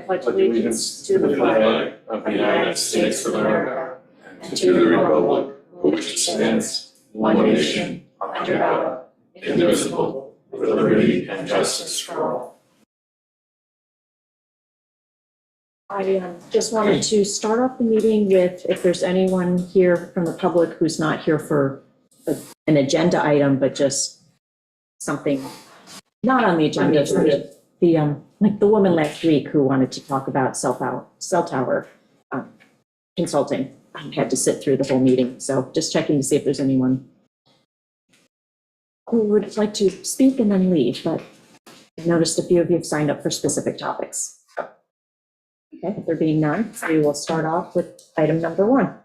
pledge allegiance to the flag of the United States of America and to the republic for which it stands, one nation, under God, indivisible, with liberty and justice for all. I just wanted to start off the meeting with, if there's anyone here from the public who's not here for an agenda item, but just something not on the agenda, like the woman last week who wanted to talk about cell tower consulting. I had to sit through the whole meeting, so just checking to see if there's anyone who would like to speak and then leave, but I noticed a few of you have signed up for specific topics. Okay, if there being none, we will start off with item number 1.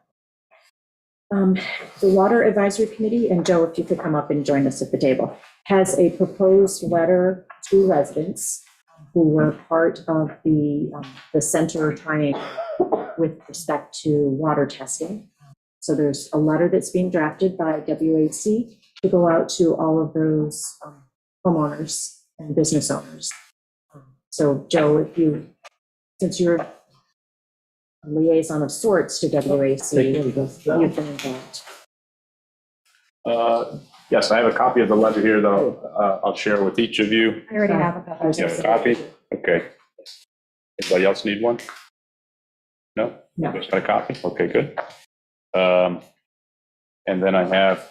The Water Advisory Committee, and Joe, if you could come up and join us at the table, has a proposed letter to residents who were part of the center triangle with respect to water testing. So there's a letter that's being drafted by WAC to go out to all of those homeowners and business owners. So Joe, since you're a liaison of sorts to WAC, you've been involved. Yes, I have a copy of the letter here, though. I'll share with each of you. I already have a copy. You have a copy? Okay. Anybody else need one? No? No. Just got a copy? Okay, good. And then I have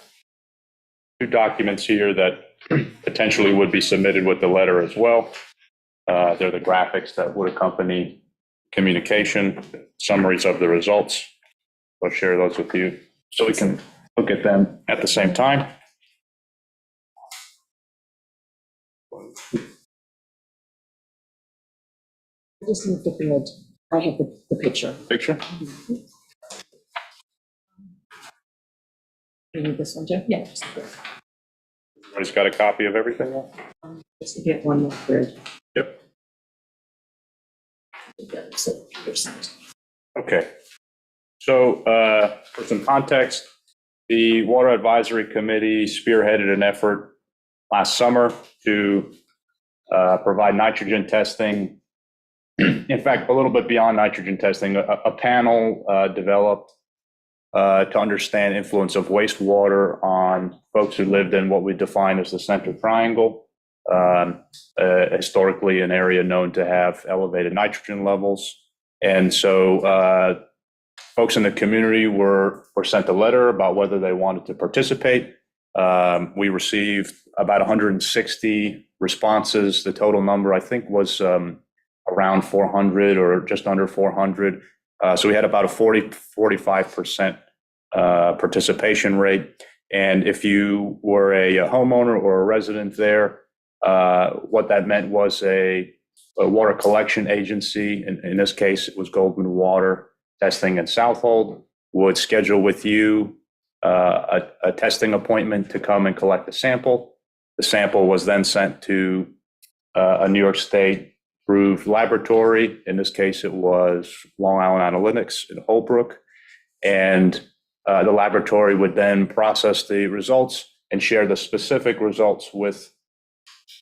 2 documents here that potentially would be submitted with the letter as well. They're the graphics that would accompany communication, summaries of the results. I'll share those with you so we can look at them at the same time. I just need the grid. I have the picture. Picture? You need this one, Joe? Yeah. Everybody's got a copy of everything? Just to get one more grid. Yep. So, Okay. So for some context, the Water Advisory Committee spearheaded an effort last summer to provide nitrogen testing. In fact, a little bit beyond nitrogen testing, a panel developed to understand influence of wastewater on folks who lived in what we define as the Center Triangle, historically an area known to have elevated nitrogen levels. And so folks in the community were sent a letter about whether they wanted to participate. We received about 160 responses. The total number, I think, was around 400 or just under 400. So we had about a 45% participation rate. And if you were a homeowner or a resident there, what that meant was a water collection agency, in this case it was Goldman Water Testing in Southold, would schedule with you a testing appointment to come and collect a sample. The sample was then sent to a New York State approved laboratory. In this case, it was Long Island Analytics in Holbrook. And the laboratory would then process the results and share the specific results with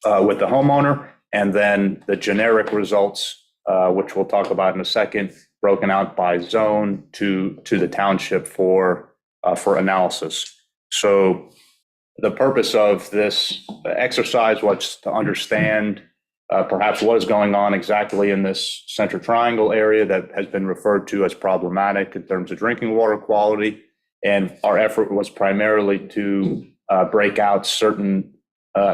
the homeowner. And then the generic results, which we'll talk about in a second, broken out by zone to the township for analysis. So the purpose of this exercise was to understand perhaps what is going on exactly in this Center Triangle area that has been referred to as problematic in terms of drinking water quality. And our effort was primarily to break out certain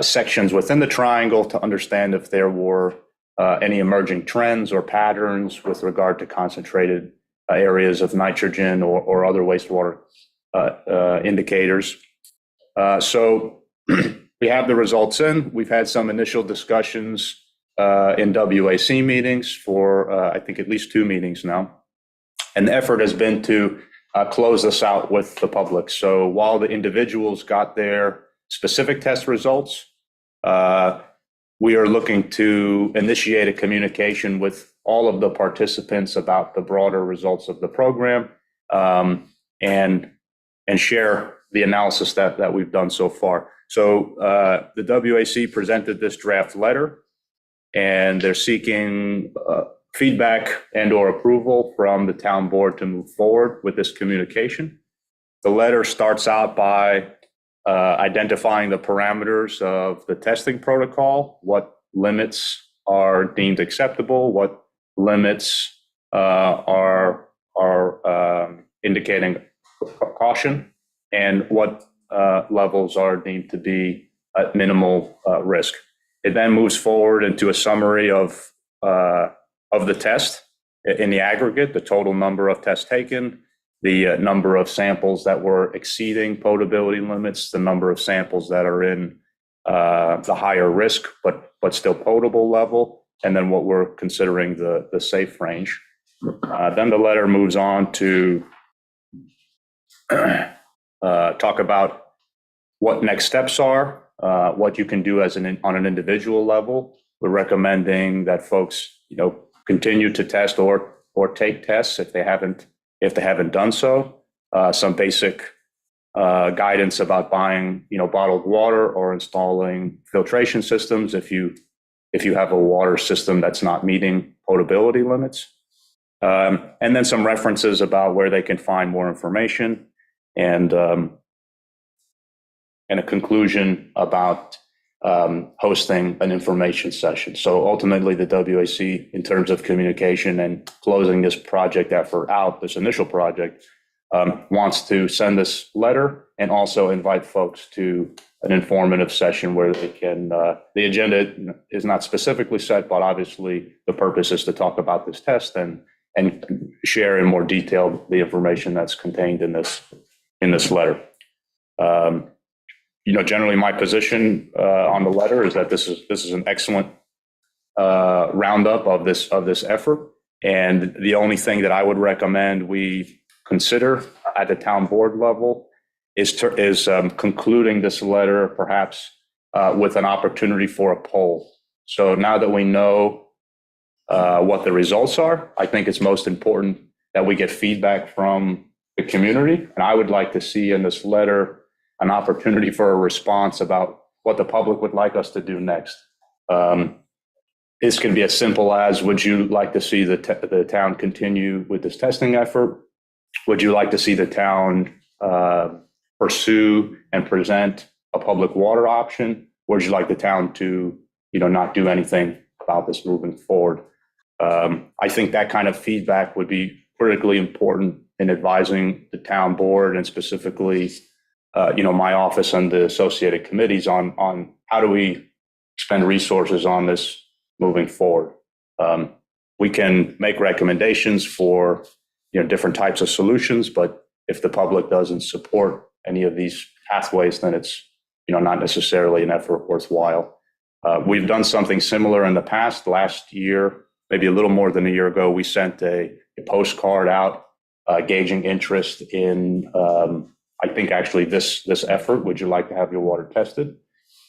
sections within the triangle to understand if there were any emerging trends or patterns with regard to concentrated areas of nitrogen or other wastewater indicators. So we have the results in. We've had some initial discussions in WAC meetings for, I think, at least 2 meetings now. And the effort has been to close this out with the public. So while the individuals got their specific test results, we are looking to initiate a communication with all of the participants about the broader results of the program and share the analysis that we've done so far. So the WAC presented this draft letter, and they're seeking feedback and or approval from the town board to move forward with this communication. The letter starts out by identifying the parameters of the testing protocol, what limits are deemed acceptable, what limits are indicating caution, and what levels are deemed to be at minimal risk. It then moves forward into a summary of the test in the aggregate, the total number of tests taken, the number of samples that were exceeding potability limits, the number of samples that are in the higher risk but still potable level, and then what we're considering the safe range. Then the letter moves on to talk about what next steps are, what you can do on an individual level. We're recommending that folks, continue to test or take tests if they haven't done so. Some basic guidance about buying, bottled water or installing filtration systems if you have a water system that's not meeting potability limits. And then some references about where they can find more information, and a conclusion about hosting an information session. So ultimately, the WAC, in terms of communication and closing this project effort out, this initial project, wants to send this letter and also invite folks to an informative session where they can, the agenda is not specifically set, but obviously the purpose is to talk about this test and share in more detail the information that's contained in this letter. Generally my position on the letter is that this is an excellent roundup of this effort. And the only thing that I would recommend we consider at the town board level is concluding this letter perhaps with an opportunity for a poll. So now that we know what the results are, I think it's most important that we get feedback from the community. And I would like to see in this letter an opportunity for a response about what the public would like us to do next. This can be as simple as, would you like to see the town continue with this testing effort? Would you like to see the town pursue and present a public water option? Or would you like the town to, not do anything about this moving forward? I think that kind of feedback would be critically important in advising the town board and specifically my office and the associated committees on how do we spend resources on this moving forward. We can make recommendations for different types of solutions, but if the public doesn't support any of these pathways, then it's not necessarily an effort worthwhile. We've done something similar in the past. Last year, maybe a little more than a year ago, we sent a postcard out gauging interest in I think actually this effort. Would you like to have your water tested?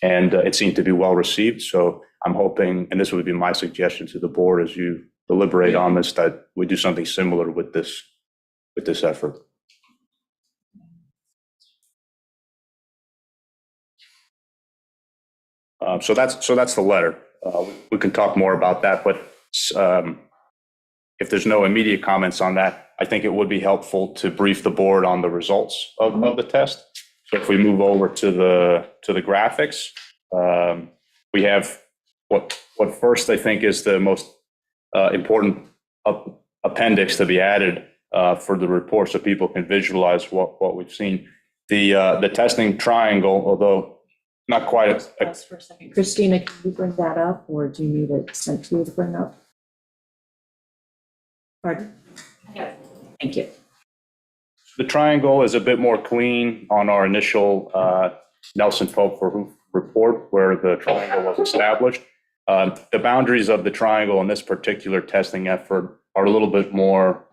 And it seemed to be well received. So I'm hoping, and this would be my suggestion to the board as you deliberate on this, that we do something similar with this effort. So that's the letter. We can talk more about that, but if there's no immediate comments on that, I think it would be helpful to brief the board on the results of the test. So if we move over to the graphics, we have what first I think is the most important appendix to be added for the report, so people can visualize what we've seen. The testing triangle, although not quite Pause for a second. Christina, can you bring that up, or do you need it sent to you to bring up? Pardon? Yeah. Thank you. The triangle is a bit more clean on our initial Nelson Pope report where the triangle was established. The boundaries of the triangle in this particular testing effort are a little bit more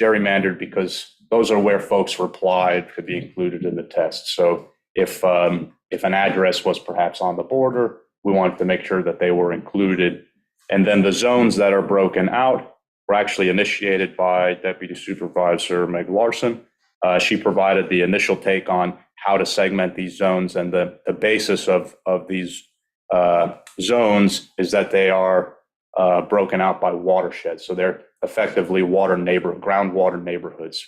gerrymandered because those are where folks replied could be included in the test. So if an address was perhaps on the border, we wanted to make sure that they were included. And then the zones that are broken out were actually initiated by Deputy Supervisor Meg Larson. She provided the initial take on how to segment these zones, and the basis of these zones is that they are broken out by watershed. So they're effectively groundwater neighborhoods.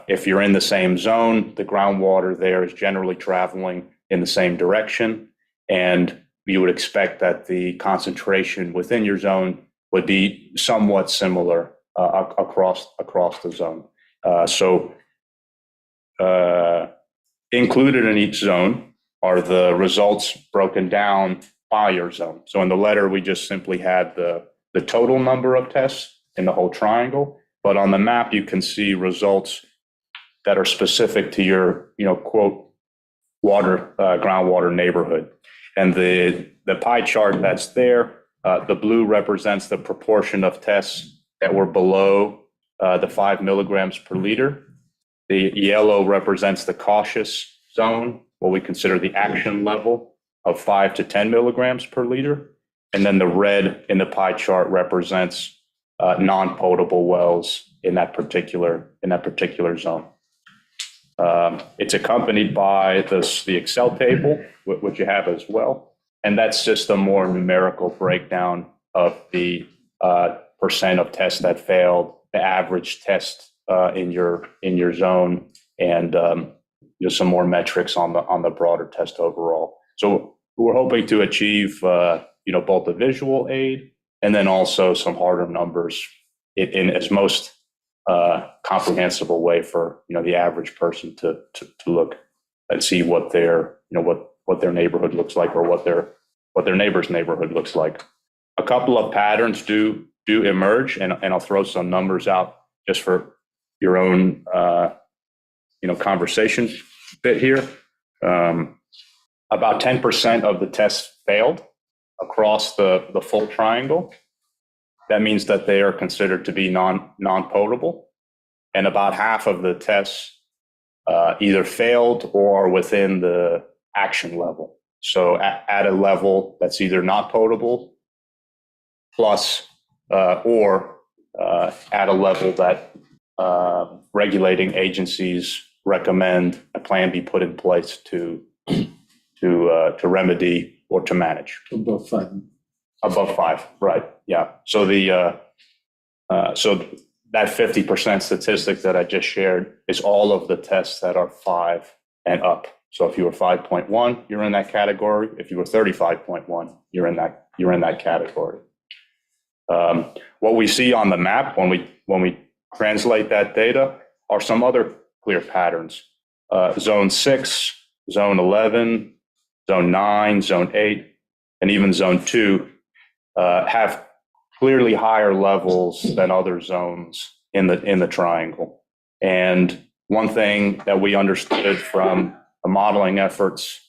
If you're in the same zone, the groundwater there is generally traveling in the same direction, and you would expect that the concentration within your zone would be somewhat similar across the zone. Included in each zone are the results broken down by your zone. So in the letter, we just simply had the total number of tests in the whole triangle, but on the map, you can see results that are specific to your, quote, groundwater neighborhood. And the pie chart that's there, the blue represents the proportion of tests that were below the 5 milligrams per liter. The yellow represents the cautious zone, what we consider the action level of 5 to 10 milligrams per liter. And then the red in the pie chart represents non-potable wells in that particular zone. It's accompanied by the Excel table, which you have as well. And that's just a more numerical breakdown of the percent of tests that failed, the average test in your zone, and some more metrics on the broader test overall. So we're hoping to achieve both the visual aid and then also some harder numbers in as most comprehensible way for the average person to look and see what their what their neighborhood looks like, or what their neighbor's neighborhood looks like. A couple of patterns do emerge, and I'll throw some numbers out just for your own conversation bit here. About 10% of the tests failed across the full triangle. That means that they are considered to be non-potable, and about half of the tests either failed or within the action level. So at a level that's either not potable plus or at a level that regulating agencies recommend a plan be put in place to remedy or to manage. Above 5. Above 5, right? Yeah. So so that 50% statistic that I just shared is all of the tests that are 5 and up. So if you were 5.1, you're in that category. If you were 35.1, you're in that category. What we see on the map when we translate that data are some other clear patterns. Zone 6, Zone 11, Zone 9, Zone 8, and even Zone 2 have clearly higher levels than other zones in the triangle. And one thing that we understood from the modeling efforts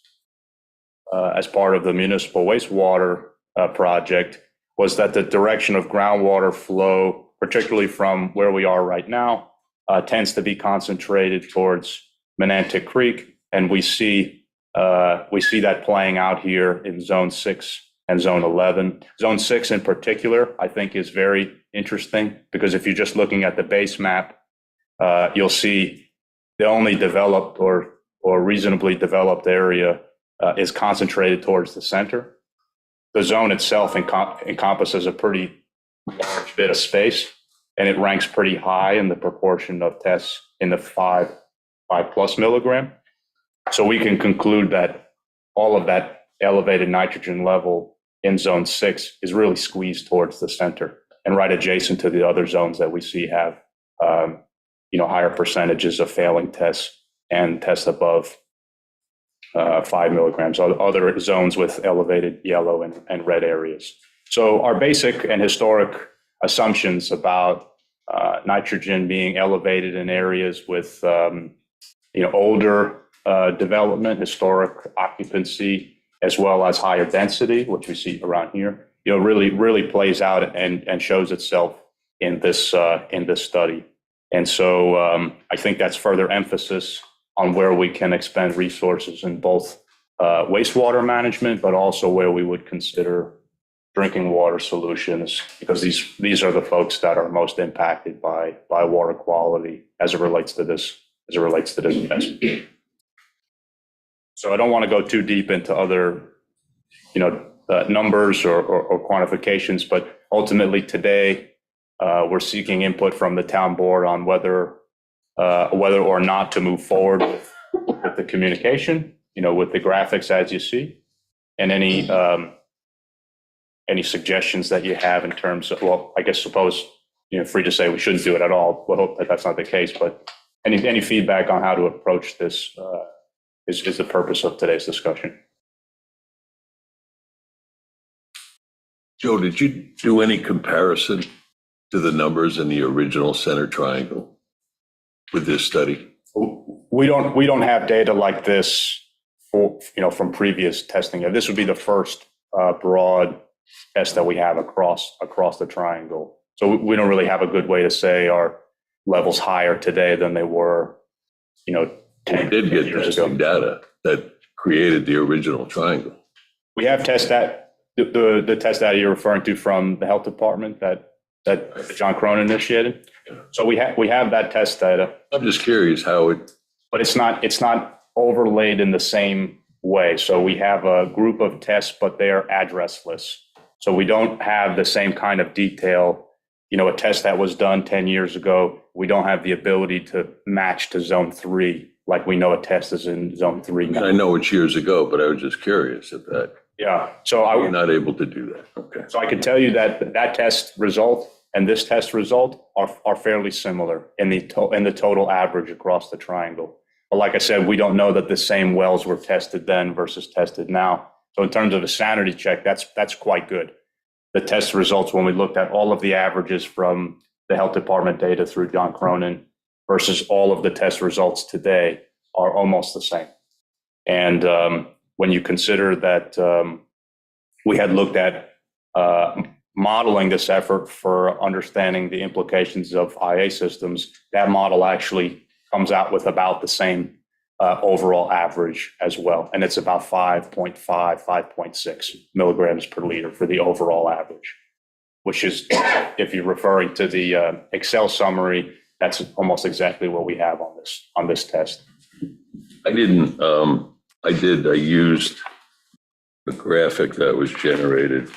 as part of the municipal wastewater project was that the direction of groundwater flow, particularly from where we are right now, tends to be concentrated towards Menantic Creek, and we see that playing out here in Zone 6 and Zone 11. Zone 6 in particular, I think, is very interesting because if you're just looking at the base map, you'll see the only developed or reasonably developed area is concentrated towards the center. The zone itself encompasses a pretty large bit of space, and it ranks pretty high in the proportion of tests in the 5+ milligram. So we can conclude that all of that elevated nitrogen level in Zone 6 is really squeezed towards the center and right adjacent to the other zones that we see have higher percentages of failing tests and tests above 5 milligrams, other zones with elevated yellow and red areas. So our basic and historic assumptions about nitrogen being elevated in areas with older development, historic occupancy, as well as higher density, which we see around here, really plays out and shows itself in this study. And so I think that's further emphasis on where we can expend resources in both wastewater management, but also where we would consider drinking water solutions, because these are the folks that are most impacted by water quality as it relates to this test. So I don't want to go too deep into other numbers or quantifications, but ultimately today, we're seeking input from the town board on whether or not to move forward with the communication, with the graphics as you see, and any suggestions that you have in terms of, well, I guess suppose, free to say we shouldn't do it at all. We'll hope that that's not the case, but any feedback on how to approach this is the purpose of today's discussion. Joe, did you do any comparison to the numbers in the original center triangle with this study? We don't have data like this from previous testing. This would be the first broad test that we have across the triangle. So we don't really have a good way to say are levels higher today than they were, 10 We did get years testing ago. data that created the original triangle. We have test that the test data you're referring to from the health department that John Cronin initiated. So we have that test data, I'm just curious how it, but it's not overlaid in the same way. So we have a group of tests, but they are addressless. So we don't have the same kind of detail. A test that was done 10 years ago, we don't have the ability to match to zone 3 like we know a test is in zone 3 now. I know it's years ago, but I was just curious if that, Yeah. So we're not able to do that. Okay. So I can tell you that test result and this test result are fairly similar in the total average across the triangle. But like I said, we don't know that the same wells were tested then versus tested now. So in terms of a sanity check, that's quite good. The test results, when we looked at all of the averages from the health department data through John Cronin versus all of the test results today, are almost the same. And when you consider that we had looked at modeling this effort for understanding the implications of IA systems, that model actually comes out with about the same overall average as well. And it's about 5.5, 5.6 milligrams per liter for the overall average, which is, if you're referring to the Excel summary, that's almost exactly what we have on this test. I used the graphic that was generated.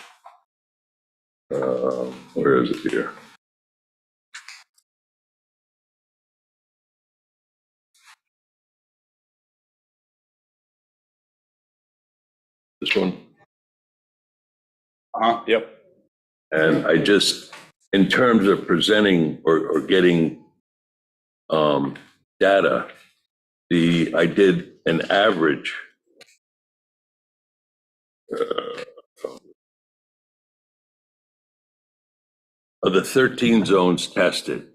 Where is it here? This one. Yep. And I just, in terms of presenting or getting data, I did an average of the 13 zones tested.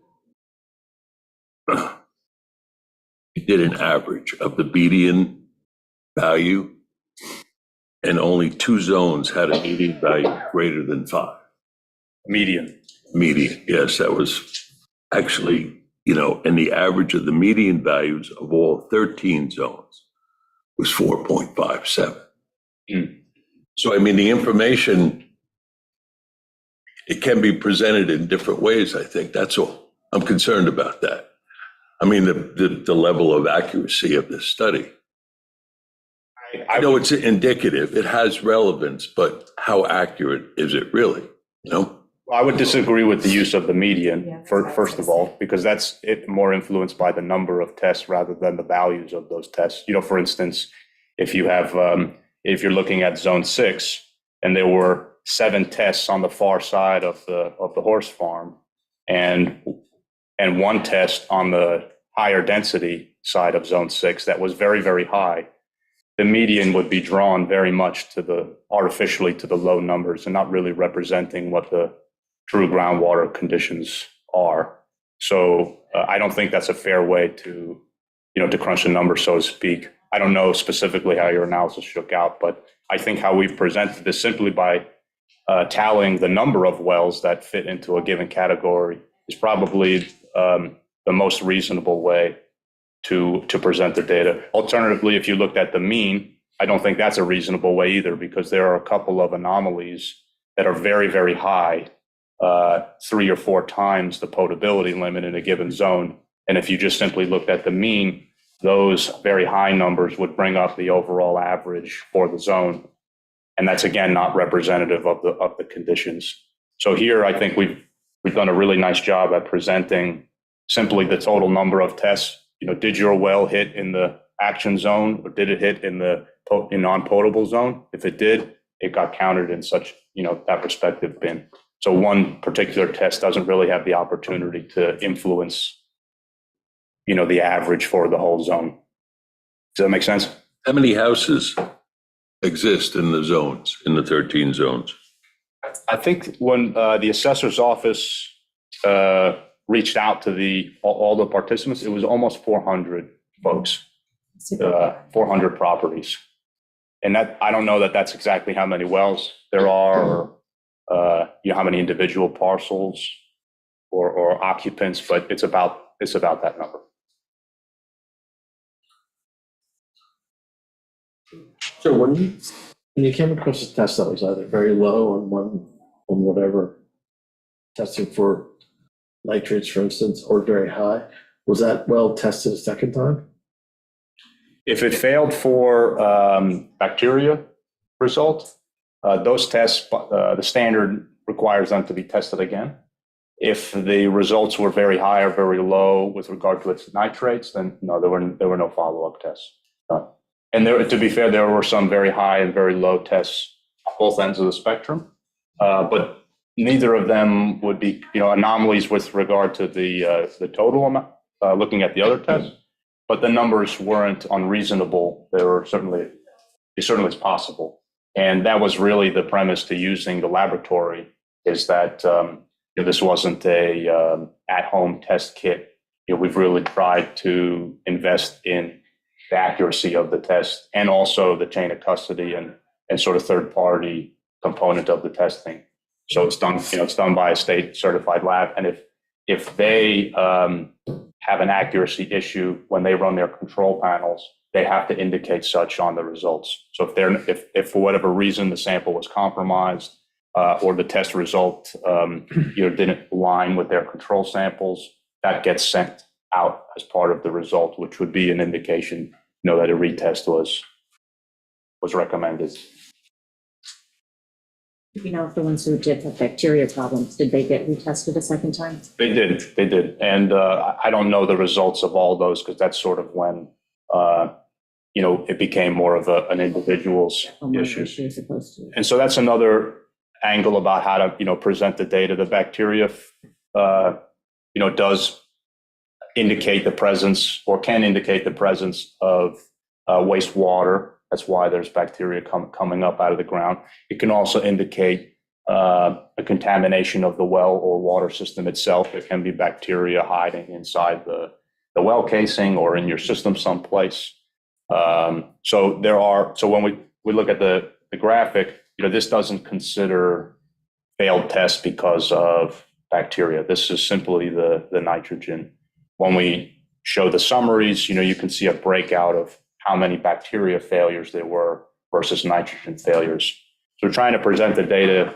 I did an average of the median value, and only 2 zones had a median value greater than 5. Median. Median, yes, that was actually, and the average of the median values of all 13 zones was 4.57. So, the information, it can be presented in different ways, I think. That's all. I'm concerned about that. The level of accuracy of this study. I know it's indicative, it has relevance, but how accurate is it really? I would disagree with the use of the median, first of all, because that's more influenced by the number of tests rather than the values of those tests. For instance, if you have, if you're looking at zone 6 and there were 7 tests on the far side of the horse farm and 1 test on the higher density side of zone 6 that was very, very high, the median would be drawn very much artificially to the low numbers and not really representing what the true groundwater conditions are. So I don't think that's a fair way to crunch the numbers, so to speak. I don't know specifically how your analysis shook out, but I think how we've presented this simply by tallying the number of wells that fit into a given category is probably the most reasonable way to present the data. Alternatively, if you looked at the mean, I don't think that's a reasonable way either, because there are a couple of anomalies that are very, very high, 3 or 4 times the potability limit in a given zone. And if you just simply looked at the mean, those very high numbers would bring up the overall average for the zone. And that's, again, not representative of the conditions. So here, I think we've done a really nice job at presenting simply the total number of tests. Did your well hit in the action zone, or did it hit in the non-potable zone? If it did, it got counted in such, that respective bin. So one particular test doesn't really have the opportunity to influence, the average for the whole zone. Does that make sense? How many houses exist in the zones, in the 13 zones? I think when the assessor's office reached out to all the participants, it was almost 400 folks, 400 properties. And that, I don't know that that's exactly how many wells there are, or how many individual parcels or occupants, but it's about that number. So when you came across a test that was either very low on whatever, testing for nitrates, for instance, or very high, was that well tested a second time? If it failed for bacteria result, those tests, the standard requires them to be tested again. If the results were very high or very low with regard to its nitrates, then no, there were no follow-up tests. And to be fair, there were some very high and very low tests on both ends of the spectrum, but neither of them would be, anomalies with regard to the total amount, looking at the other tests, but the numbers weren't unreasonable. They certainly is possible. And that was really the premise to using the laboratory, is that this wasn't a at-home test kit. We've really tried to invest in the accuracy of the test and also the chain of custody and sort of third-party component of the testing. So it's done by a state certified lab. And if they have an accuracy issue when they run their control panels, they have to indicate such on the results. So if for whatever reason the sample was compromised or the test result didn't align with their control samples, that gets sent out as part of the result, which would be an indication that a retest was recommended. If the ones who did have bacteria problems, did they get retested a second time? They did. And I don't know the results of all those, because that's sort of when, it became more of an individual's issue. As opposed to. And so that's another angle about how to, present the data. The bacteria, does indicate the presence, or can indicate the presence of wastewater. That's why there's bacteria coming up out of the ground. It can also indicate a contamination of the well or water system itself. There can be bacteria hiding inside the well casing or in your system someplace. So when we look at the graphic, this doesn't consider failed tests because of bacteria. This is simply the nitrogen. When we show the summaries, you can see a breakout of how many bacteria failures there were versus nitrogen failures. So we're trying to present the data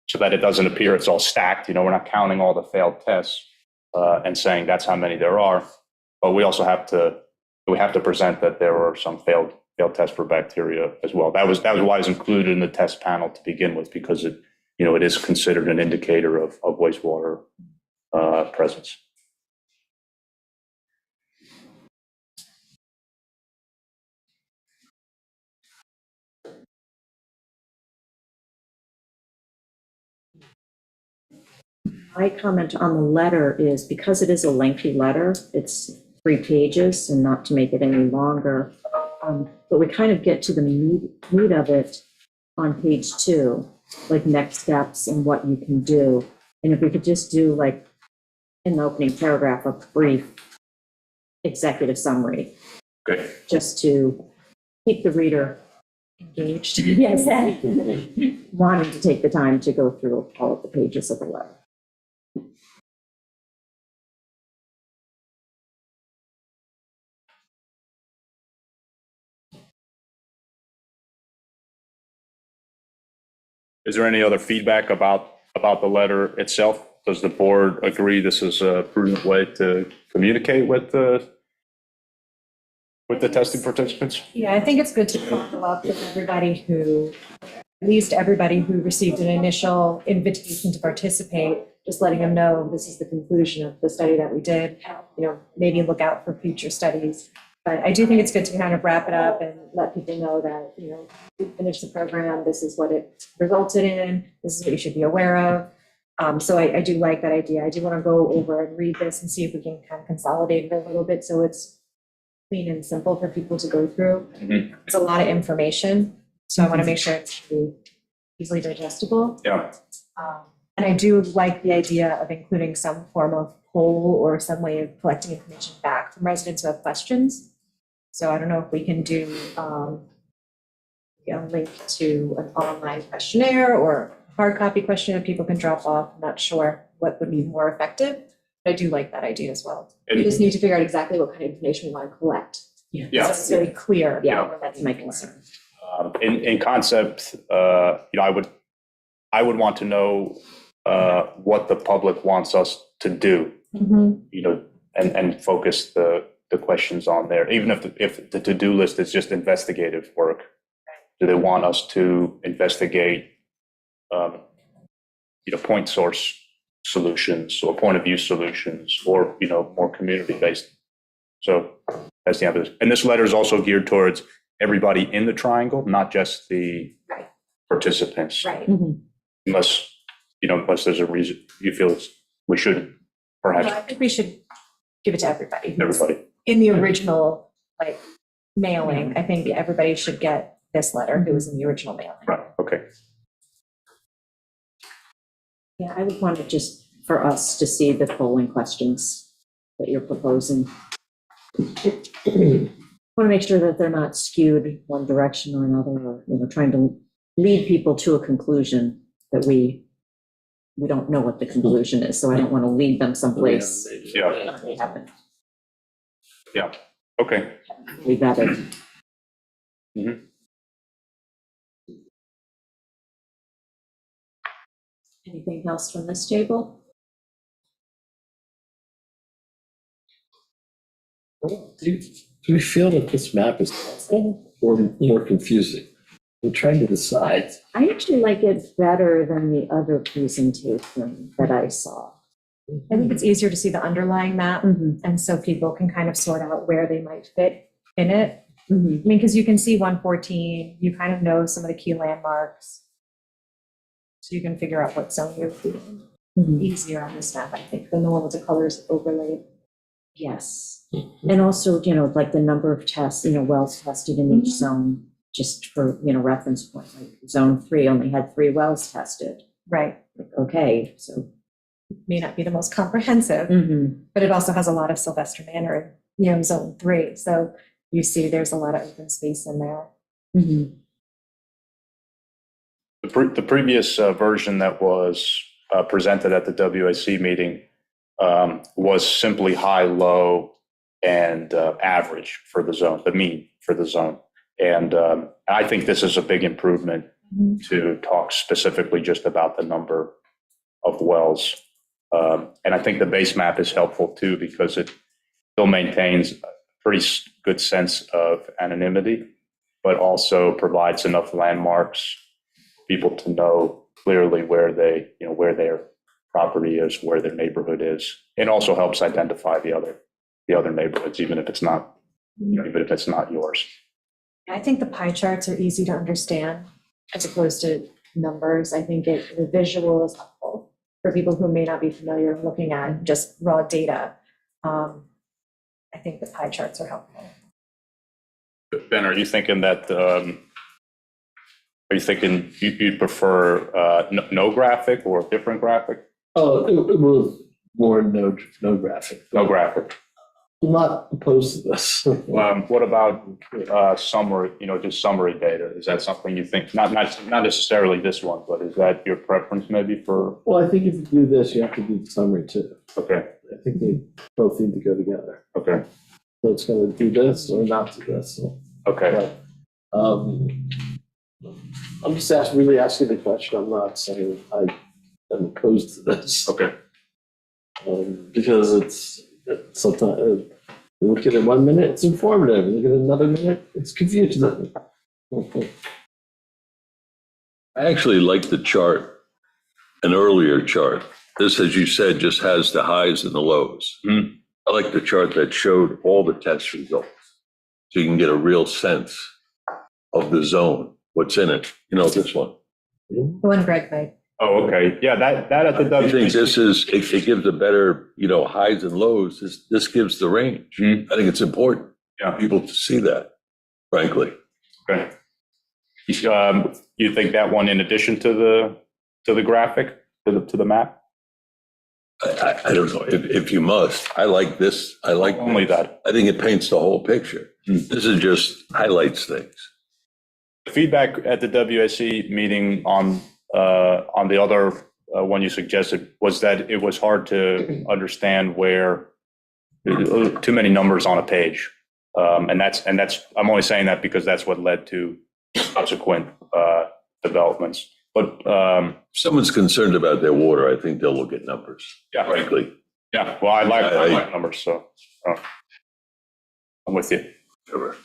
so that it doesn't appear it's all stacked. We're not counting all the failed tests and saying that's how many there are, but we also have to present that there were some failed tests for bacteria as well. That was why it's included in the test panel to begin with, because it is considered an indicator of wastewater presence. My comment on the letter is, because it is a lengthy letter, it's 3 pages, and not to make it any longer, but we kind of get to the meat of it on page 2, like next steps and what you can do. And if we could just do, like, in the opening paragraph, a brief executive summary, Okay. just to keep the reader engaged. Yes, wanting to take the time to go through all of the pages of the letter. Is there any other feedback about the letter itself? Does the board agree this is a prudent way to communicate with the testing participants? Yeah, I think it's good to talk about with everybody who at least everybody who received an initial invitation to participate, just letting them know this is the conclusion of the study that we did, maybe look out for future studies. But I do think it's good to kind of wrap it up and let people know that, we finished the program, this is what it resulted in, this is what you should be aware of. So I do like that idea. I do want to go over and read this and see if we can kind of consolidate it a little bit so it's clean and simple for people to go through. Mhm. It's a lot of information, so I want to make sure it's easily digestible. Yeah. And I do like the idea of including some form of poll or some way of collecting information back from residents who have questions. So I don't know if we can do a link to an online questionnaire or hard copy questionnaire people can drop off. I'm not sure what would be more effective. But I do like that idea as well. And- We just need to figure out exactly what kind of information we want to collect. Yeah. So it's very clear. Yeah, that's my concern. In concept, I would want to know what the public wants us to do, and focus the questions on there. Even if the to-do list is just investigative work, do they want us to investigate, point source solutions or point of view solutions, or more community-based? So that's the emphasis. And this letter is also geared towards everybody in the triangle, not just the Right. participants. Right. Unless there's a reason you feel we should, No, I perhaps, think we should give it to everybody. everybody. In the original, mailing, I think everybody should get this letter who was in the original mailing. Right, okay. Yeah, I would want it just for us to see the polling questions that you're proposing. Want to make sure that they're not skewed one direction or another, or, trying to lead people to a conclusion that we don't know what the conclusion is, so I don't want to lead them someplace. Yeah, They haven't, okay. we vetted. Mhm. Anything else from this table? Do we feel that this map is helpful or more confusing? I'm trying to decide. I actually like it better than the other presentation that I saw. I think it's easier to see the underlying map, and so people can kind of sort out where they might fit in it. I mean, because you can see 114, you kind of know some of the key landmarks. So you can figure out what zone you're in easier on this map, I think, than the one with the colors overlaid. Yes, and also, like the number of tests, wells tested in each zone, just for, reference point, like zone 3 only had 3 wells tested. Right. Okay, so. May not be the most comprehensive, but it also has a lot of Sylvester Manor in, zone 3. So you see there's a lot of open space in there. The previous version that was presented at the WAC meeting was simply high, low, and average for the zone, the mean for the zone. And I think this is a big improvement to talk specifically just about the number of wells. And I think the base map is helpful too, because it still maintains a pretty good sense of anonymity, but also provides enough landmarks for people to know clearly where their property is, where their neighborhood is. It also helps identify the other neighborhoods, even if it's not yours. I think the pie charts are easy to understand as opposed to numbers. I think the visual is helpful for people who may not be familiar looking at just raw data. I think the pie charts are helpful. Ben, are you thinking that, you'd prefer no graphic or a different graphic? Oh, it was more no graphic. No graphic. I'm not opposed to this. What about summary, just summary data? Is that something you think, not necessarily this one, but is that your preference maybe for? Well, I think if you do this, you have to do the summary too. Okay, I think they both need to go together. okay, So it's going to do this or not do this. So, okay. I'm just really asking the question. I'm not saying I am opposed to this. Okay. Because it's sometimes you look at it 1 minute, it's informative. You look at it another minute, it's confusing. I actually like the chart, an earlier chart. This, as you said, just has the highs and the lows. Hmm. I like the chart that showed all the test results. So you can get a real sense of the zone, what's in it. You know, this one. The one Greg made. Oh, okay. Yeah, that at the I think WAC. this is, it gives a better, highs and lows. This gives the range. Mhm. I think it's important Yeah. for people to see that, frankly. Okay. You think that one in addition to the graphic, to the map? I don't know, if you must. I like this. I like Only that. I think it paints the whole picture. This is just highlights things. The feedback at the WSC meeting on the other one you suggested was that it was hard to understand where too many numbers on a page. And that's, I'm only saying that because that's what led to subsequent developments. But If someone's concerned about their water, I think they'll look at numbers, yeah, frankly. yeah, well, I like numbers, so I'm with you. Sure.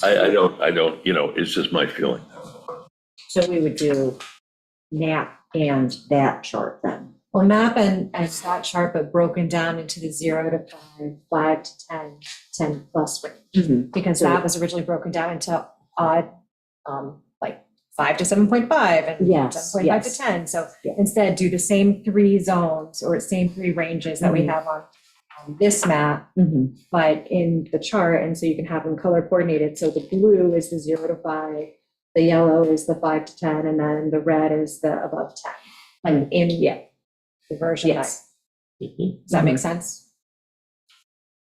I don't, it's just my feeling. So we would do map and that chart then. Well, map and that chart, but broken down into the 0 to 5, 5 to 10, 10 plus range. Because that was originally broken down into odd, like 5 to 7.5 and Yes, 7.5 yes. to 10. So Yeah. instead, do the same 3 zones or same 3 ranges that we have on this map, Mhm. but in the chart, and so you can have them color coordinated. So the blue is the 0 to 5, the yellow is the 5 to 10, and then the red is the above 10. And in, the version. Yes. Does that make sense?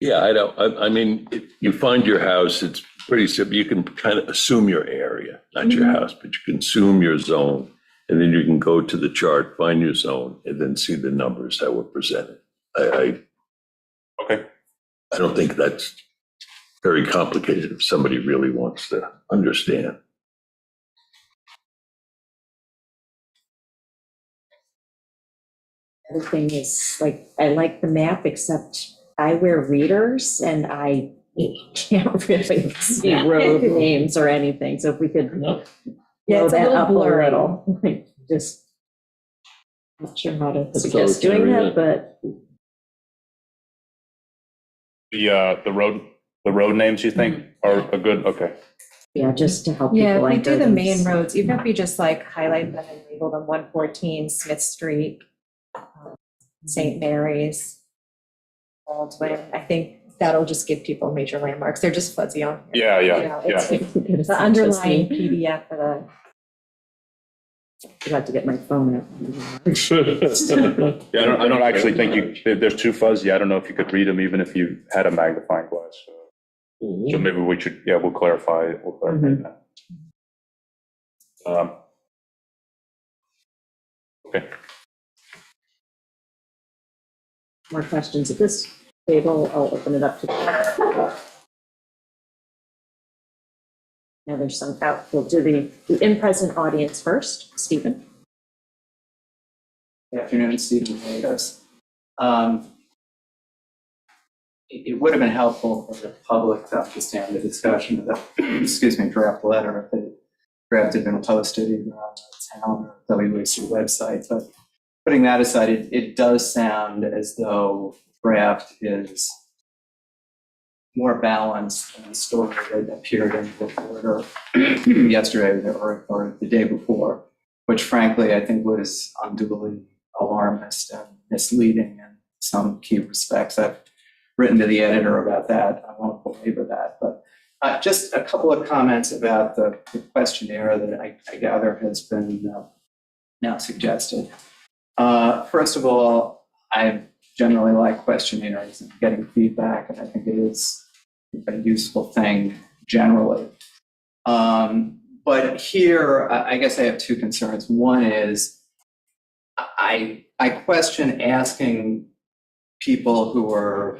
Yeah, I mean, if you find your house, it's pretty simple. You can kind of assume your area, not your house, but you can assume your zone. And then you can go to the chart, find your zone, and then see the numbers that were presented. Okay. I don't think that's very complicated if somebody really wants to understand. The other thing is, like, I like the map, except I wear readers and I can't really see road names or anything. So if we could Yeah, blow it's a that little up a blurry. little, like, just not sure how to Let's suggest go, doing Carrie. that, but The road names you think are a good, okay. yeah, just to help people. Yeah, if we anchor do the them. main roads, even if we just like highlight them and label them 114 Smith Street, St. Mary's, Baldwin, I think that'll just give people major landmarks. They're just fuzzy on here. Yeah, You know, yeah, it's yeah. the underlying PDF for the. I'd have to get my phone out. Yeah, I don't actually think they're too fuzzy. I don't know if you could read them even if you had a magnifying glass. So maybe we should, we'll clarify that. Okay. More questions at this table, I'll open it up to. Now there's some out, we'll do the in-present audience first. Stephen? Good afternoon, Stephen Lagos. It would have been helpful for the public to understand the discussion of the, draft letter if the draft had been posted either on the town or WAC website. But putting that aside, it does sound as though draft is more balanced than the story that appeared in the reporter yesterday or the day before, which frankly I think was unduly alarmist and misleading in some key respects. I've written to the editor about that. I won't belabor that, but just a couple of comments about the questionnaire that I gather has been now suggested. First of all, I generally like questionnaires and getting feedback, and I think it is a useful thing generally. But here, I guess I have two concerns. One is I question asking people who are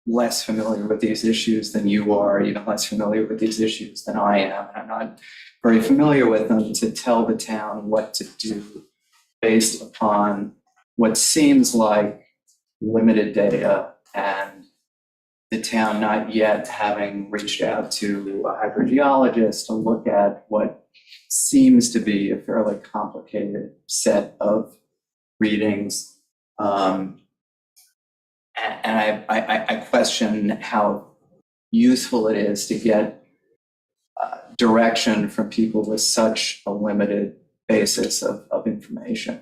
less familiar with these issues than you are, even less familiar with these issues than I am, and I'm not very familiar with them, to tell the town what to do based upon what seems like limited data and the town not yet having reached out to a hydrogeologist to look at what seems to be a fairly complicated set of readings. And I question how useful it is to get direction from people with such a limited basis of information.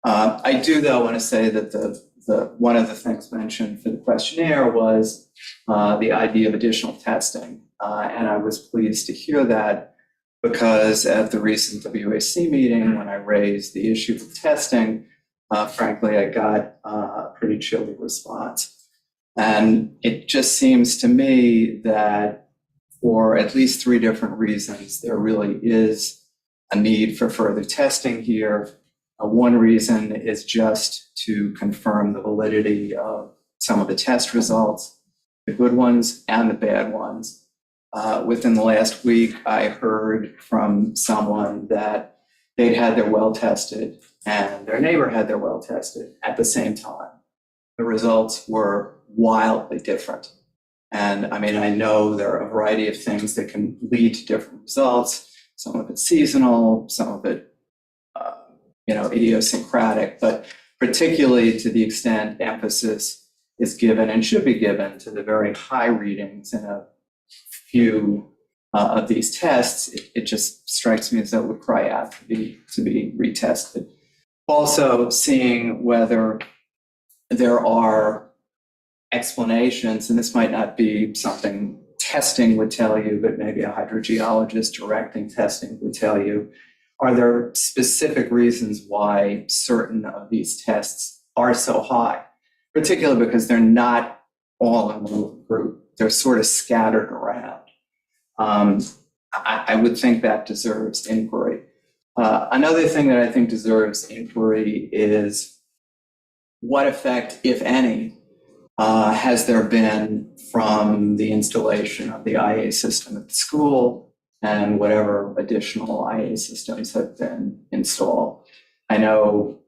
I do, though, want to say that the one of the things mentioned for the questionnaire was the idea of additional testing. And I was pleased to hear that, because at the recent WAC meeting, when I raised the issue of testing, frankly, I got a pretty chilly response. And it just seems to me that for at least 3 different reasons, there really is a need for further testing here. One reason is just to confirm the validity of some of the test results, the good ones and the bad ones. Within the last week, I heard from someone that they'd had their well tested and their neighbor had their well tested at the same time. The results were wildly different. And I mean, I know there are a variety of things that can lead to different results. Some of it seasonal, some of it idiosyncratic, but particularly to the extent emphasis is given and should be given to the very high readings in a few of these tests, it just strikes me as though it would cry out to be retested. Also, seeing whether there are explanations, and this might not be something testing would tell you, but maybe a hydrogeologist directing testing would tell you. Are there specific reasons why certain of these tests are so high, particularly because they're not all in one group? They're sort of scattered around. I would think that deserves inquiry. Another thing that I think deserves inquiry is what effect, if any, has there been from the installation of the IA system at the school and whatever additional IA systems have been installed. I know,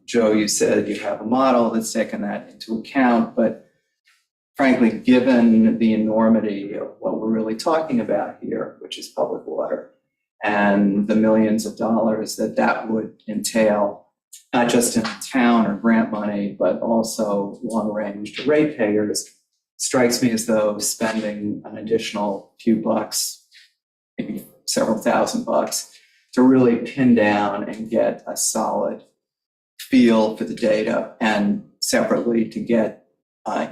Joe, you said you have a model that's taken that into account, but frankly, given the enormity of what we're really talking about here, which is public water, and the millions of dollars that would entail, not just in town or grant money, but also long-range ratepayers, strikes me as though spending an additional few bucks, maybe several $1,000s, to really pin down and get a solid feel for the data, and separately to get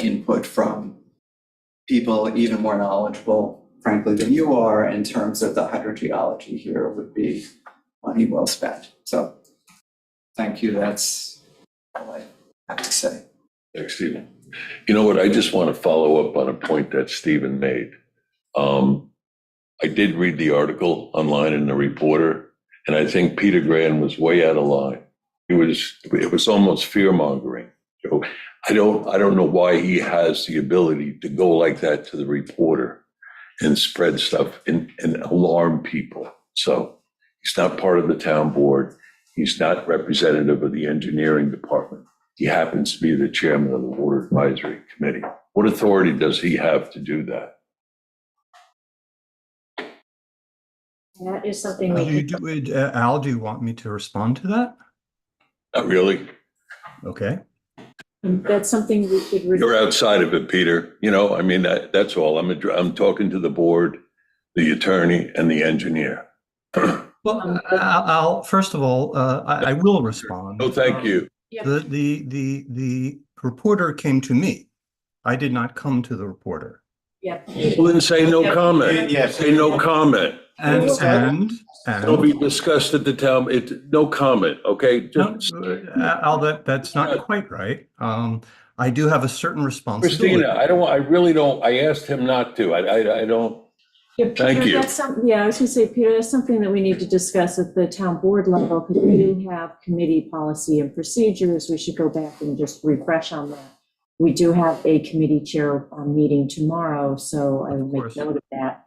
input from people even more knowledgeable, frankly, than you are in terms of the hydrogeology here, would be money well spent. So thank you. That's all I have to say. Thanks, Stephen. You know what? I just want to follow up on a point that Stephen made. I did read the article online in the Reporter, and I think Peter Graham was way out of line. It was almost fear-mongering. So I don't know why he has the ability to go like that to the Reporter and spread stuff and alarm people. So he's not part of the town board. He's not representative of the engineering department. He happens to be the chairman of the Water Advisory Committee. What authority does he have to do that? That is something Al, do you want me to respond to that? Not really. Okay. that's something we could. You're outside of it, Peter. I mean, that's all. I'm talking to the board, the attorney, and the engineer. Well, Al, first of all, I will respond. No, thank you. The reporter came to me. I did not come to the reporter. Yeah. Well, then say no comment. Say no comment. And It'll be discussed at the town. No comment, okay? Al, that's not quite right. I do have a certain responsibility. Christina, I really don't. I asked him not to. I don't. Yeah, Peter, Thank you. I was going to say, Peter, that's something that we need to discuss at the town board level, because we do have committee policy and procedures. We should go back and just refresh on that. We do have a committee chair meeting tomorrow, so I will make note of that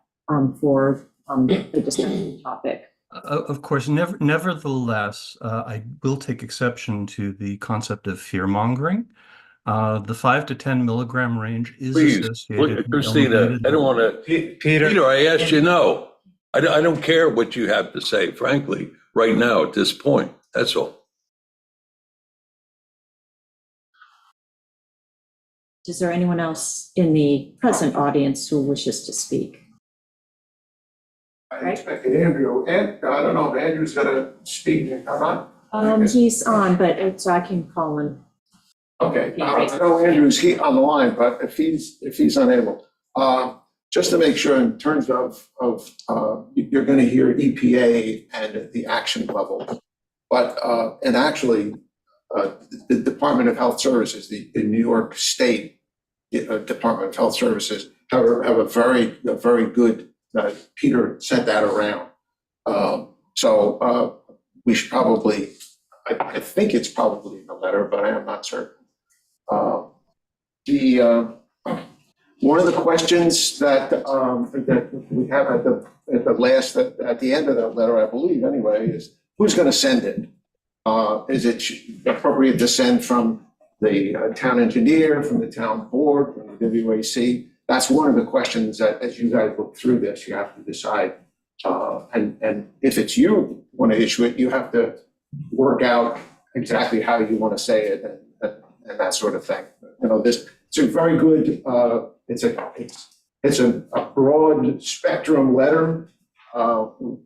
for the discussion topic. Of course, nevertheless, I will take exception to the concept of fear-mongering. The 5 to 10 milligram range is Please, associated with Christina, elevated I don't want levels. to, Peter, Peter, I asked you no. I don't care what you have to say, frankly, right now at this point. That's all. Is there anyone else in the present audience who wishes to speak? I expected Andrew, and I don't know if Andrew's gonna speak or not. He's on, but so I can call him. Okay, I know Andrew's on the line, but if he's unable, just to make sure in terms of, you're gonna hear EPA and the action level. But, and actually, the Department of Health Services, the New York State Department of Health Services have a very good, Peter sent that around. So we should probably, I think it's probably in the letter, but I am not certain. One of the questions that we have at the end of that letter, I believe anyway, is who's going to send it? Is it appropriate to send from the town engineer, from the town board, from the WAC? That's one of the questions that, as you guys look through this, you have to decide. And if it's you want to issue it, you have to work out exactly how you want to say it and that sort of thing. You know, it's a very good, it's a broad spectrum letter,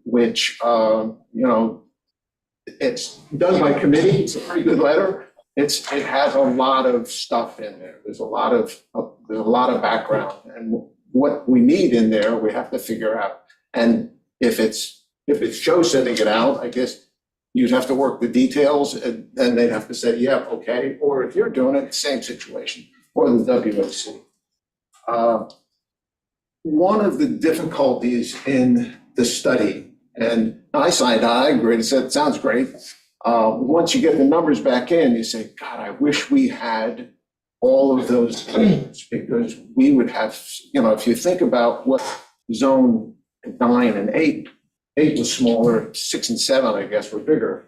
which, you know, it's done by committee. It's a pretty good letter. It has a lot of stuff in there. There's a lot of background, and what we need in there, we have to figure out. And if it's Joe sending it out, I guess you'd have to work the details, and then they'd have to say, yeah, okay. Or if you're doing it, same situation, or the WAC. One of the difficulties in the study, and I agree, it sounds great. Once you get the numbers back in, you say, God, I wish we had all of those things, because we would have, you know, if you think about what zone 9 and 8 was smaller, 6 and 7, I guess, were bigger.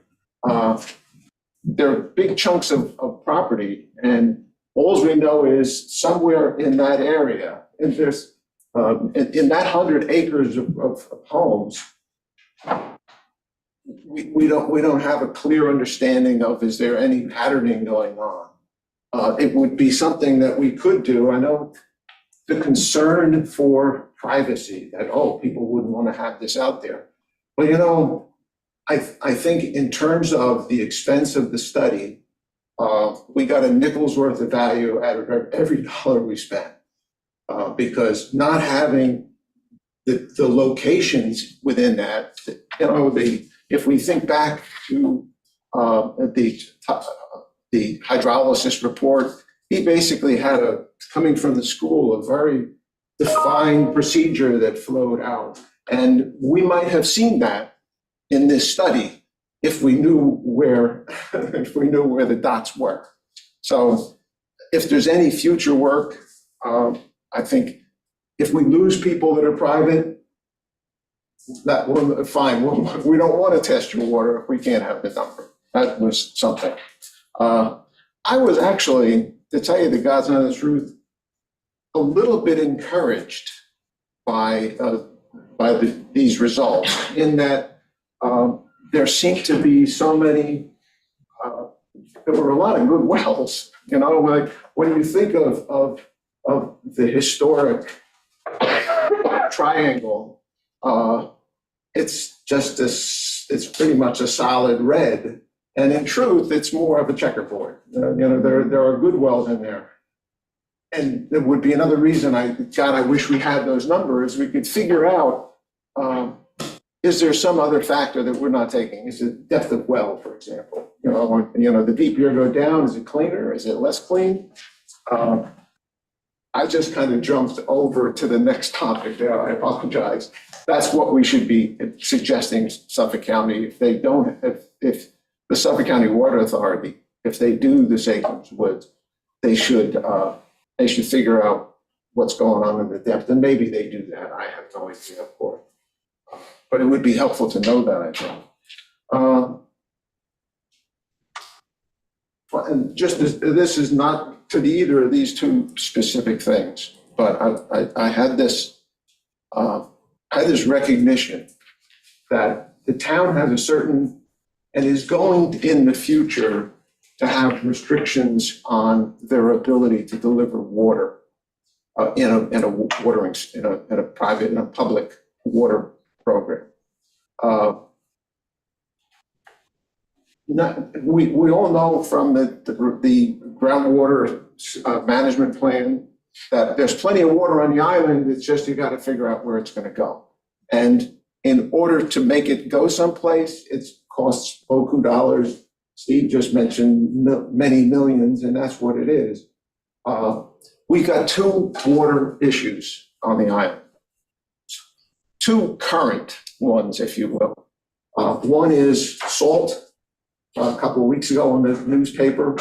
They're big chunks of property, and all we know is somewhere in that area, and there's in that 100 acres of homes, we don't have a clear understanding of, is there any patterning going on? It would be something that we could do. I know the concern for privacy, that, oh, people wouldn't want to have this out there. But, you know, I think in terms of the expense of the study, we got a nickel's worth of value out of every dollar we spent, because not having the locations within that, you know, if we think back to the hydrolysis report, he basically had coming from the school, a very defined procedure that flowed out. And we might have seen that in this study if we knew where the dots were. So if there's any future work, I think if we lose people that are private, that we're fine. We don't want to test your water if we can't have the number. That was something. I was actually, to tell you the God's honest truth, a little bit encouraged by these results, in that there seemed to be so many. There were a lot of good wells. You know, like when you think of the historic triangle. It's just it's pretty much a solid red. And in truth, it's more of a checkerboard. You know, there are good wells in there. And there would be another reason I wish we had those numbers. We could figure out, is there some other factor that we're not taking? Is it depth of well, for example? You know, the deeper you go down, is it cleaner? Is it less clean? I just kind of jumped over to the next topic there. I apologize. That's what we should be suggesting Suffolk County. If they don't, if the Suffolk County Water Authority, if they do the Sagem's Woods, they should figure out what's going on in the depth, and maybe they do that. I have no idea, of course. But it would be helpful to know that, I think. And just this is not to either of these two specific things, but I had this recognition that the town has a certain, and is going in the future to have restrictions on their ability to deliver water in a public water program. We all know from the groundwater management plan that there's plenty of water on the island. It's just you got to figure out where it's going to go. And in order to make it go someplace, it costs beaucoup dollars. Steve just mentioned many millions, and that's what it is. We got two water issues on the island. Two current ones, if you will. One is salt. A couple of weeks ago in the newspaper,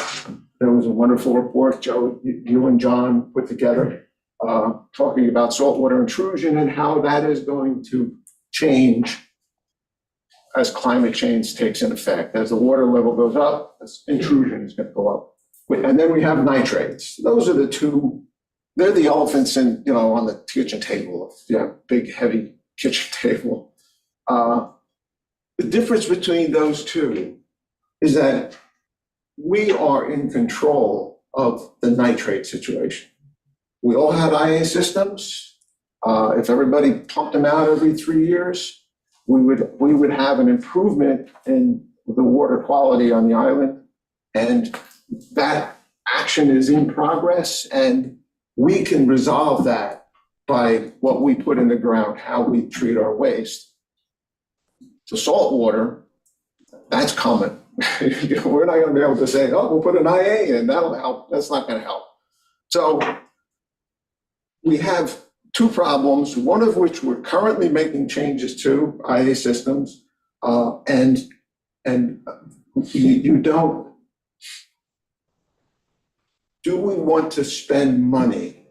there was a wonderful report, Joe, you and John put together, talking about saltwater intrusion and how that is going to change as climate change takes in effect. As the water level goes up, this intrusion is going to go up. And then we have nitrates. Those are the two, they're the elephants in, on the kitchen table, big, heavy kitchen table. The difference between those two is that we are in control of the nitrate situation. We all had IA systems. If everybody pumped them out every 3 years, we would have an improvement in the water quality on the island. And that action is in progress, and we can resolve that by what we put in the ground, how we treat our waste. The salt water, that's coming. We're not going to be able to say, oh, we'll put an IA in, that'll help. That's not going to help. So we have two problems, one of which we're currently making changes to, IA systems, and you don't. Do we want to spend money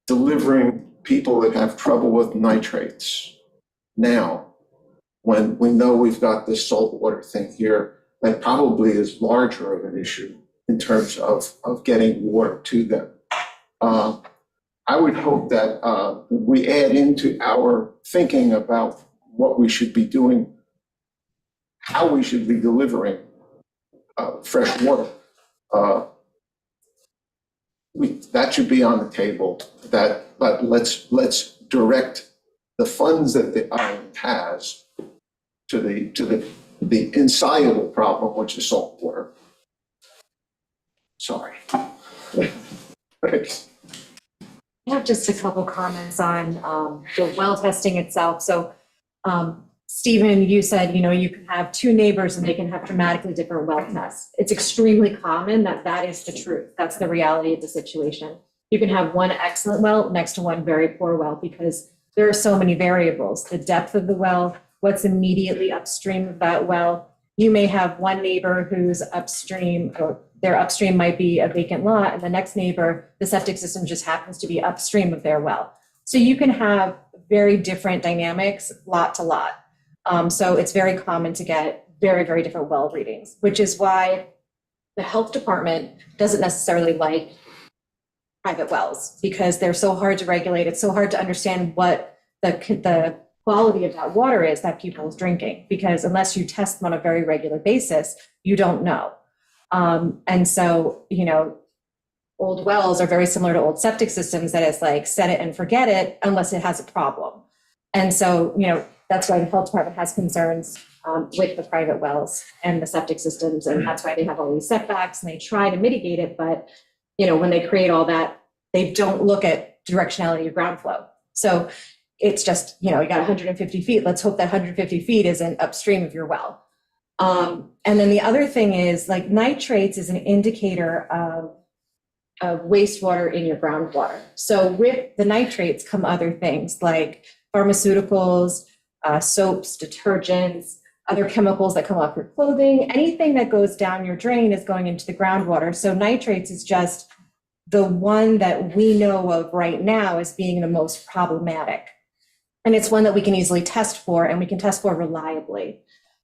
delivering people that have trouble with nitrates now, when we know we've got this saltwater thing here that probably is larger of an issue in terms of getting water to them? I would hope that we add into our thinking about what we should be doing, how we should be delivering fresh water. That should be on the table. But let's direct the funds that the island has to the insoluble problem, which is salt water. Sorry. Thanks. I have just a couple comments on the well testing itself. So, Stephen, you said, you can have two neighbors and they can have dramatically different well tests. It's extremely common that is the truth. That's the reality of the situation. You can have one excellent well next to one very poor well because there are so many variables. The depth of the well, what's immediately upstream of that well. You may have one neighbor who's upstream, or their upstream might be a vacant lot, and the next neighbor, the septic system just happens to be upstream of their well. So you can have very different dynamics, lot to lot. So it's very common to get very, very different well readings, which is why the health department doesn't necessarily like private wells, because they're so hard to regulate. It's so hard to understand what the quality of that water is that people is drinking, because unless you test them on a very regular basis, you don't know. And so, old wells are very similar to old septic systems, that it's like set it and forget it unless it has a problem. And so, that's why the health department has concerns with the private wells and the septic systems. And that's why they have all these setbacks and they try to mitigate it. But, when they create all that, they don't look at directionality of ground flow. So it's just, you got 150 feet. Let's hope that 150 feet isn't upstream of your well. And then the other thing is, like, nitrates is an indicator of wastewater in your groundwater. So with the nitrates come other things like pharmaceuticals, soaps, detergents, other chemicals that come off your clothing. Anything that goes down your drain is going into the groundwater. So nitrates is just the one that we know of right now as being the most problematic. And it's one that we can easily test for, and we can test for reliably.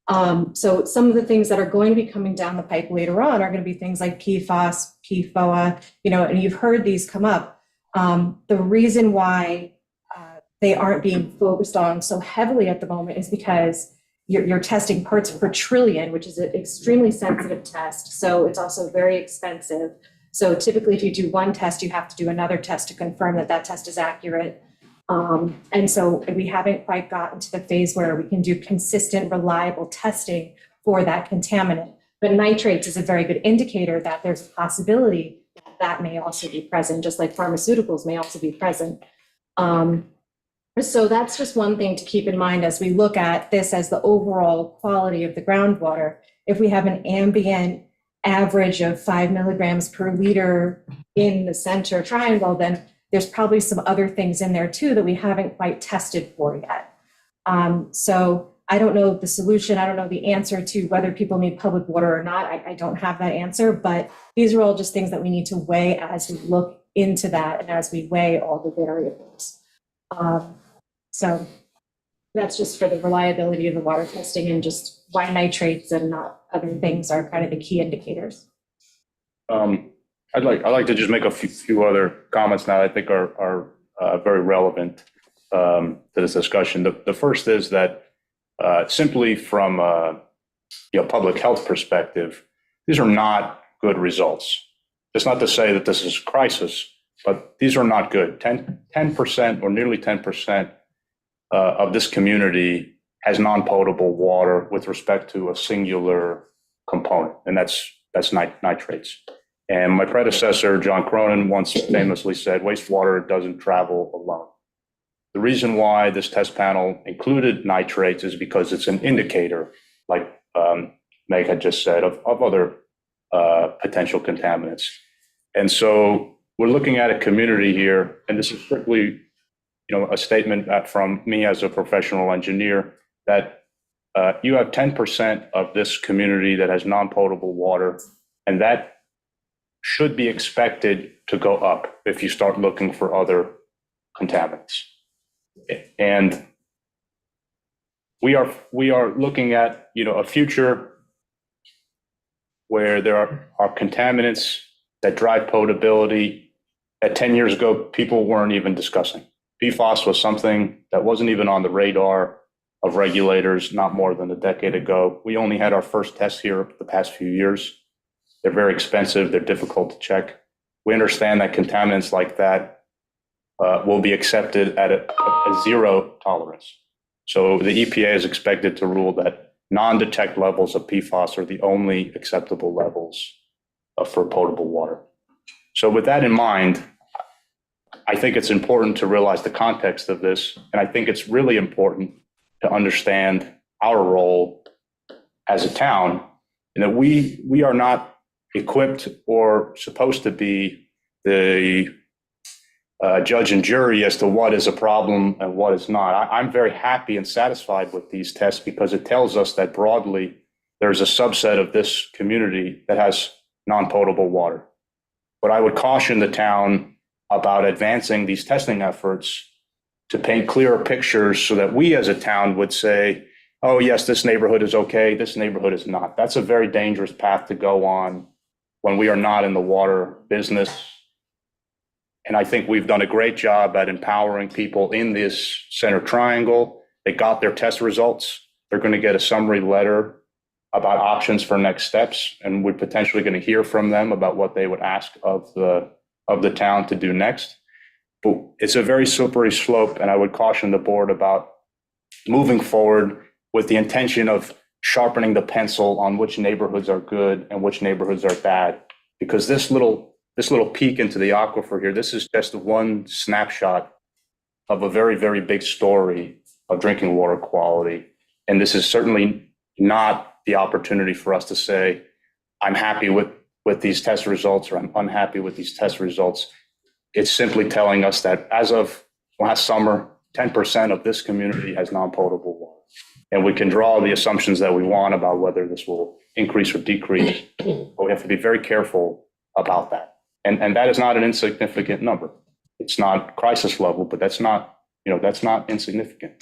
So some of the things that are going to be coming down the pipe later on are going to be things like PFAS, PFOA, and you've heard these come up. The reason why they aren't being focused on so heavily at the moment is because you're testing parts per trillion, which is an extremely sensitive test. So it's also very expensive. So typically, if you do one test, you have to do another test to confirm that that test is accurate. And so we haven't quite gotten to the phase where we can do consistent, reliable testing for that contaminant. But nitrates is a very good indicator that there's a possibility that that may also be present, just like pharmaceuticals may also be present. So that's just one thing to keep in mind as we look at this as the overall quality of the groundwater. If we have an ambient average of 5 milligrams per liter in the center triangle, then there's probably some other things in there too that we haven't quite tested for yet. So I don't know the solution. I don't know the answer to whether people need public water or not. I don't have that answer, but these are all just things that we need to weigh as we look into that and as we weigh all the variables. So that's just for the reliability of the water testing and just why nitrates and not other things are kind of the key indicators. I'd like to just make a few other comments now I think are very relevant to this discussion. The first is that simply from a public health perspective, these are not good results. It's not to say that this is a crisis, but these are not good. 10% or nearly 10% of this community has non-potable water with respect to a singular component, and that's nitrates. And my predecessor, John Cronin, once famously said, wastewater doesn't travel alone. The reason why this test panel included nitrates is because it's an indicator, like Meg had just said, of other potential contaminants. And so we're looking at a community here, and this is strictly a statement from me as a professional engineer, that you have 10% of this community that has non-potable water, and that should be expected to go up if you start looking for other contaminants. And we are looking at a future where there are contaminants that drive potability that 10 years ago people weren't even discussing. PFAS was something that wasn't even on the radar of regulators not more than a decade ago. We only had our first test here the past few years. They're very expensive. They're difficult to check. We understand that contaminants like that will be accepted at a zero tolerance. So the EPA is expected to rule that non-detect levels of PFAS are the only acceptable levels for potable water. So with that in mind, I think it's important to realize the context of this, and I think it's really important to understand our role as a town, and that we are not equipped or supposed to be the judge and jury as to what is a problem and what is not. I'm very happy and satisfied with these tests because it tells us that broadly there's a subset of this community that has non-potable water. But I would caution the town about advancing these testing efforts to paint clearer pictures so that we as a town would say, oh yes, this neighborhood is okay, this neighborhood is not. That's a very dangerous path to go on when we are not in the water business. And I think we've done a great job at empowering people in this center triangle. They got their test results. They're going to get a summary letter about options for next steps, and we're potentially going to hear from them about what they would ask of the town to do next. But it's a very slippery slope, and I would caution the board about moving forward with the intention of sharpening the pencil on which neighborhoods are good and which neighborhoods are bad. Because this little peek into the aquifer here, this is just one snapshot of a very, very big story of drinking water quality. And this is certainly not the opportunity for us to say, I'm happy with these test results or I'm unhappy with these test results. It's simply telling us that as of last summer, 10% of this community has non-potable water. And we can draw the assumptions that we want about whether this will increase or decrease, but we have to be very careful about that. And that is not an insignificant number. It's not crisis level, but that's not insignificant.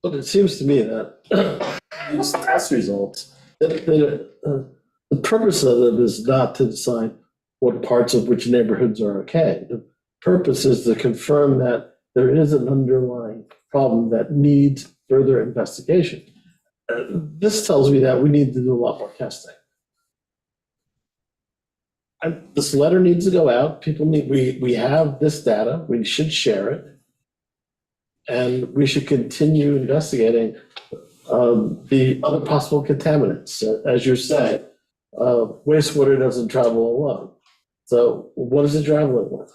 But it seems to me that these test results, the purpose of them is not to decide what parts of which neighborhoods are okay. The purpose is to confirm that there is an underlying problem that needs further investigation. This tells me that we need to do a lot more testing. And this letter needs to go out. People need, we have this data, we should share it. And we should continue investigating the other possible contaminants. As you said, wastewater doesn't travel alone. So what is it traveling with?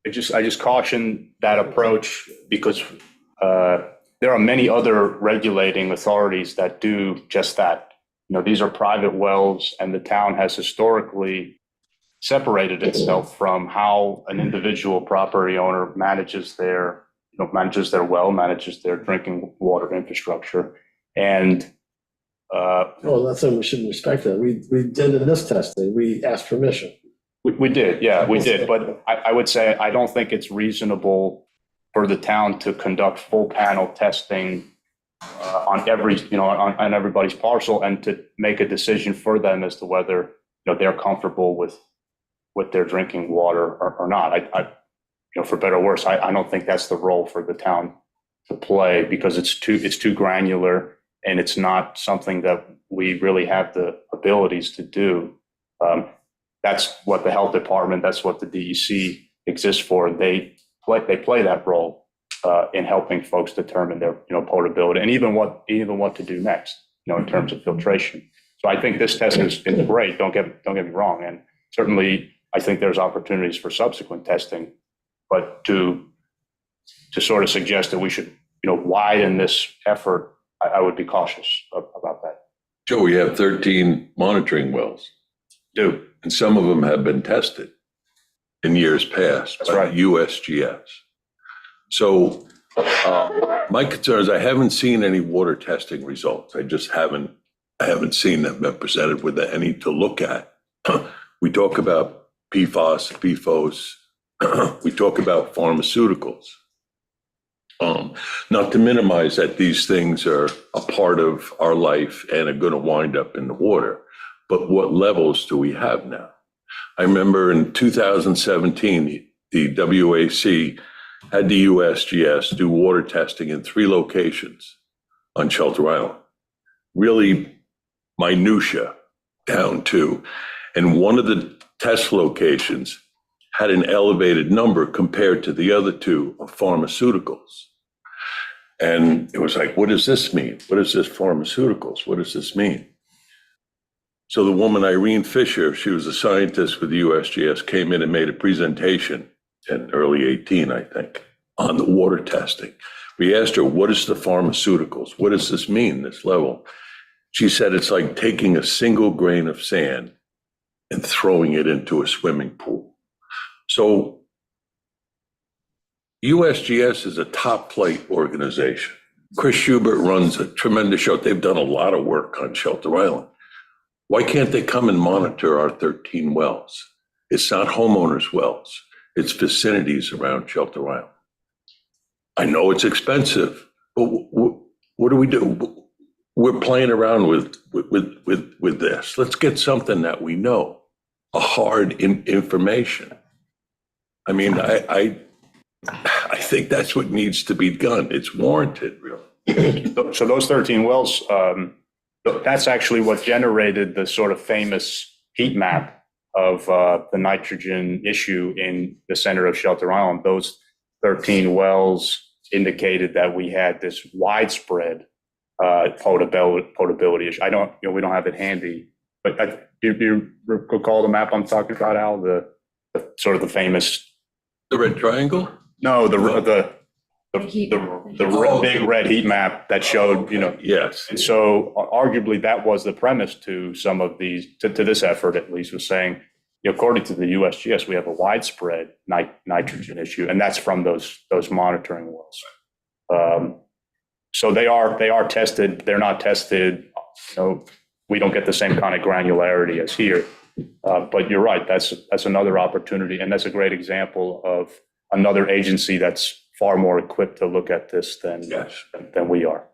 I just caution that approach because there are many other regulating authorities that do just that. You know, these are private wells, and the town has historically separated itself from how an individual property owner manages their well, manages their drinking water infrastructure. And Well, that's why we should respect that. We did in this testing, we asked permission. we did, yeah, we did. But I would say I don't think it's reasonable for the town to conduct full panel testing on every, on everybody's parcel and to make a decision for them as to whether, they're comfortable with their drinking water or not. I for better or worse, I don't think that's the role for the town to play because it's too granular and it's not something that we really have the abilities to do. That's what the health department, that's what the DEC exists for. They play that role in helping folks determine their potability and even what to do next, in terms of filtration. So I think this test is great. Don't get me wrong, and certainly I think there's opportunities for subsequent testing. But to sort of suggest that we should widen this effort, I would be cautious about that. Joe, we have 13 monitoring wells. And some of them have been tested in years past That's by right. the USGS. So my concern is I haven't seen any water testing results. I haven't seen them been presented with any to look at. We talk about PFAS, PFOS. We talk about pharmaceuticals. Not to minimize that these things are a part of our life and are going to wind up in the water, but what levels do we have now? I remember in 2017, the WAC had the USGS do water testing in 3 locations on Shelter Island. Really minutia down to, and one of the test locations had an elevated number compared to the other 2 of pharmaceuticals. And it was like, what does this mean? What is this pharmaceuticals? What does this mean? So the woman, Irene Fisher, she was a scientist with the USGS, came in and made a presentation in early 18, I think, on the water testing. We asked her, what is the pharmaceuticals? What does this mean, this level? She said, it's like taking a single grain of sand and throwing it into a swimming pool. So USGS is a top flight organization. Chris Schubert runs a tremendous show. They've done a lot of work on Shelter Island. Why can't they come and monitor our 13 wells? It's not homeowners' wells. It's vicinities around Shelter Island. I know it's expensive, but what do we do? We're playing around with this. Let's get something that we know, a hard information. I mean, I think that's what needs to be done. It's warranted, really. So those 13 wells, that's actually what generated the sort of famous heat map of the nitrogen issue in the center of Shelter Island. Those 13 wells indicated that we had this widespread potability issue. We don't have it handy, but do you recall the map I'm talking about, Al? The sort of the famous. The red triangle? No, the heat map. big red heat map that showed, Yes. And so arguably that was the premise to some of these, to this effort at least, was saying, according to the USGS, we have a widespread nitrogen issue, and that's from those monitoring wells. So they are tested. They're not tested. We don't get the same kind of granularity as here. But you're right. That's another opportunity, and that's a great example of another agency that's far more equipped to look at this than we are.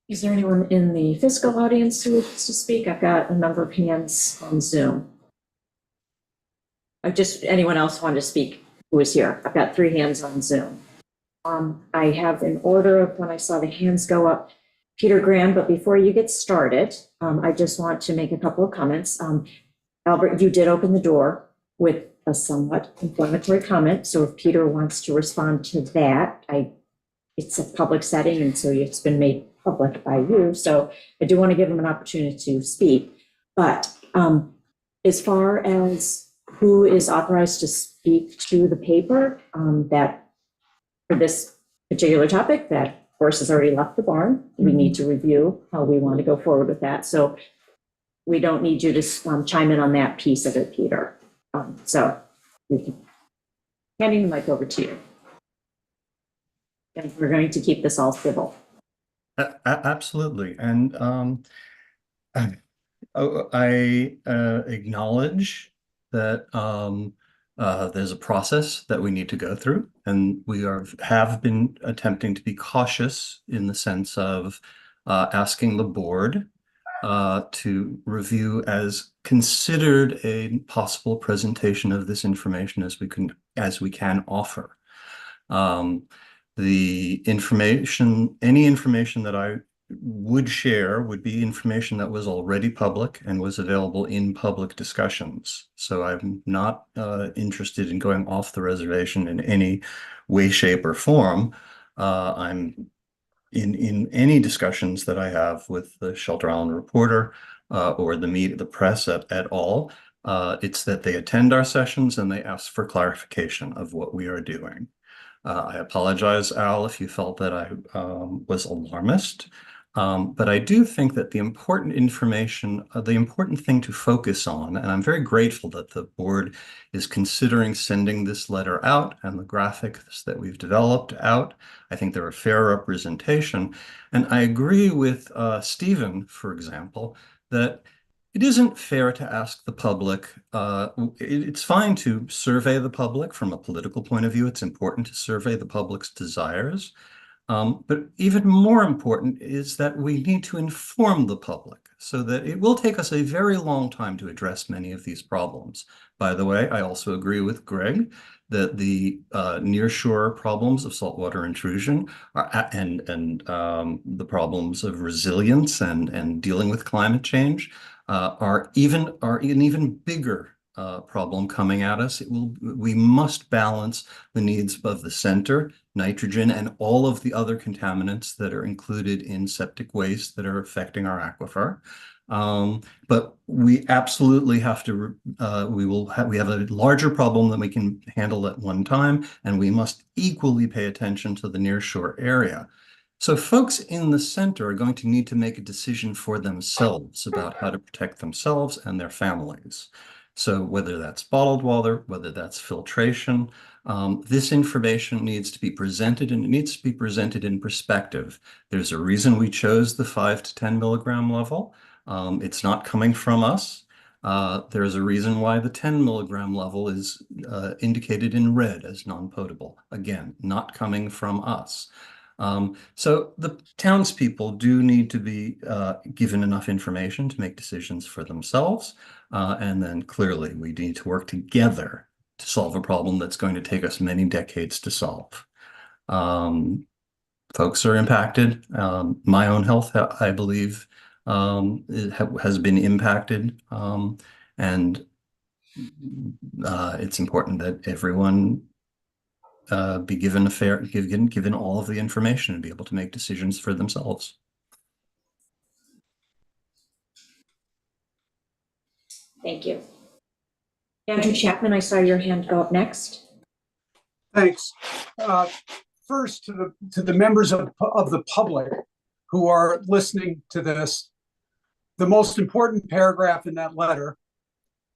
Is there anyone in the fiscal audience who wants to speak? I've got a number of hands on Zoom. Anyone else want to speak who is here? I've got 3 hands on Zoom. I have an order of when I saw the hands go up, Peter Graham, but before you get started, I just want to make a couple of comments. Albert, you did open the door with a somewhat inflammatory comment, so if Peter wants to respond to that, it's a public setting, and so it's been made public by you, so I do want to give him an opportunity to speak. But as far as who is authorized to speak to the paper, that for this particular topic, that horse has already left the barn. We need to review how we want to go forward with that. So we don't need you to chime in on that piece of it, Peter. So we can handing the mic over to you. And we're going to keep this all civil. Absolutely. And I acknowledge that there's a process that we need to go through, and we have been attempting to be cautious in the sense of asking the board to review as considered a possible presentation of this information as we can offer. The information, any information that I would share would be information that was already public and was available in public discussions. So I'm not interested in going off the reservation in any way, shape, or form. I'm in any discussions that I have with the Shelter Island Reporter or the press at all. It's that they attend our sessions and they ask for clarification of what we are doing. I apologize, Al, if you felt that I was alarmist. But I do think that the important information, the important thing to focus on, and I'm very grateful that the board is considering sending this letter out and the graphics that we've developed out. I think they're a fair representation. And I agree with Stephen, for example, that it isn't fair to ask the public. It's fine to survey the public from a political point of view. It's important to survey the public's desires. But even more important is that we need to inform the public so that it will take us a very long time to address many of these problems. By the way, I also agree with Greg that the nearshore problems of saltwater intrusion and the problems of resilience and dealing with climate change are an even bigger problem coming at us. We must balance the needs of the center, nitrogen, and all of the other contaminants that are included in septic waste that are affecting our aquifer. But we absolutely have to, we have a larger problem than we can handle at one time, and we must equally pay attention to the nearshore area. So folks in the center are going to need to make a decision for themselves about how to protect themselves and their families. So whether that's bottled water, whether that's filtration, this information needs to be presented, and it needs to be presented in perspective. There's a reason we chose the 5 to 10 milligram level. It's not coming from us. There's a reason why the 10 milligram level is indicated in red as non-potable. Again, not coming from us. So the townspeople do need to be given enough information to make decisions for themselves. And then clearly we need to work together to solve a problem that's going to take us many decades to solve. Folks are impacted. My own health, I believe, has been impacted. And it's important that everyone be given given all of the information and be able to make decisions for themselves. Thank you. Andrew Chapman, I saw your hand go up next. Thanks. First, to the members of the public who are listening to this, the most important paragraph in that letter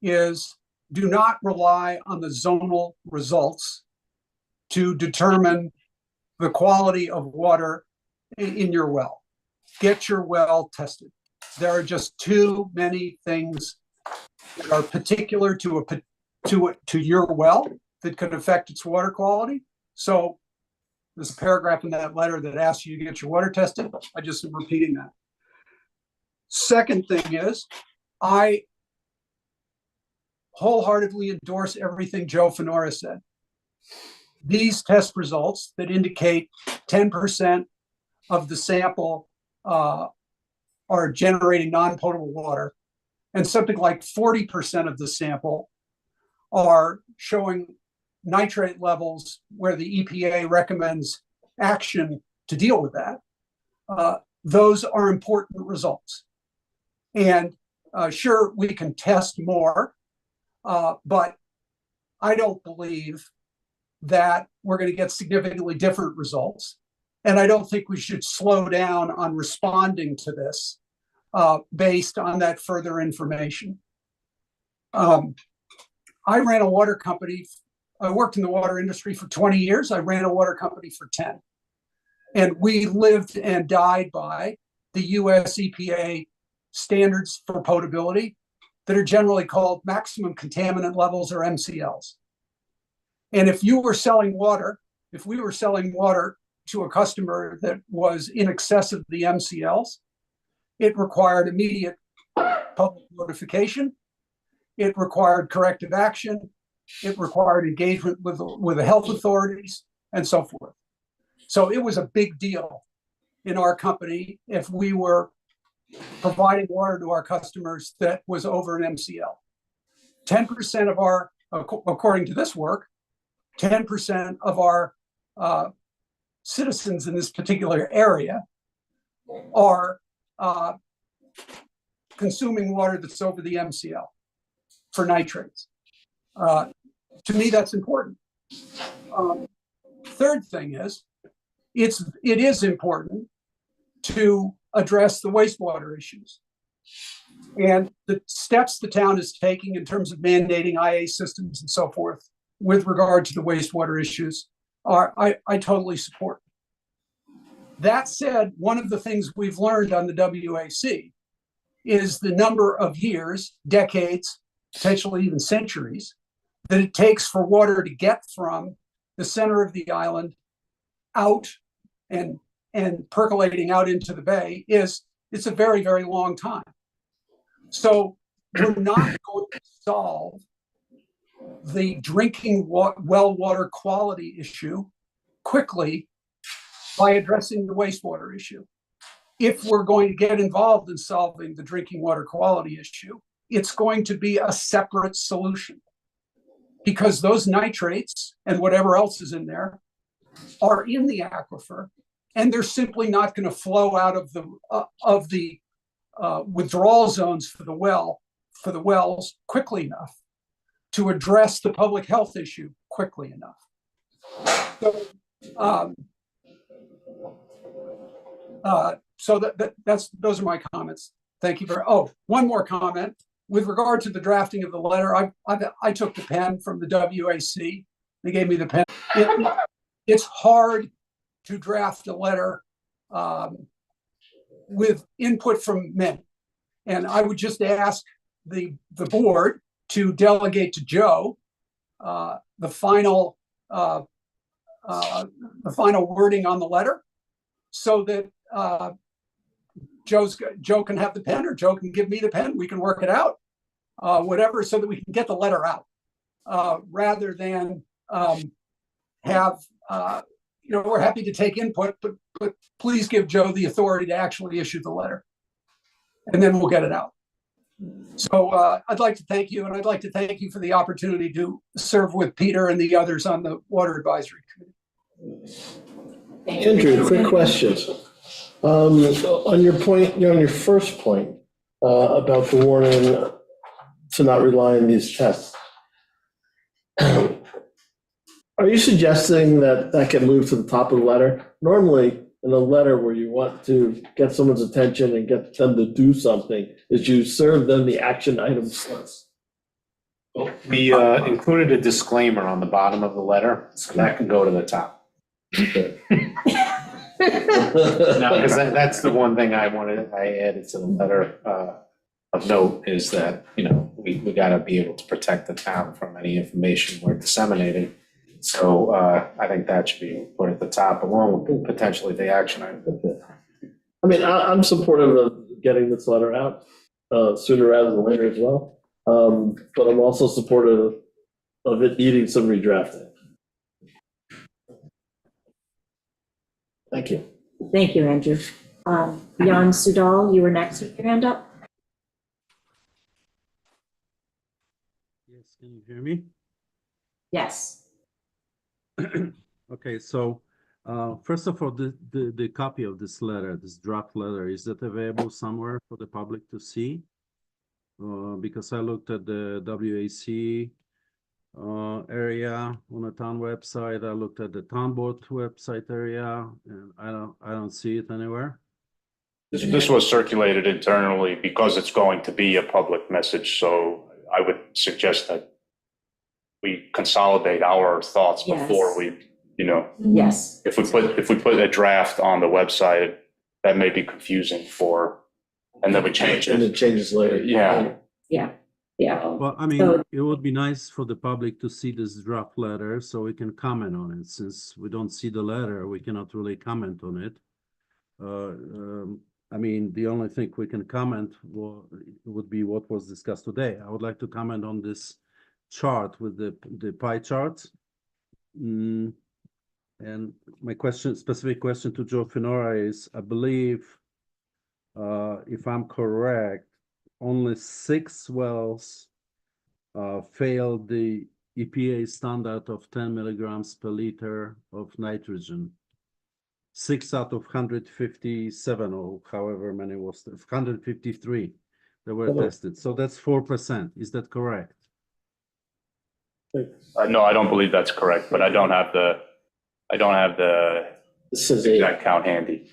is, do not rely on the zonal results to determine the quality of water in your well. Get your well tested. There are just too many things that are particular to your well that could affect its water quality. So There's a paragraph in that letter that asks you to get your water tested. I just am repeating that. Second thing is, I wholeheartedly endorse everything Joe Fenora said. These test results that indicate 10% of the sample are generating non-potable water, and something like 40% of the sample are showing nitrate levels where the EPA recommends action to deal with that. Those are important results. And sure, we can test more, but I don't believe that we're going to get significantly different results. And I don't think we should slow down on responding to this based on that further information. I ran a water company. I worked in the water industry for 20 years. I ran a water company for 10. And we lived and died by the US EPA standards for potability that are generally called maximum contaminant levels, or MCLs. And if you were selling water, if we were selling water to a customer that was in excess of the MCLs, it required immediate public notification. It required corrective action. It required engagement with the health authorities and so forth. So it was a big deal in our company if we were providing water to our customers that was over an MCL. 10% of our, according to this work, 10% of our citizens in this particular area are consuming water that's over the MCL for nitrates. To me, that's important. Third thing is, it is important to address the wastewater issues. And the steps the town is taking in terms of mandating IA systems and so forth with regard to the wastewater issues I totally support. That said, one of the things we've learned on the WAC is the number of years, decades, potentially even centuries, that it takes for water to get from the center of the island out and percolating out into the bay it's a very, very long time. So we're not going to solve the drinking well water quality issue quickly by addressing the wastewater issue. If we're going to get involved in solving the drinking water quality issue, it's going to be a separate solution, because those nitrates and whatever else is in there are in the aquifer, and they're simply not going to flow out of the withdrawal zones for the wells quickly enough to address the public health issue quickly enough. So those are my comments. Thank you very. Oh, one more comment with regard to the drafting of the letter. I took the pen from the WAC. They gave me the pen. It's hard to draft a letter with input from many, and I would just ask the board to delegate to Joe the final wording on the letter, so that Joe can have the pen, or Joe can give me the pen. We can work it out, whatever, so that we can get the letter out, rather than have, we're happy to take input, but please give Joe the authority to actually issue the letter, and then we'll get it out. So I'd like to thank you, and I'd like to thank you for the opportunity to serve with Peter and the others on the Water Advisory Committee. Andrew, quick question. On your point, on your first point about the warning to not rely on these tests, are you suggesting that can move to the top of the letter? Normally, in a letter where you want to get someone's attention and get them to do something, is you serve them the action items list. We included a disclaimer on the bottom of the letter, so that can go to the top. Okay. No, because that's the one thing I added to the letter of note, is that, we gotta be able to protect the town from any information we're disseminating. So I think that should be put at the top along with potentially the action item. I mean, I'm supportive of getting this letter out sooner rather than later as well. But I'm also supportive of it needing some redrafting. Thank you. Thank you, Andrew. Jan Sudal, you were next with your hand up. Yes, can you hear me? Yes. Okay, so first of all, the copy of this letter, this draft letter, is that available somewhere for the public to see? Because I looked at the WAC area on the town website. I looked at the town board website area, and I don't see it anywhere. This was circulated internally because it's going to be a public message, so I would suggest that we consolidate our thoughts Yes. before we, Yes. if we put a draft on the website, that may be confusing and then we change And it. it changes later. Yeah. Yeah. Yeah. Well, I mean, So- it would be nice for the public to see this draft letter so we can comment on it. Since we don't see the letter, we cannot really comment on it. I mean, the only thing we can comment would be what was discussed today. I would like to comment on this chart with the pie chart. And my specific question to Joe Finora is, I believe, if I'm correct, only 6 wells failed the EPA standard of 10 milligrams per liter of nitrogen. 6 out of 157, or however many was 153 that were tested. So that's 4%. Is that correct? No, I don't believe that's correct, but I don't have the This is a, exact count handy.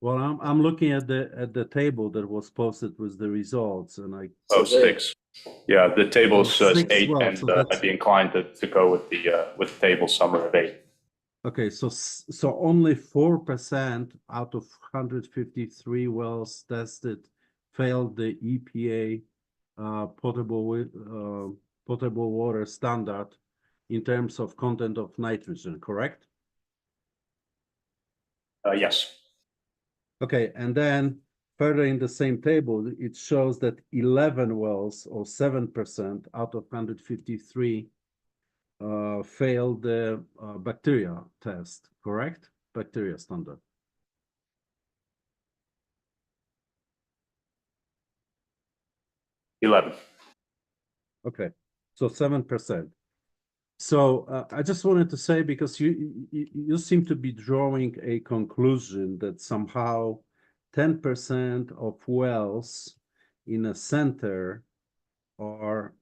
Well, I'm looking at the table that was posted with the results, and Oh, 6. Yeah, the table says 6 8, wells, and so that's- I'd be inclined to go with the table summary of 8. okay, so only 4% out of 153 wells tested failed the EPA potable water standard in terms of content of nitrogen, correct? Yes. Okay, and then further in the same table, it shows that 11 wells, or 7% out of 153, failed the bacteria test, correct? Bacteria standard. $11. Okay, so 7%. So I just wanted to say, because you seem to be drawing a conclusion that somehow 10% of wells in a center are,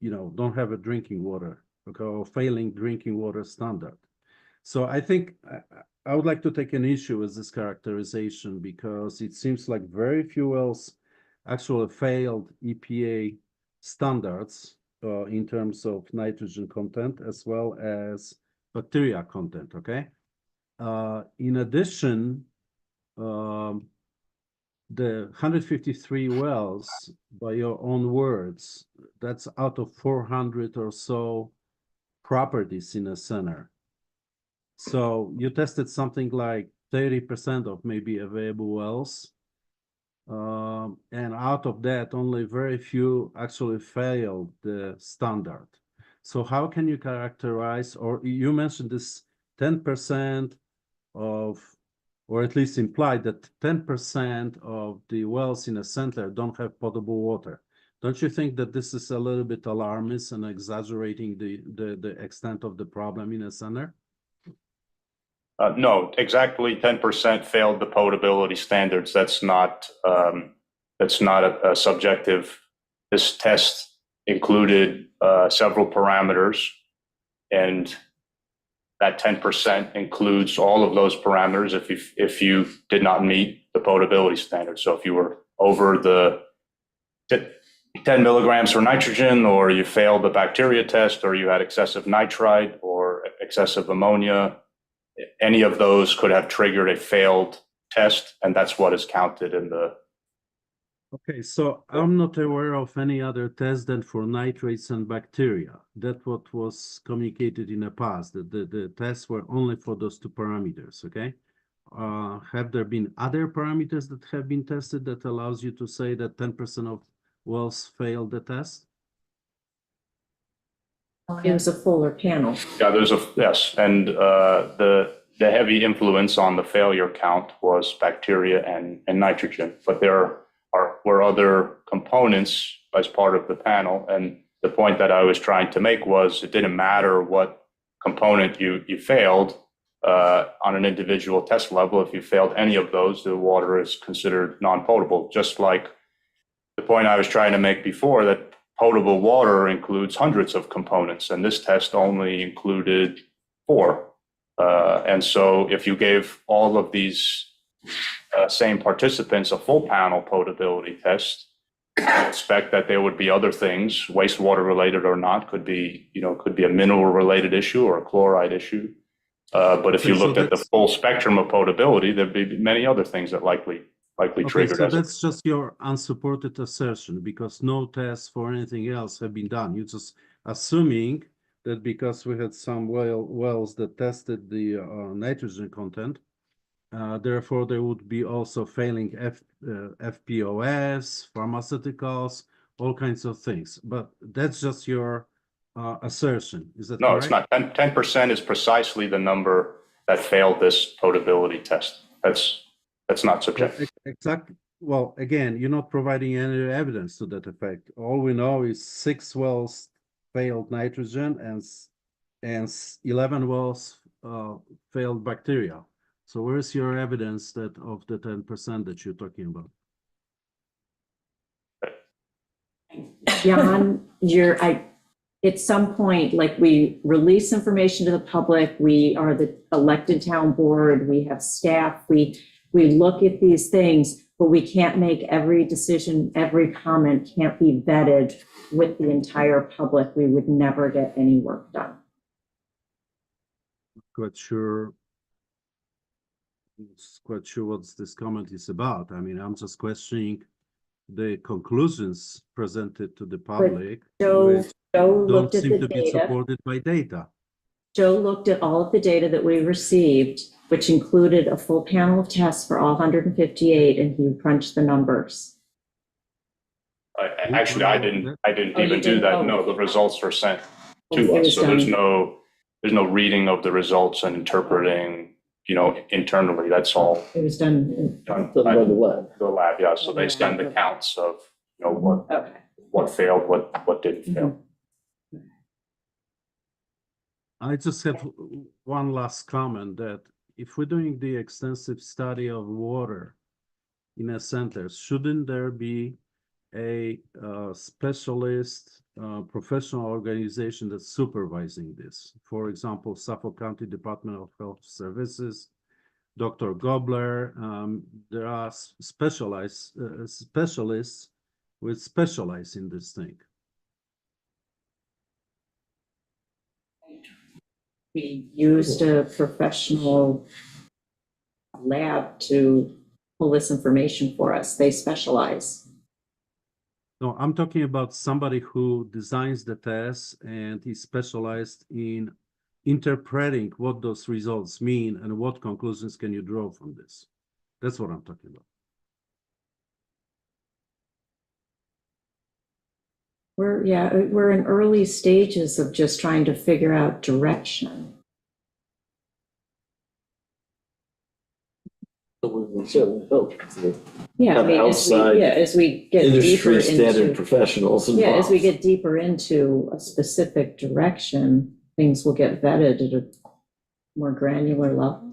don't have a drinking water, okay, or failing drinking water standard. So I think I would like to take an issue with this characterization, because it seems like very few wells actually failed EPA standards in terms of nitrogen content as well as bacteria content, okay? In addition, the 153 wells, by your own words, that's out of 400 or so properties in a center. So you tested something like 30% of maybe available wells. And out of that, only very few actually failed the standard. So how can you characterize, or you mentioned this 10% of, or at least implied that 10% of the wells in a center don't have potable water. Don't you think that this is a little bit alarmist and exaggerating the extent of the problem in a center? No, exactly 10% failed the potability standards. That's not a subjective. This test included several parameters, and that 10% includes all of those parameters if you did not meet the potability standard. So if you were over the 10 milligrams for nitrogen, or you failed the bacteria test, or you had excessive nitrite or excessive ammonia, any of those could have triggered a failed test, and that's what is counted in Okay, so I'm not aware of any other test than for nitrates and bacteria. That's what was communicated in the past, that the tests were only for those two parameters, okay? Have there been other parameters that have been tested that allows you to say that 10% of wells failed the test? It was a fuller panel. Yeah, yes, and the heavy influence on the failure count was bacteria and nitrogen, but there were other components as part of the panel. And the point that I was trying to make was it didn't matter what component you failed on an individual test level. If you failed any of those, the water is considered non-potable, just like the point I was trying to make before, that potable water includes hundreds of components, and this test only included 4. And so if you gave all of these same participants a full panel potability test, I expect that there would be other things, wastewater related or not, could be a mineral related issue or a chloride issue. But if you Okay, so looked at the that's- full spectrum of potability, there'd be many other things that likely Okay, triggered so as a that's just your unsupported assertion because no tests for anything else have been done. You're just assuming that because we had some wells that tested the nitrogen content, therefore there would be also failing FPOS, pharmaceuticals, all kinds of things. But that's just your assertion. Is that No, correct? it's not. 10% is precisely the number that failed this potability test. That's not subjective. Exactly. Well, again, you're not providing any evidence to that effect. All we know is 6 wells failed nitrogen and 11 wells failed bacteria. So where's your evidence that of the 10% that you're talking about? Jan, at some point, like we release information to the public, we are the elected town board, we have staff, we look at these things, but we can't make every decision, every comment can't be vetted with the entire public. We would never get any work done. Quite sure what this comment is about. I mean, I'm just questioning the conclusions presented to the public, Joe which looked don't at seem the to be data. supported by data. Joe looked at all of the data that we received, which included a full panel of tests for all 158, and he crunched the numbers. Actually, I didn't Oh, you even do didn't? that. Oh. No, the results are sent It to us. was So there's done. no reading of the results and interpreting, internally. That's all It was done. done Done by by the lab. the lab. Yeah. So they send the counts of, Okay. what failed, what didn't fail. I just have one last comment that if we're doing the extensive study of water in a center, shouldn't there be a specialist professional organization that's supervising this? For example, Suffolk County Department of Health Services, Dr. Gobler, there are specialists which specialize in this thing. We used a professional lab to pull this information for us. They specialize. No, I'm talking about somebody who designs the tests and is specialized in interpreting what those results mean and what conclusions can you draw from this. That's what I'm talking about. We're in early stages of just trying to figure out direction. So we would certainly hope to Yeah, I Have mean, outside as we get deeper industry standard into, professionals involved. as we get deeper into a specific direction, things will get vetted at a more granular level.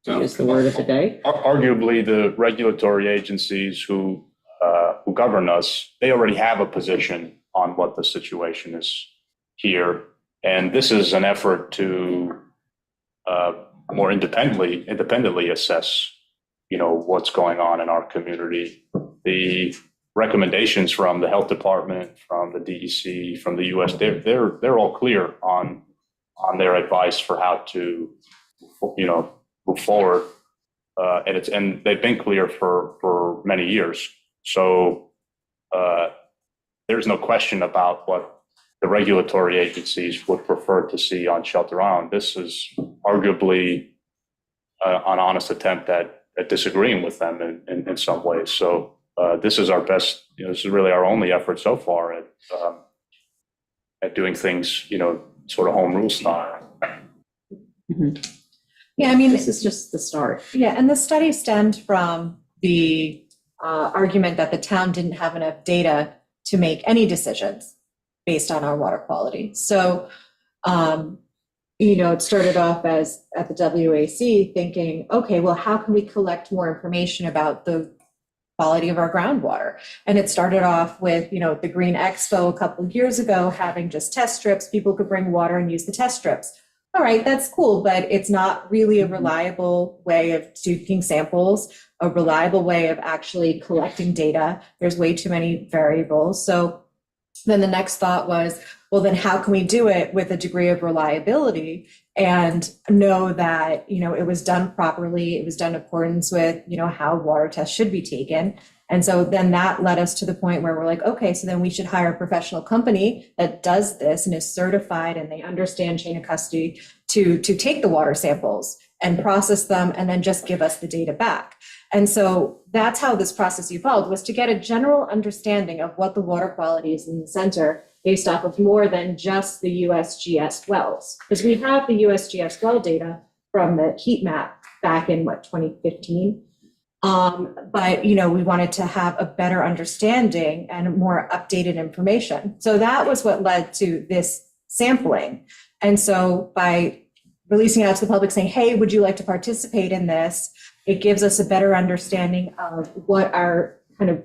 To use the word of the day. Arguably, the regulatory agencies who govern us, they already have a position on what the situation is here. And this is an effort to more independently assess, what's going on in our community. The recommendations from the health department, from the DEC, from the US, they're all clear on their advice for how to, move forward. And they've been clear for many years. So there's no question about what the regulatory agencies would prefer to see on Shelter Island. This is arguably an honest attempt at disagreeing with them in some ways. So this is our best, this is really our only effort so far at doing things, sort of home rule style. Yeah, I mean, This is just the start. yeah, and the study stemmed from the argument that the town didn't have enough data to make any decisions based on our water quality. So, it started off as at the WAC thinking, okay, well, how can we collect more information about the quality of our groundwater? And it started off with, the Green Expo a couple of years ago, having just test strips. People could bring water and use the test strips. All right, that's cool, but it's not really a reliable way of taking samples, a reliable way of actually collecting data. There's way too many variables. So then the next thought was, well, then how can we do it with a degree of reliability and know that, it was done properly, it was done in accordance with, how water tests should be taken. And so then that led us to the point where we're like, okay, so then we should hire a professional company that does this and is certified and they understand chain of custody to take the water samples and process them and then just give us the data back. And so that's how this process evolved, was to get a general understanding of what the water quality is in the center based off of more than just the USGS wells. Because we have the USGS well data from the heat map back in 2015. But, we wanted to have a better understanding and more updated information. So that was what led to this sampling. And so by releasing it out to the public saying, hey, would you like to participate in this? It gives us a better understanding of what our kind of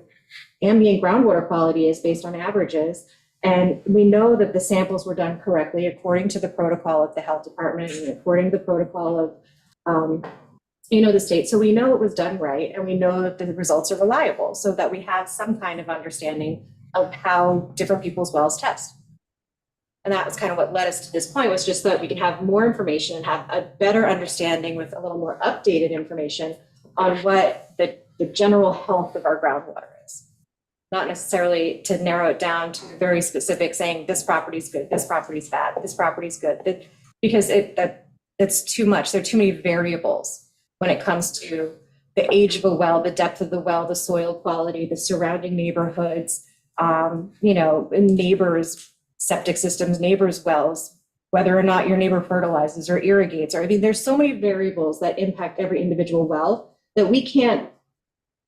ambient groundwater quality is based on averages. And we know that the samples were done correctly according to the protocol of the health department and according to the protocol of, the state. So we know it was done right, and we know that the results are reliable, so that we have some kind of understanding of how different people's wells test. And that was kind of what led us to this point, was just that we can have more information and have a better understanding with a little more updated information on what the general health of our groundwater is. Not necessarily to narrow it down to very specific, saying this property's good, this property's bad, this property's good, because that's too much. There are too many variables when it comes to the age of a well, the depth of the well, the soil quality, the surrounding neighborhoods, neighbors' septic systems, neighbors' wells, whether or not your neighbor fertilizes or irrigates. There's so many variables that impact every individual well that we can't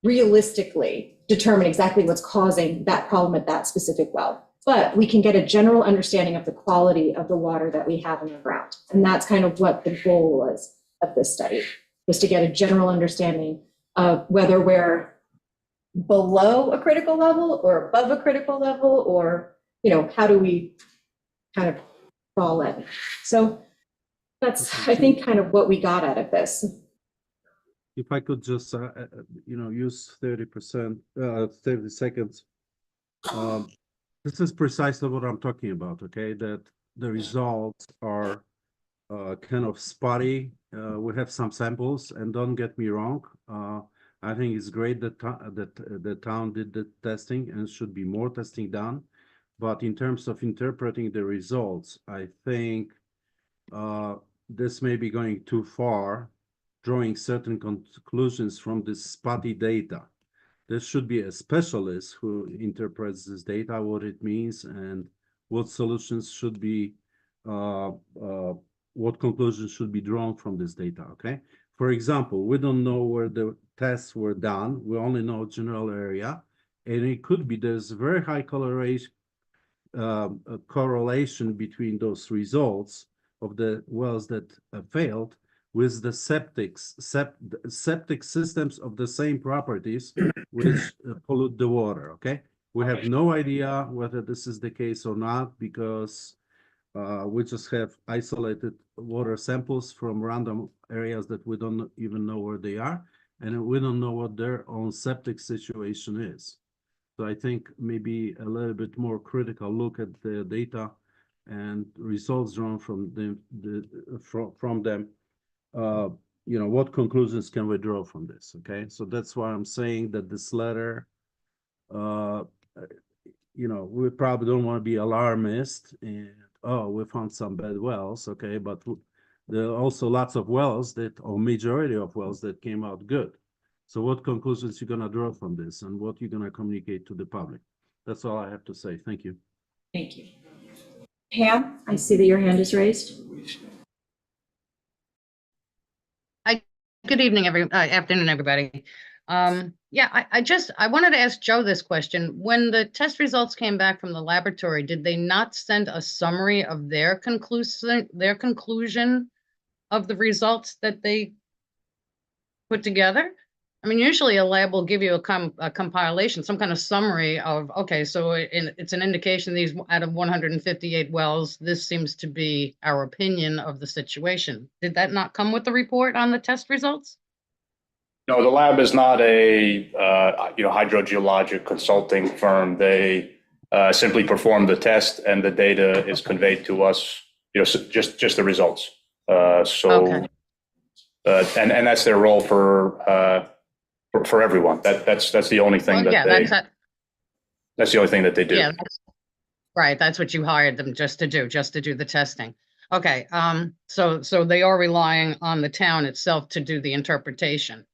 realistically determine exactly what's causing that problem at that specific well. But we can get a general understanding of the quality of the water that we have in the ground. And that's kind of what the goal was of this study, was to get a general understanding of whether we're below a critical level or above a critical level, or, how do we kind of fall in. So that's, I think, kind of what we got out of this. If I could just, use 30%, 30 seconds. This is precisely what I'm talking about, okay? That the results are kind of spotty. We have some samples, and don't get me wrong. I think it's great that the town did the testing, and should be more testing done. But in terms of interpreting the results, I think this may be going too far, drawing certain conclusions from this spotty data. There should be a specialist who interprets this data, what it means, and what solutions should be, what conclusions should be drawn from this data, okay? For example, we don't know where the tests were done. We only know general area. And it could be there's a very high correlation between those results of the wells that failed with the septic systems of the same properties which pollute the water, okay? We have no idea whether this is the case or not, because we just have isolated water samples from random areas that we don't even know where they are, and we don't know what their own septic situation is. So I think maybe a little bit more critical look at the data and results drawn from them. What conclusions can we draw from this? Okay, so that's why I'm saying that this letter you know, we probably don't want to be alarmist and, oh, we found some bad wells, okay, but there are also lots of wells that, or majority of wells that came out good. So what conclusions you're gonna draw from this and what you're gonna communicate to the public? That's all I have to say. Thank you. Thank you. Pam, I see that your hand is raised. Good evening, afternoon, everybody. Yeah, I wanted to ask Joe this question. When the test results came back from the laboratory, did they not send a summary of their conclusion of the results that they put together? I mean, usually a lab will give you a compilation, some kind of summary of, okay, so it's an indication these out of 158 wells, this seems to be our opinion of the situation. Did that not come with the report on the test results? No, the lab is not a hydrogeologic consulting firm. They simply perform the test, and the data is conveyed to us. Just the results. Okay. And that's their role for everyone. That's the only thing that's the only thing that they do. Yeah, right. That's what you hired them just to do the testing. Okay. So they are relying on the town itself to do the interpretation.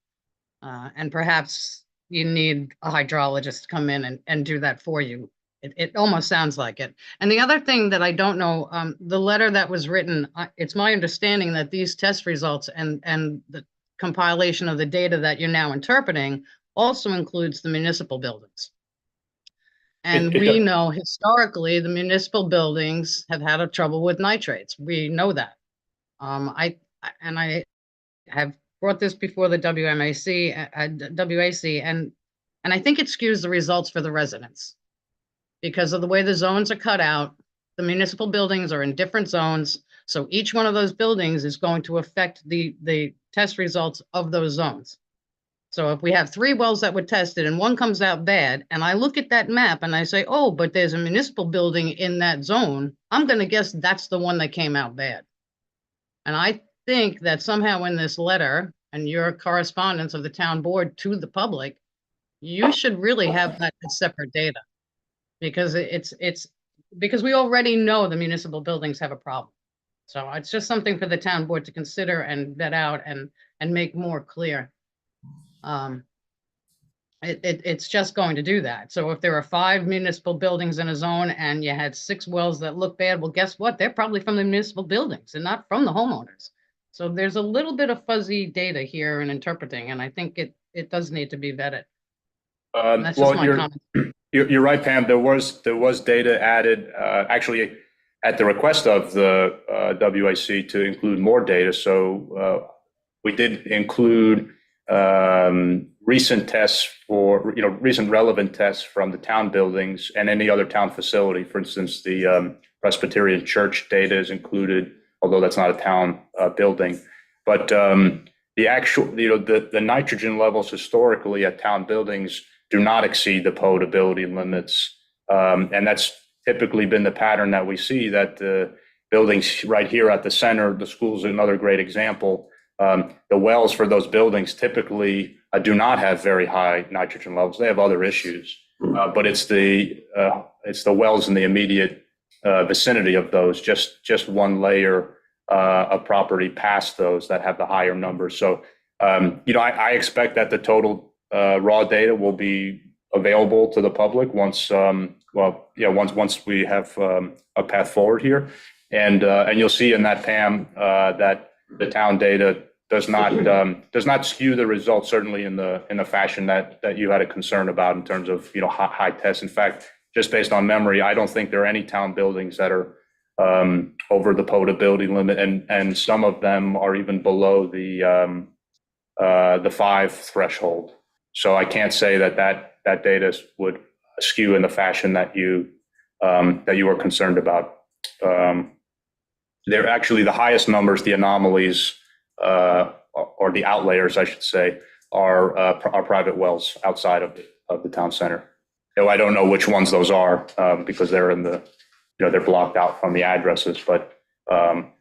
And perhaps you need a hydrologist to come in and do that for you. It almost sounds like it. And the other thing that I don't know, the letter that was written, it's my understanding that these test results and the compilation of the data that you're now interpreting also includes the municipal buildings. And we know historically the municipal buildings have had a trouble with nitrates. We know that. I have brought this before the WAC, and I think it skews the results for the residents because of the way the zones are cut out. The municipal buildings are in different zones, so each one of those buildings is going to affect the test results of those zones. So if we have 3 wells that were tested and one comes out bad, and I look at that map and I say, oh, but there's a municipal building in that zone, I'm going to guess that's the one that came out bad. And I think that somehow in this letter and your correspondence of the town board to the public, you should really have that as separate data because because we already know the municipal buildings have a problem. So it's just something for the town board to consider and vet out and make more clear. It's just going to do that. So if there are 5 municipal buildings in a zone and you had 6 wells that look bad, well, guess what? They're probably from the municipal buildings and not from the homeowners. So there's a little bit of fuzzy data here in interpreting, and I think it does need to be vetted. That's just my comment. You're right, Pam. There was data added, actually at the request of the WAC to include more data. So we did include recent tests for, recent relevant tests from the town buildings and any other town facility. For instance, the Presbyterian Church data is included, although that's not a town building. But the actual, the nitrogen levels historically at town buildings do not exceed the potability limits. And that's typically been the pattern that we see, that the buildings right here at the center, the school's another great example. The wells for those buildings typically do not have very high nitrogen levels. They have other issues, but it's the wells in the immediate vicinity of those, just one layer of property past those that have the higher numbers. So, I expect that the total raw data will be available to the public once we have a path forward here, and you'll see in that, Pam, that the town data does not skew the results, certainly in the fashion that you had a concern about in terms of high tests. In fact, just based on memory, I don't think there are any town buildings that are over the potability limit, and some of them are even below the 5 threshold. So I can't say that data would skew in the fashion that you were concerned about. They're actually the highest numbers, the anomalies, or the outliers, I should say, are private wells outside of the town center. I don't know which ones those are because they're in the, they're blocked out from the addresses, but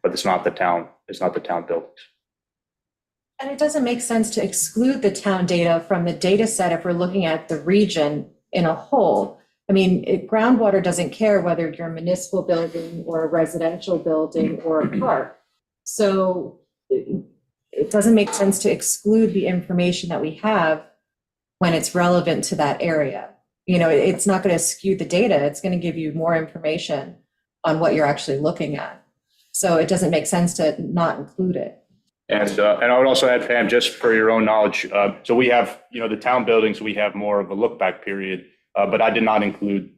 it's not the town. It's not the town buildings. And it doesn't make sense to exclude the town data from the data set if we're looking at the region in a whole. I mean, groundwater doesn't care whether you're a municipal building or a residential building or a park. So it doesn't make sense to exclude the information that we have when it's relevant to that area. You know, it's not going to skew the data. It's going to give you more information on what you're actually looking at. So it doesn't make sense to not include it. And I would also add, Pam, just for your own knowledge, so we have, the town buildings, we have more of a look back period, but I did not include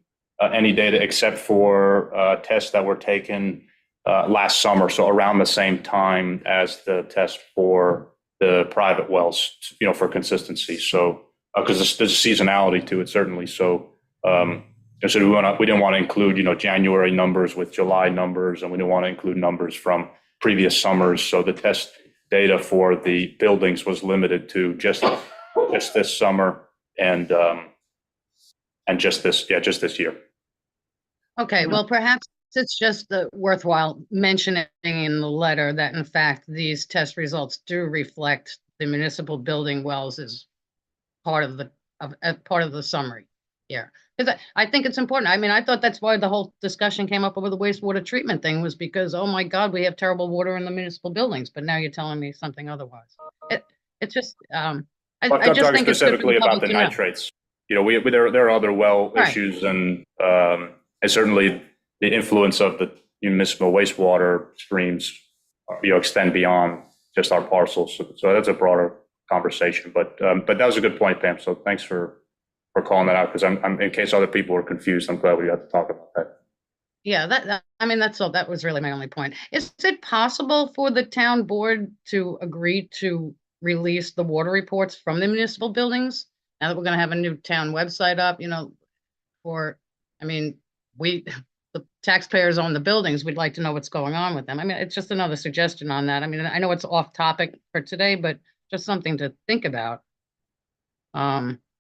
any data except for tests that were taken last summer, so around the same time as the test for the private wells, for consistency. So, because there's a seasonality to it, certainly. So, so we didn't want to include, January numbers with July numbers, and we didn't want to include numbers from previous summers. So the test data for the buildings was limited to just this summer and just this year. Okay, well, perhaps it's just worthwhile mentioning in the letter that in fact, these test results do reflect the municipal building wells as part of the summary here. Because I think it's important. I mean, I thought that's why the whole discussion came up over the wastewater treatment thing, was because, oh my God, we have terrible water in the municipal buildings, but now you're telling me something otherwise. It's just, I I'm just talking think it's good for specifically the about public the to know. nitrates. There are other well Right. issues, and certainly the influence of the municipal wastewater streams, extend beyond just our parcels. So that's a broader conversation. But that was a good point, Pam. So thanks for calling that out, because I'm in case other people are confused. I'm glad we got to talk about that. Yeah, that's all. That was really my only point. Is it possible for the town board to agree to release the water reports from the municipal buildings? Now that we're gonna have a new town website up, the taxpayers own the buildings. We'd like to know what's going on with them. I mean, it's just another suggestion on that. I mean, I know it's off topic for today, but just something to think about.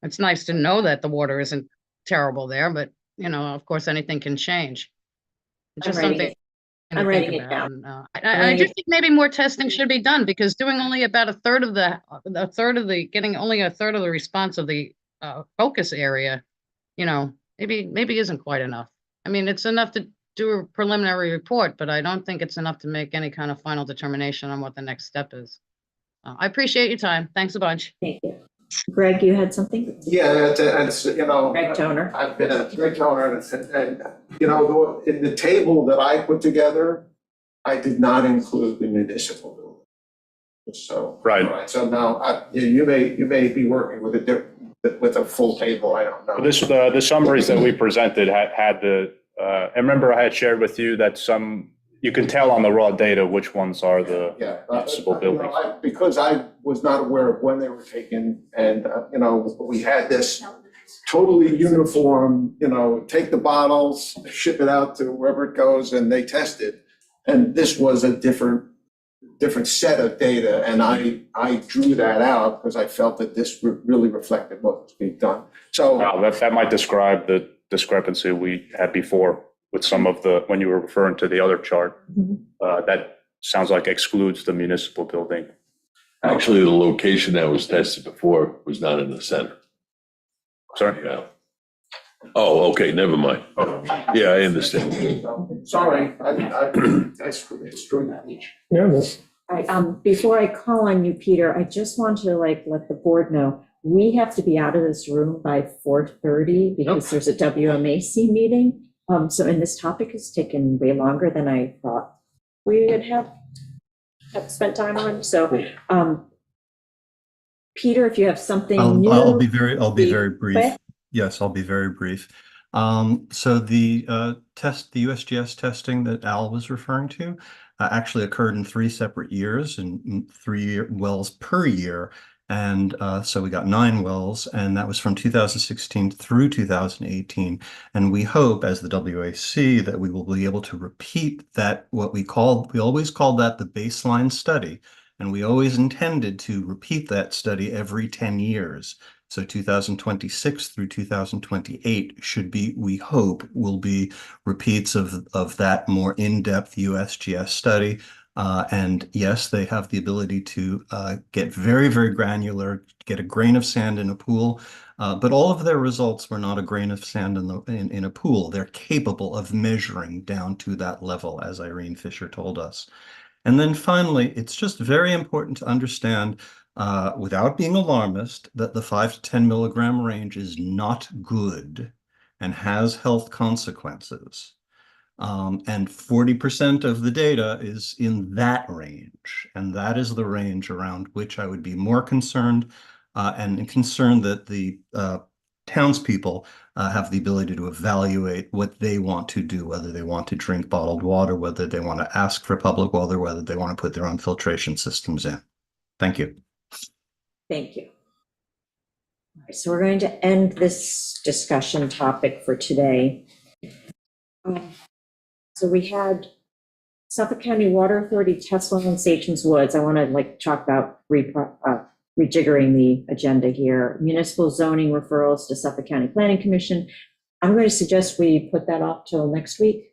It's nice to know that the water isn't terrible there, but of course, anything can change. It's just something to I'm think writing it about. down. And, I just think maybe more testing should be done, because doing only about getting only a third of the response of the focus area, maybe isn't quite enough. I mean, it's enough to do a preliminary report, but I don't think it's enough to make any kind of final determination on what the next step is. I appreciate your time. Thanks a bunch. Thank you. Greg, you had something? Yeah, it's Greg Toner. I've been a Greg Toner, and in the table that I put together, I did not include the municipal building. So Right. So now you may be working with a full table. I don't know. The summaries that we presented had I remember I had shared with you that you can tell on the raw data which ones are the municipal buildings. Because I was not aware of when they were taken, and we had this totally uniform, take the bottles, ship it out to wherever it goes, and they test it. And this was a different set of data, and I drew that out because I felt that this really reflected what was being done. So that might describe the discrepancy we had before with some of when you were referring to the other chart. That sounds like excludes the municipal building. Actually, the location that was tested before was not in the center. Sorry? Yeah. Oh, okay, never mind. Yeah, I understand. sorry, I screwed that. All right, before I call on you, Peter, I just want to let the board know, we have to be out of this room by 4:30 because there's a WMAC meeting. So, and this topic has taken way longer than I thought we would have spent time on. So, Peter, if you have something new. I'll be very brief. quick. Yes, I'll be very brief. So the the USGS testing that Al was referring to actually occurred in 3 separate years, and 3 wells per year. And so we got 9 wells, and that was from 2016 through 2018. And we hope, as the WAC, that we will be able to repeat that, we always called that the baseline study. And we always intended to repeat that study every 10 years. So 2026 through 2028 should be, we hope, will be repeats of that more in-depth USGS study. And yes, they have the ability to get very, very granular, get a grain of sand in a pool. But all of their results were not a grain of sand in a pool. They're capable of measuring down to that level, as Irene Fisher told us. And then finally, it's just very important to understand, without being alarmist, that the 5 to 10 milligram range is not good and has health consequences. And 40% of the data is in that range. And that is the range around which I would be more concerned, and concerned that the townspeople have the ability to evaluate what they want to do, whether they want to drink bottled water, whether they want to ask for public water, whether they want to put their own filtration systems in. Thank you. Thank you. All right, so we're going to end this discussion topic for today. So we had Suffolk County Water Authority, Tesla and Sachem's Woods. I want to talk about rejiggering the agenda here. Municipal zoning referrals to Suffolk County Planning Commission. I'm going to suggest we put that off till next week,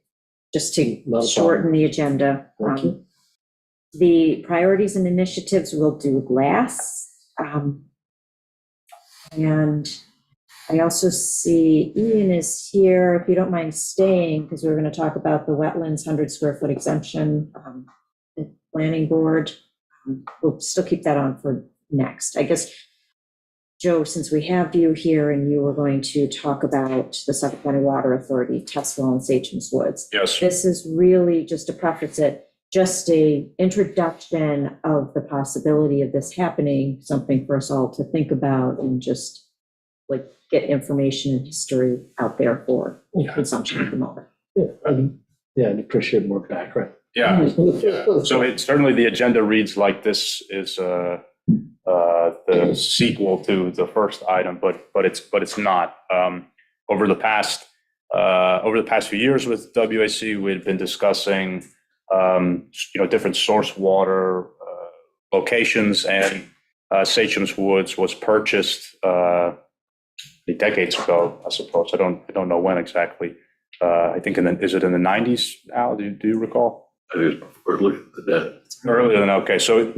just to shorten the agenda. The priorities and initiatives we'll do last. And I also see Ian is here, if you don't mind staying, because we're going to talk about the wetlands 100 square foot exemption, the planning board. We'll still keep that on for next. I guess, Joe, since we have you here and you were going to talk about the Suffolk County Water Authority, Tesla and Sachem's Woods. Yes. This is really, just to preface it, just a introduction of the possibility of this happening, something for us all to think about and just get information and history out there for consumption at the moment. I'd appreciate more background. Yeah. So it certainly, the agenda reads like this is the sequel to the first item, but it's not. Over the past few years with WAC, we've been discussing different source water locations, and Sachem's Woods was purchased decades ago, I suppose. I don't know when exactly. I think is it in the 90s, Al? Do you recall? I think it's earlier than that. Earlier than, okay. So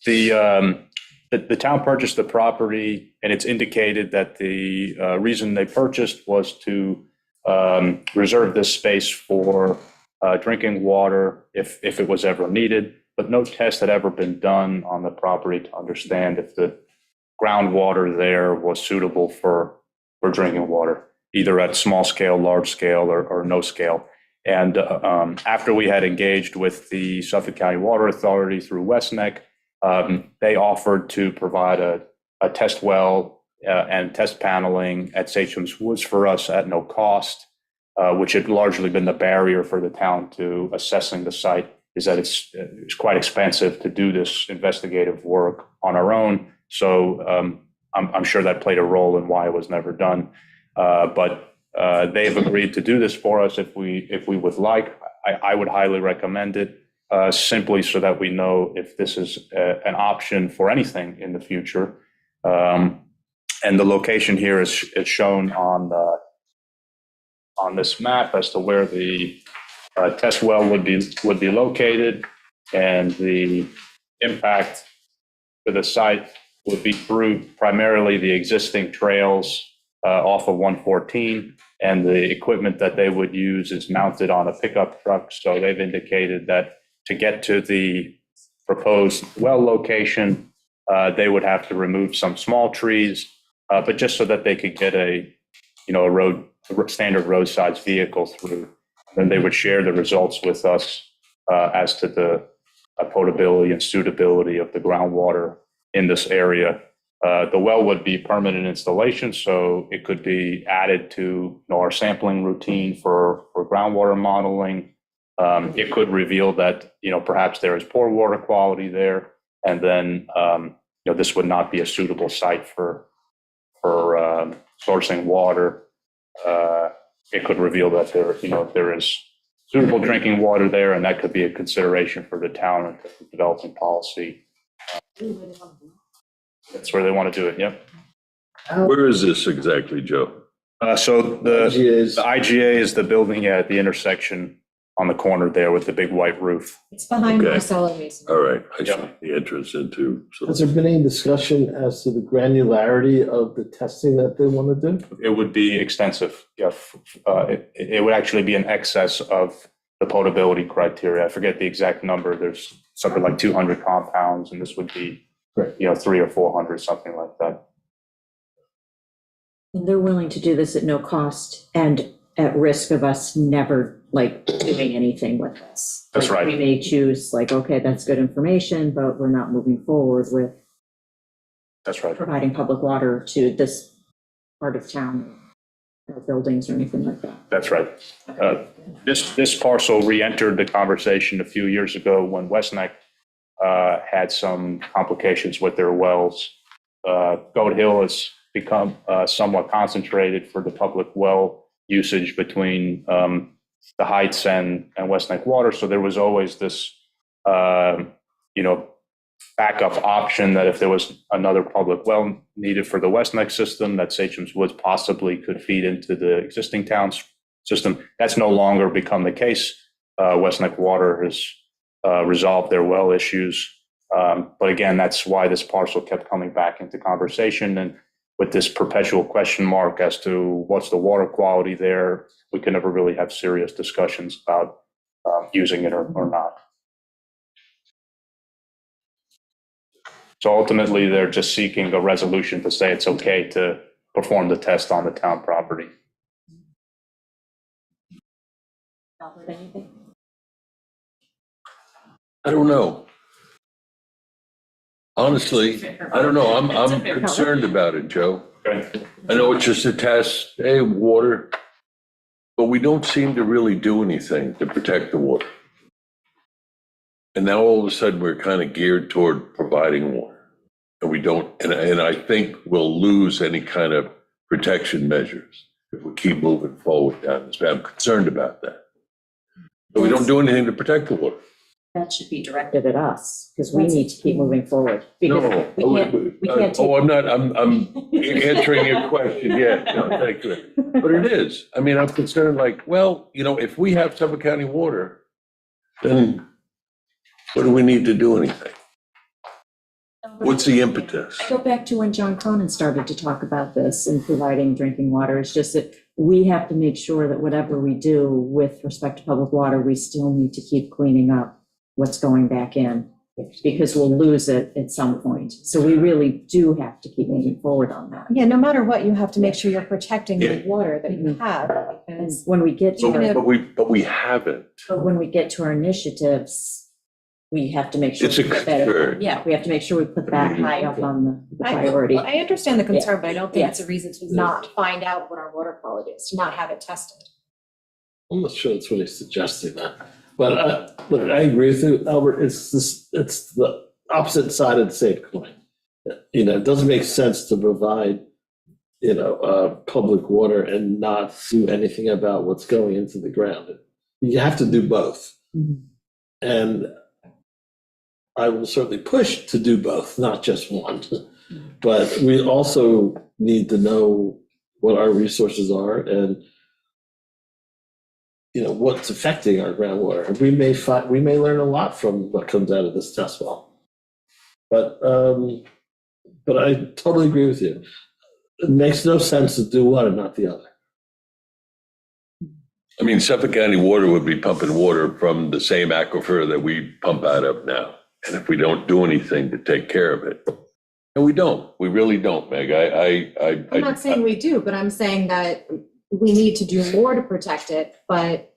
the town purchased the property, and it's indicated that the reason they purchased was to reserve this space for drinking water if it was ever needed, but no test had ever been done on the property to understand if the groundwater there was suitable for drinking water, either at small scale, large scale, or no scale. And after we had engaged with the Suffolk County Water Authority through Westneck, they offered to provide a test well and test paneling at Sachem's Woods for us at no cost, which had largely been the barrier for the town to assessing the site, is that it's quite expensive to do this investigative work on our own. So I'm sure that played a role in why it was never done. But they've agreed to do this for us if we would like. I would highly recommend it, simply so that we know if this is an option for anything in the future. And the location here is shown on this map as to where the test well would be located, and the impact for the site would be through primarily the existing trails off of 114, and the equipment that they would use is mounted on a pickup truck. So they've indicated that to get to the proposed well location, they would have to remove some small trees, but just so that they could get a standard roadside vehicle through. Then they would share the results with us as to the potability and suitability of the groundwater in this area. The well would be permanent installation, so it could be added to our sampling routine for groundwater modeling. It could reveal that perhaps there is poor water quality there, and then this would not be a suitable site for sourcing water. It could reveal that there is suitable drinking water there, and that could be a consideration for the town in terms of developing policy. That's where they want to do it. Yep. Where is this exactly, Joe? So the IGA is the building at the intersection on the corner there with the big white roof. It's behind Okay. Marcelo Mason. All right, I see Yeah. the entrance into. Has there been any discussion as to the granularity of the testing that they want to do? It would be extensive. Yeah, it would actually be in excess of the potability criteria. I forget the exact number. There's something like 200 compounds, and this would be, Right. 300 or 400, something like that. And they're willing to do this at no cost and at risk of us never doing anything with this. That's Like, right. We may choose okay, that's good information, but we're not moving forward with That's right. providing public water to this part of town or buildings or anything like that. That's right. This parcel re-entered the conversation a few years ago when Westneck had some complications with their wells. Goat Hill has become somewhat concentrated for the public well usage between the Heights and Westneck Water. So there was always this, backup option that if there was another public well needed for the Westneck system, that Sachem's Woods possibly could feed into the existing town's system. That's no longer become the case. Westneck Water has resolved their well issues. But again, that's why this parcel kept coming back into conversation. And with this perpetual question mark as to what's the water quality there, we can never really have serious discussions about using it or not. So ultimately, they're just seeking a resolution to say it's okay to perform the test on the town property. Albert, anything? I don't know. Honestly, I don't know. I'm concerned about it, Joe. Okay. I know it's just a test, hey, water, but we don't seem to really do anything to protect the water. And now all of a sudden, we're kind of geared toward providing water. And we don't, and I think we'll lose any kind of protection measures if we keep moving forward down this path. I'm concerned about that. But we don't do anything to protect the water. That should be directed at us because we need to keep moving forward. Because No, we can't take. I'm answering your question, yeah, no, thank you. But it is, I mean, I'm concerned if we have Suffolk County water, then what do we need to do anything? What's the impetus? I go back to when John Cronin started to talk about this and providing drinking water. It's just that we have to make sure that whatever we do with respect to public water, we still need to keep cleaning up what's going back in because we'll lose it at some point. So we really do have to keep moving forward on that. Yeah, no matter what, you have to make sure you're protecting the Yeah. water that you have. And Because when we get to But we haven't. our initiatives, we have to make sure. It's a we put that- concern. Yeah, we have to make sure we put that high up on the priority. I understand the concern, but I don't think Yeah. it's a reason to not find out what our water quality is, to not have it tested. I'm not sure that's what he's suggesting that. But look, I agree with you, Albert. It's the opposite side of the same coin. It doesn't make sense to provide, public water and not do anything about what's going into the ground. You have to do both. Mhm. And I will certainly push to do both, not just one. But we also need to know what our resources are and what's affecting our groundwater. And we may learn a lot from what comes out of this test well. But I totally agree with you. It makes no sense to do one and not the other. I mean, Suffolk County Water would be pumping water from the same aquifer that we pump out of now. And if we don't do anything to take care of it, and we don't, we really don't, Meg. I'm not saying we do, but I'm saying that we need to do more to protect it, but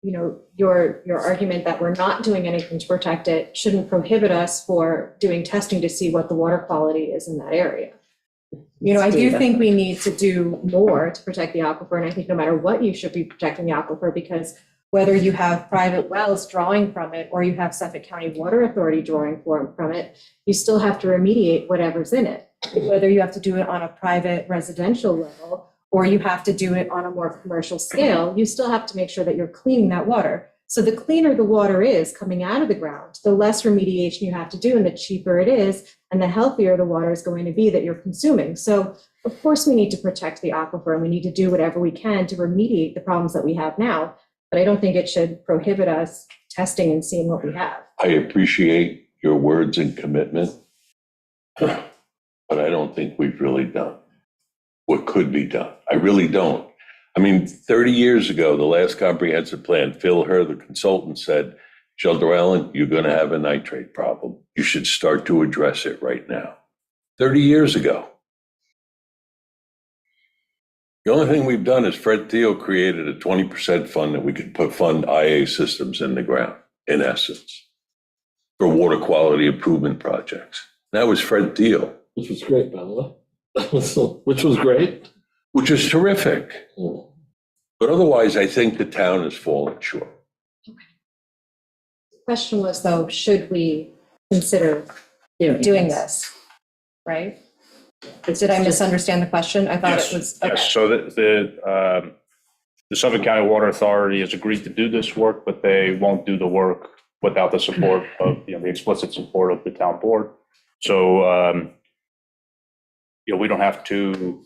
your argument that we're not doing anything to protect it shouldn't prohibit us for doing testing to see what the water quality is in that area. I do think we need to do more to protect the aquifer, and I think no matter what, you should be protecting the aquifer, because whether you have private wells drawing from it or you have Suffolk County Water Authority drawing from it, you still have to remediate whatever's in it. Whether you have to do it on a private residential level or you have to do it on a more commercial scale, you still have to make sure that you're cleaning that water. So the cleaner the water is coming out of the ground, the less remediation you have to do and the cheaper it is, and the healthier the water is going to be that you're consuming. So of course we need to protect the aquifer and we need to do whatever we can to remediate the problems that we have now. But I don't think it should prohibit us testing and seeing what we have. I appreciate your words and commitment, but I don't think we've really done what could be done. I really don't. I mean, 30 years ago, the last comprehensive plan, Phil Herr, the consultant, said, Shelter Island, you're going to have a nitrate problem. You should start to address it right now. 30 years ago. The only thing we've done is Fred Thiel created a 20% fund that we could fund IA systems in the ground, in essence, for water quality improvement projects. That was Fred Thiel. Which was great, by the way. Which was great. Which is terrific. But otherwise, I think the town has fallen short. The question was though, should we consider doing this, right? Did I misunderstand the question? I thought it was, okay. Yes, so the Suffolk County Water Authority has agreed to do this work, but they won't do the work without the support of, the explicit support of the town board. So, we don't have to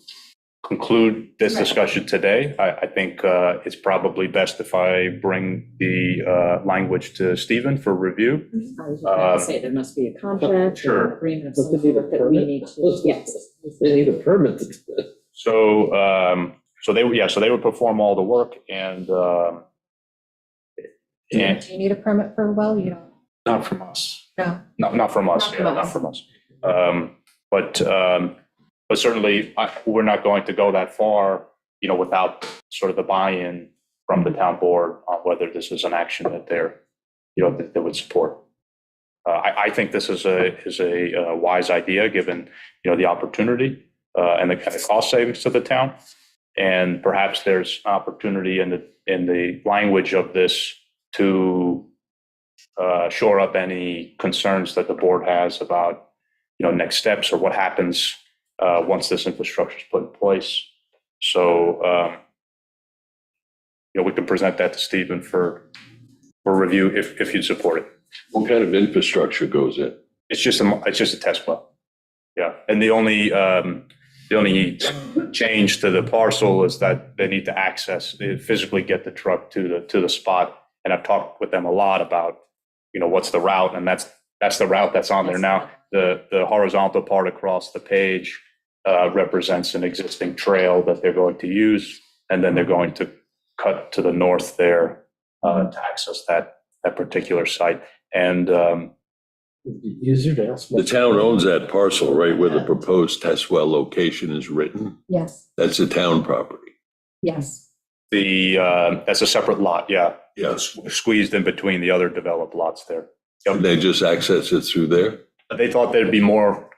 conclude this discussion today. I think it's probably best if I bring the language to Stephen for review. I was going to say there must be a contract Sure. or an agreement of But some they need a sort that we permit? need to, yes. They need a permit to do this. So they would perform all the work and Do you need a permit for a well? You don't, not from us. no. Not from us, Not from yeah, not us. from us. But certainly, we're not going to go that far, without sort of the buy-in from the town board on whether this is an action that that they would support. I think this is a wise idea, given, the opportunity and the kind of cost savings to the town. And perhaps there's opportunity in the language of this to shore up any concerns that the board has about, next steps or what happens once this infrastructure is put in place. So, we can present that to Stephen for review if you'd support it. What kind of infrastructure goes in? It's just a test well. Yeah, and the only change to the parcel is that they need to physically get the truck to the spot. And I've talked with them a lot about, what's the route, and that's the route that's on there now. The horizontal part across the page represents an existing trail that they're going to use, and then they're going to cut to the north there to access that particular site. And It'd be easier to ask. The town owns that parcel, right, where the proposed test well location is written. Yes, That's a town property. yes. that's a separate lot, yeah. Yes. Squeezed in between the other developed lots there. Yep. They just access it through there? They thought there'd be more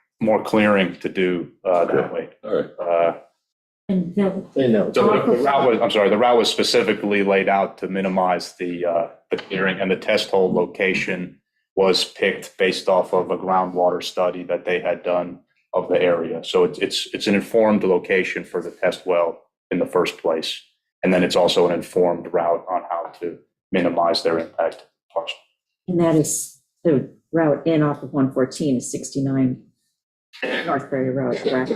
clearing to do that way. All right. And then, They know. So the route was specifically laid out to minimize the clearing, and the test hole location was picked based off of a groundwater study that they had done of the area. So it's an informed location for the test well in the first place. And then it's also an informed route on how to minimize their impact parcel. and that is the route in off of 114 is 69 Northbury Road, correct?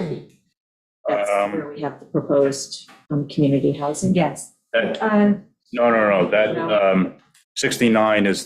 That's where we have the proposed community housing. Yes. No. That 69 is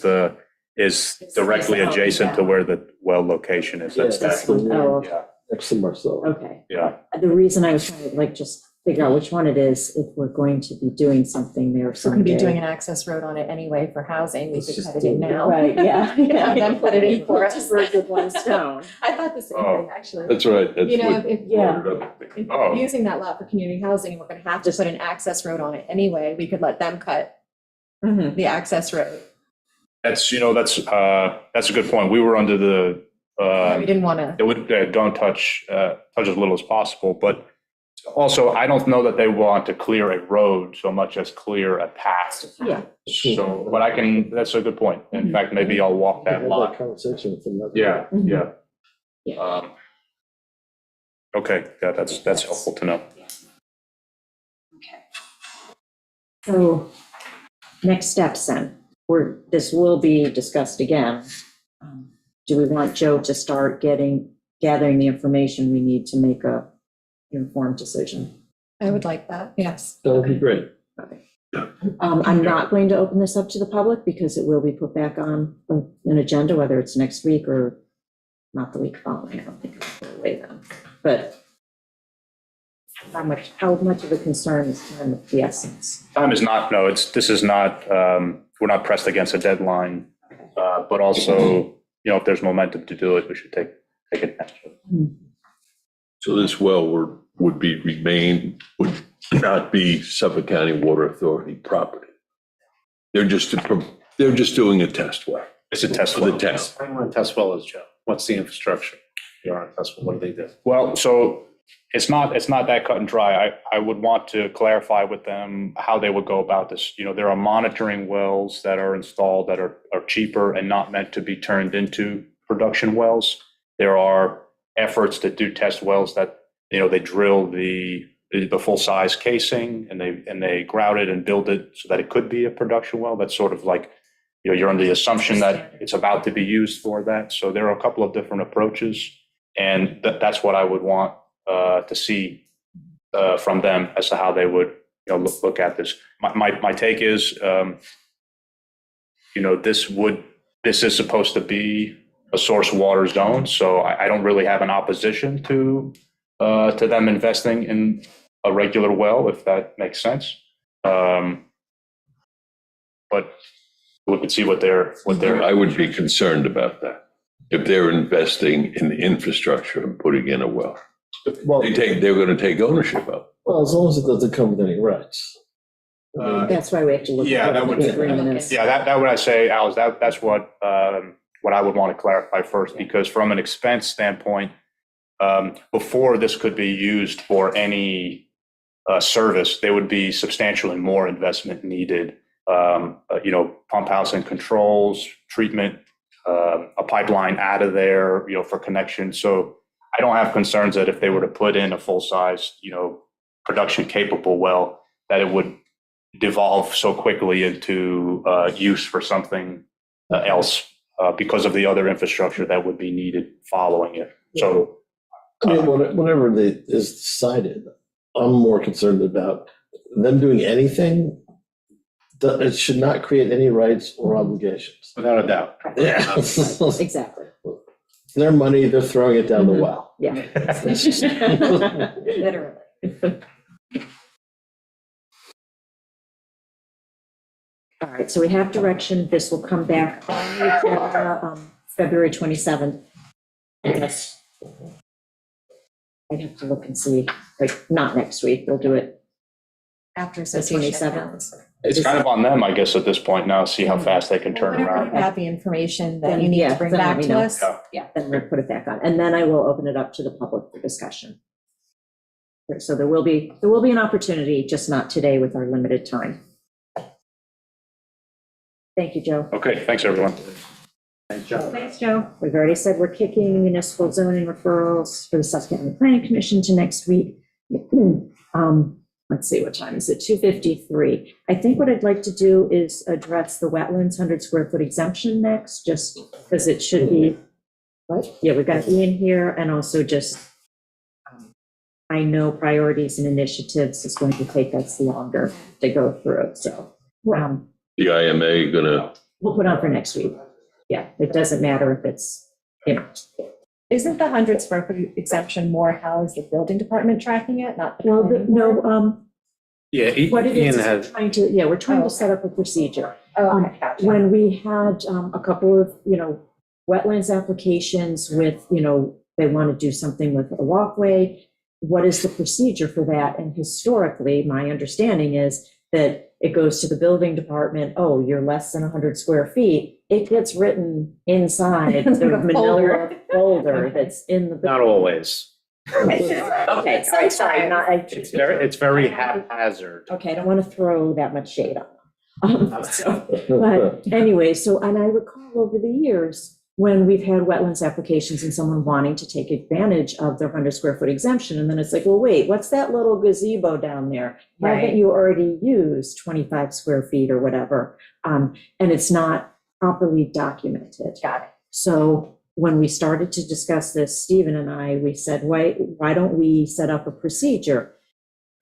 directly adjacent to where the well location is. That's Yeah, that's that. the Oh, one next to Marcelo. okay. Yeah. The reason I was trying to just figure out which one it is, if we're going to be doing something there We're going to be someday. doing an access road on it anyway for housing. We Let's could just cut it in do it. now. Right, yeah. And then put it in for us. Two birds with one stone. I thought the same Oh. thing, actually. That's right. That's You know, what if, Yeah. brought it up. if Oh. we're using that lot for community housing, and we're going to have to put an access road on it anyway, we could let them cut Mhm. the access road. That's a good point. We were under the We didn't want to. it would don't touch as little as possible, but also I don't know that they want to clear a road so much as clear a path. Yeah. So, but that's a good point. In Mhm. fact, maybe I'll walk I that had lot. that conversation with them. Yeah, Mhm. yeah. Yeah. Okay, yeah, that's helpful to know. So, next steps then, this will be discussed again. Do we want Joe to start gathering the information we need to make a informed decision? I would like that, yes. That would be great. Okay. I'm not going to open this up to the public because it will be put back on an agenda, whether it's next week or not the week following. I don't think it'll go away then. But how much of a concern is time of the essence? Time is not, no, this is not, we're not pressed against a deadline, but also, if there's momentum to do it, we should take advantage of it. So this well would not be Suffolk County Water Authority property. They're just doing a test well. It's a test For the well. town. Explain what a test well is, Joe. What's the infrastructure? You're on a test well, what do they do? Well, so it's not that cut and dry. I would want to clarify with them how they would go about this. There are monitoring wells that are installed that are cheaper and not meant to be turned into production wells. There are efforts to do test wells that, they drill the full-size casing and they grout it and build it so that it could be a production well. That's sort of like, you're under the assumption that it's about to be used for that. So there are a couple of different approaches, and that's what I would want to see from them as to how they would look at this. My take is, this is supposed to be a source water zone, so I don't really have an opposition to them investing in a regular well, if that makes sense. But we could see what they're. I would be concerned about that if they're investing in the infrastructure and putting in a well. Well, They're going to take ownership of it. well, as long as it doesn't come with any rights. That's why we have to look Yeah, at that what would- the agreement is. Yeah, that would I say, Alice, that's what I would want to clarify first, because from an expense standpoint, before this could be used for any service, there would be substantially more investment needed. Pump house and controls, treatment, a pipeline out of there, for connection. So I don't have concerns that if they were to put in a full-size, production capable well, that it would devolve so quickly into use for something else because of the other infrastructure that would be needed following it. So I mean, whatever is decided, I'm more concerned about them doing anything. It should not create any rights or obligations. Without a doubt. Yeah. Exactly. Their money, they're throwing it down the Mhm. well. Yeah. Literally. All right, so we have direction. This will come back on the agenda, February 27th. Yes. I'd have to look and see, not next week. We'll do it After the association 27th. counts. it's kind of on them, I guess, at this point now, see how fast they can turn Whenever around. you have the information that Then, you need yeah, to bring then let back me to know. us. Yeah. Then we'll put it back on. And then I will open it up to the public for discussion. So there will be an opportunity, just not today with our limited time. Thank you, Joe. Okay, thanks, everyone. Thanks, Joe. We've already said we're kicking municipal zoning referrals for the Suffolk County Planning Commission to next week. Let's see, what time is it? 2:53. I think what I'd like to do is address the wetlands 100 square foot exemption next, just because it should be, yeah, we've got Ian here, and also just, I know priorities and initiatives is going to take us longer to go through, so The IMA gonna, we'll put on for next week. Yeah, it doesn't matter if it's, Isn't the 100 square foot exemption more how is the building department tracking it, not? the well, planning board? no, Yeah, what it Ian is, has, we're trying to set up a procedure. Oh, okay, gotcha. When we had a couple of, wetlands applications with, they want to do something with a walkway, what is the procedure for that? And historically, my understanding is that it goes to the building department, oh, you're less than 100 square feet. It gets written inside the Like a manila folder. folder that's in the. not always. Okay, all right, sorry, It's very haphazard. Okay, I don't want to throw that much shade on them. But anyway, and I recall over the years, when we've had wetlands applications and someone wanting to take advantage of their 100 square foot exemption, and then it's like, well, wait, what's that little gazebo down there? Right. Haven't you already used 25 square feet or whatever? And it's not properly documented. Got it. So when we started to discuss this, Stephen and I, we said, why don't we set up a procedure?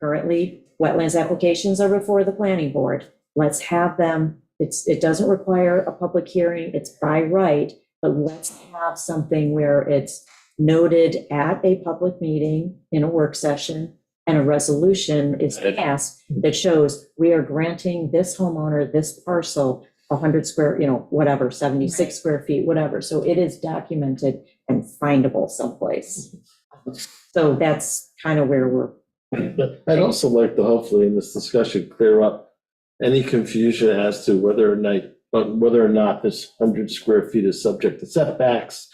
Currently, wetlands applications are before the planning board. Let's have them, it doesn't require a public hearing, it's by right, but let's have something where it's noted at a public meeting in a work session, and a resolution is passed that shows we are granting this homeowner this parcel 100 square, whatever, 76 square feet, whatever. So it is documented and findable someplace. So that's kind of where we're. I'd also like to hopefully in this discussion clear up any confusion as to whether or not this 100 square feet is subject to setbacks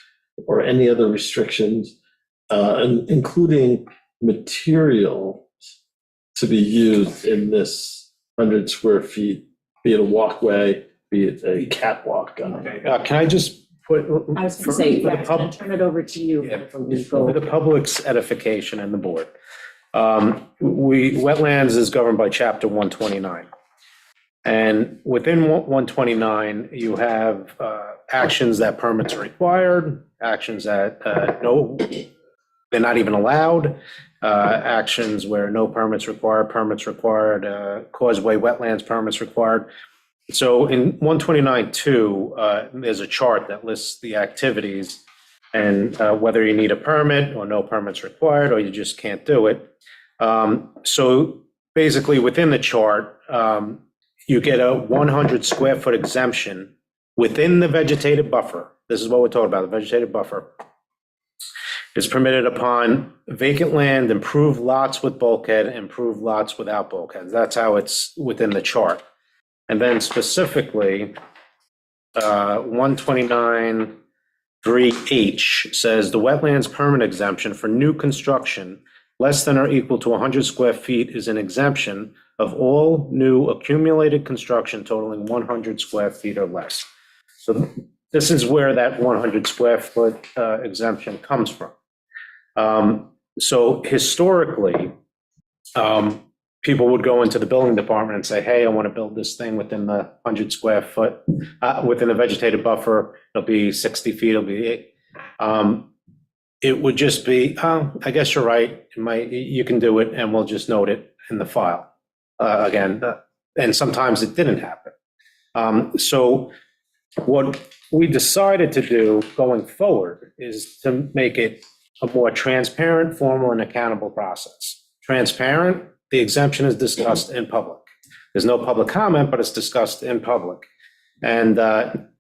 or any other restrictions, and including material to be used in this 100 square feet, be it a walkway, be it a catwalk. Can I just put? I was going to say, for the I'm going to turn it over to you. Yeah, for legal. For the public's edification and the board. Wetlands is governed by chapter 129. And within 129, you have actions that permits are required, actions that no, they're not even allowed, actions where no permits required, causeway wetlands permits required. So in 129.2, there's a chart that lists the activities and whether you need a permit or no permits required, or you just can't do it. So basically within the chart, you get a 100 square foot exemption within the vegetative buffer. This is what we're talking about, the vegetative buffer. Is permitted upon vacant land, improved lots with bulkhead, improved lots without bulkheads. That's how it's within the chart. And then specifically, 129.3H says the wetlands permit exemption for new construction less than or equal to 100 square feet is an exemption of all new accumulated construction totaling 100 square feet or less. So this is where that 100 square foot exemption comes from. So historically, people would go into the building department and say, hey, I want to build this thing within the 100 square foot, within the vegetative buffer. It'll be 60 feet, it'll be, it would just be, oh, I guess you're right. You can do it and we'll just note it in the file. And sometimes it didn't happen. So what we decided to do going forward is to make it a more transparent, formal, and accountable process. Transparent, the exemption is discussed in public. There's no public comment, but it's discussed in public. And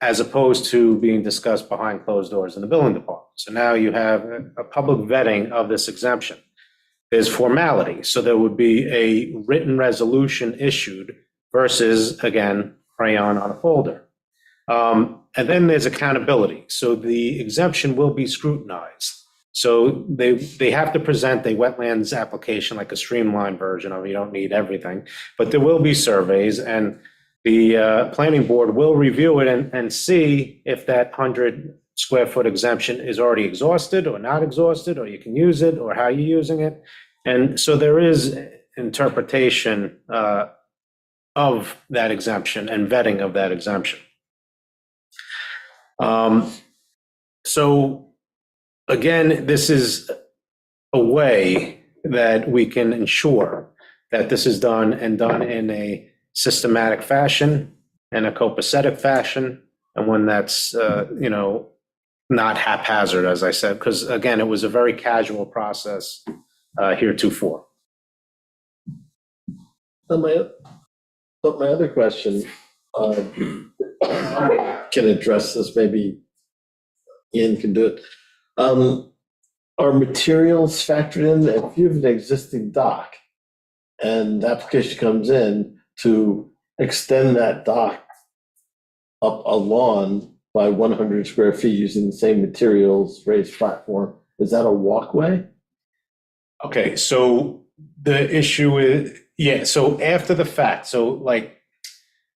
as opposed to being discussed behind closed doors in the building department. So now you have a public vetting of this exemption. There's formality, so there would be a written resolution issued versus, again, crayon on a folder. And then there's accountability. So the exemption will be scrutinized. So they have to present a wetlands application, like a streamlined version of it. You don't need everything, but there will be surveys, and the planning board will review it and see if that 100 square foot exemption is already exhausted or not exhausted, or you can use it, or how you're using it. And so there is interpretation of that exemption and vetting of that exemption. So again, this is a way that we can ensure that this is done and done in a systematic fashion and a copacetic fashion, and one that's, not haphazard, as I said, because again, it was a very casual process heretofore. My other question, can address this, maybe Ian can do it. Are materials factored in? If you have an existing dock and the application comes in to extend that dock up a lawn by 100 square feet using the same materials, raised platform, is that a walkway? Okay, so the issue is, yeah, so after the fact, so like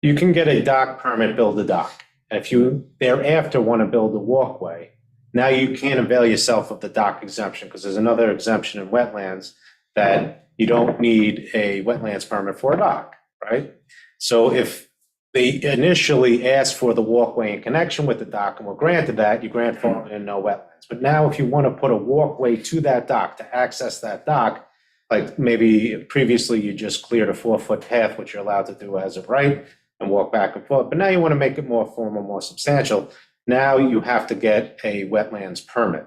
you can get a dock permit, build a dock. If you thereafter want to build a walkway, now you can't avail yourself of the dock exemption, because there's another exemption in wetlands that you don't need a wetlands permit for a dock, right? So if they initially asked for the walkway in connection with the dock and were granted that, you grandfathered in no wetlands. But now if you want to put a walkway to that dock to access that dock, like maybe previously you just cleared a 4-foot path, which you're allowed to do as of right, and walk back and forth. But now you want to make it more formal, more substantial. Now you have to get a wetlands permit.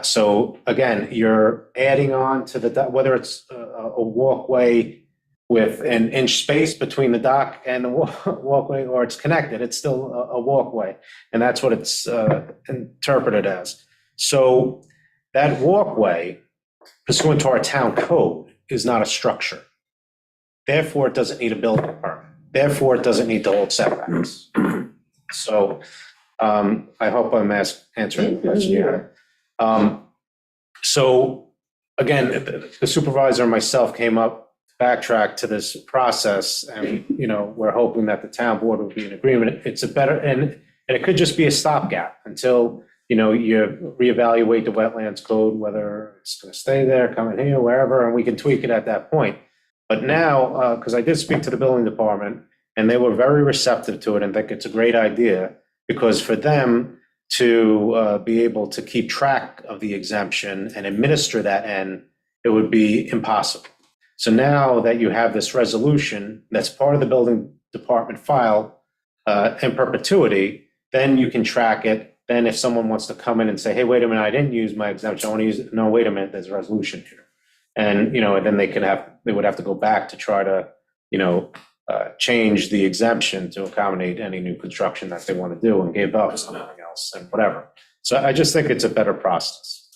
So again, you're adding on to whether it's a walkway with an inch space between the dock and the walkway, or it's connected, it's still a walkway. And that's what it's interpreted as. So that walkway, pursuant to our town code, is not a structure. Therefore, it doesn't need a building permit. Therefore, it doesn't need to hold setbacks. So I hope I'm answering the question here. So again, the supervisor and myself came up, backtrack to this process, and we're hoping that the town board will be in agreement. It's a better, and it could just be a stopgap until you reevaluate the wetlands code, whether it's going to stay there, come in here, wherever, and we can tweak it at that point. But now, because I did speak to the building department, and they were very receptive to it and think it's a great idea, because for them to be able to keep track of the exemption and administer that end, it would be impossible. So now that you have this resolution that's part of the building department file in perpetuity, then you can track it. Then if someone wants to come in and say, hey, wait a minute, I didn't use my exemption, I want to use it. No, wait a minute, there's a resolution here. And, and then they would have to go back to try to, change the exemption to accommodate any new construction that they want to do and give up something else and whatever. So I just think it's a better process.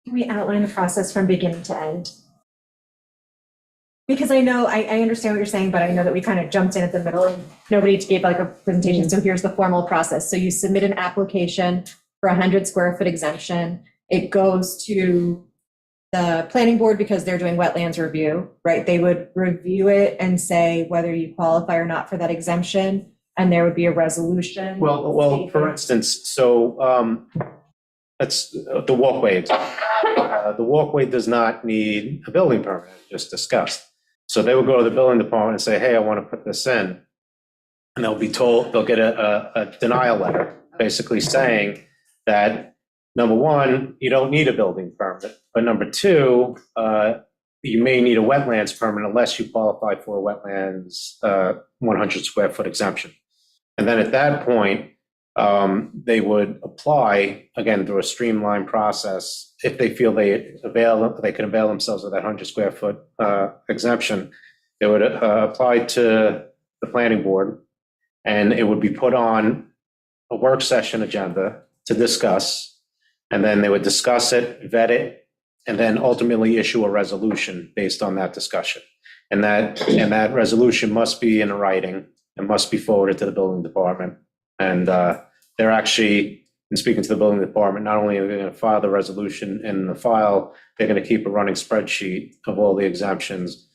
Can we outline the process from beginning to end? Because I know, I understand what you're saying, but I know that we kind of jumped in at the middle and nobody gave like a presentation. So here's the formal process. So you submit an application for 100 square foot exemption. It goes to the planning board because they're doing wetlands review, right? They would review it and say whether you qualify or not for that exemption, and there would be a resolution. Well, for instance, so that's the walkway. The walkway does not need a building permit, just discussed. So they would go to the building department and say, hey, I want to put this in. And they'll be told, they'll get a denial letter, basically saying that, number one, you don't need a building permit. But number two, you may need a wetlands permit unless you qualify for a wetlands 100 square foot exemption. And then at that point, they would apply, again, through a streamlined process. If they feel they can avail themselves of that 100 square foot exemption, they would apply to the planning board, and it would be put on a work session agenda to discuss, and then they would discuss it, vet it, and then ultimately issue a resolution based on that discussion. And that resolution must be in writing and must be forwarded to the building department. And they're actually, in speaking to the building department, not only are they going to file the resolution in the file, they're going to keep a running spreadsheet of all the exemptions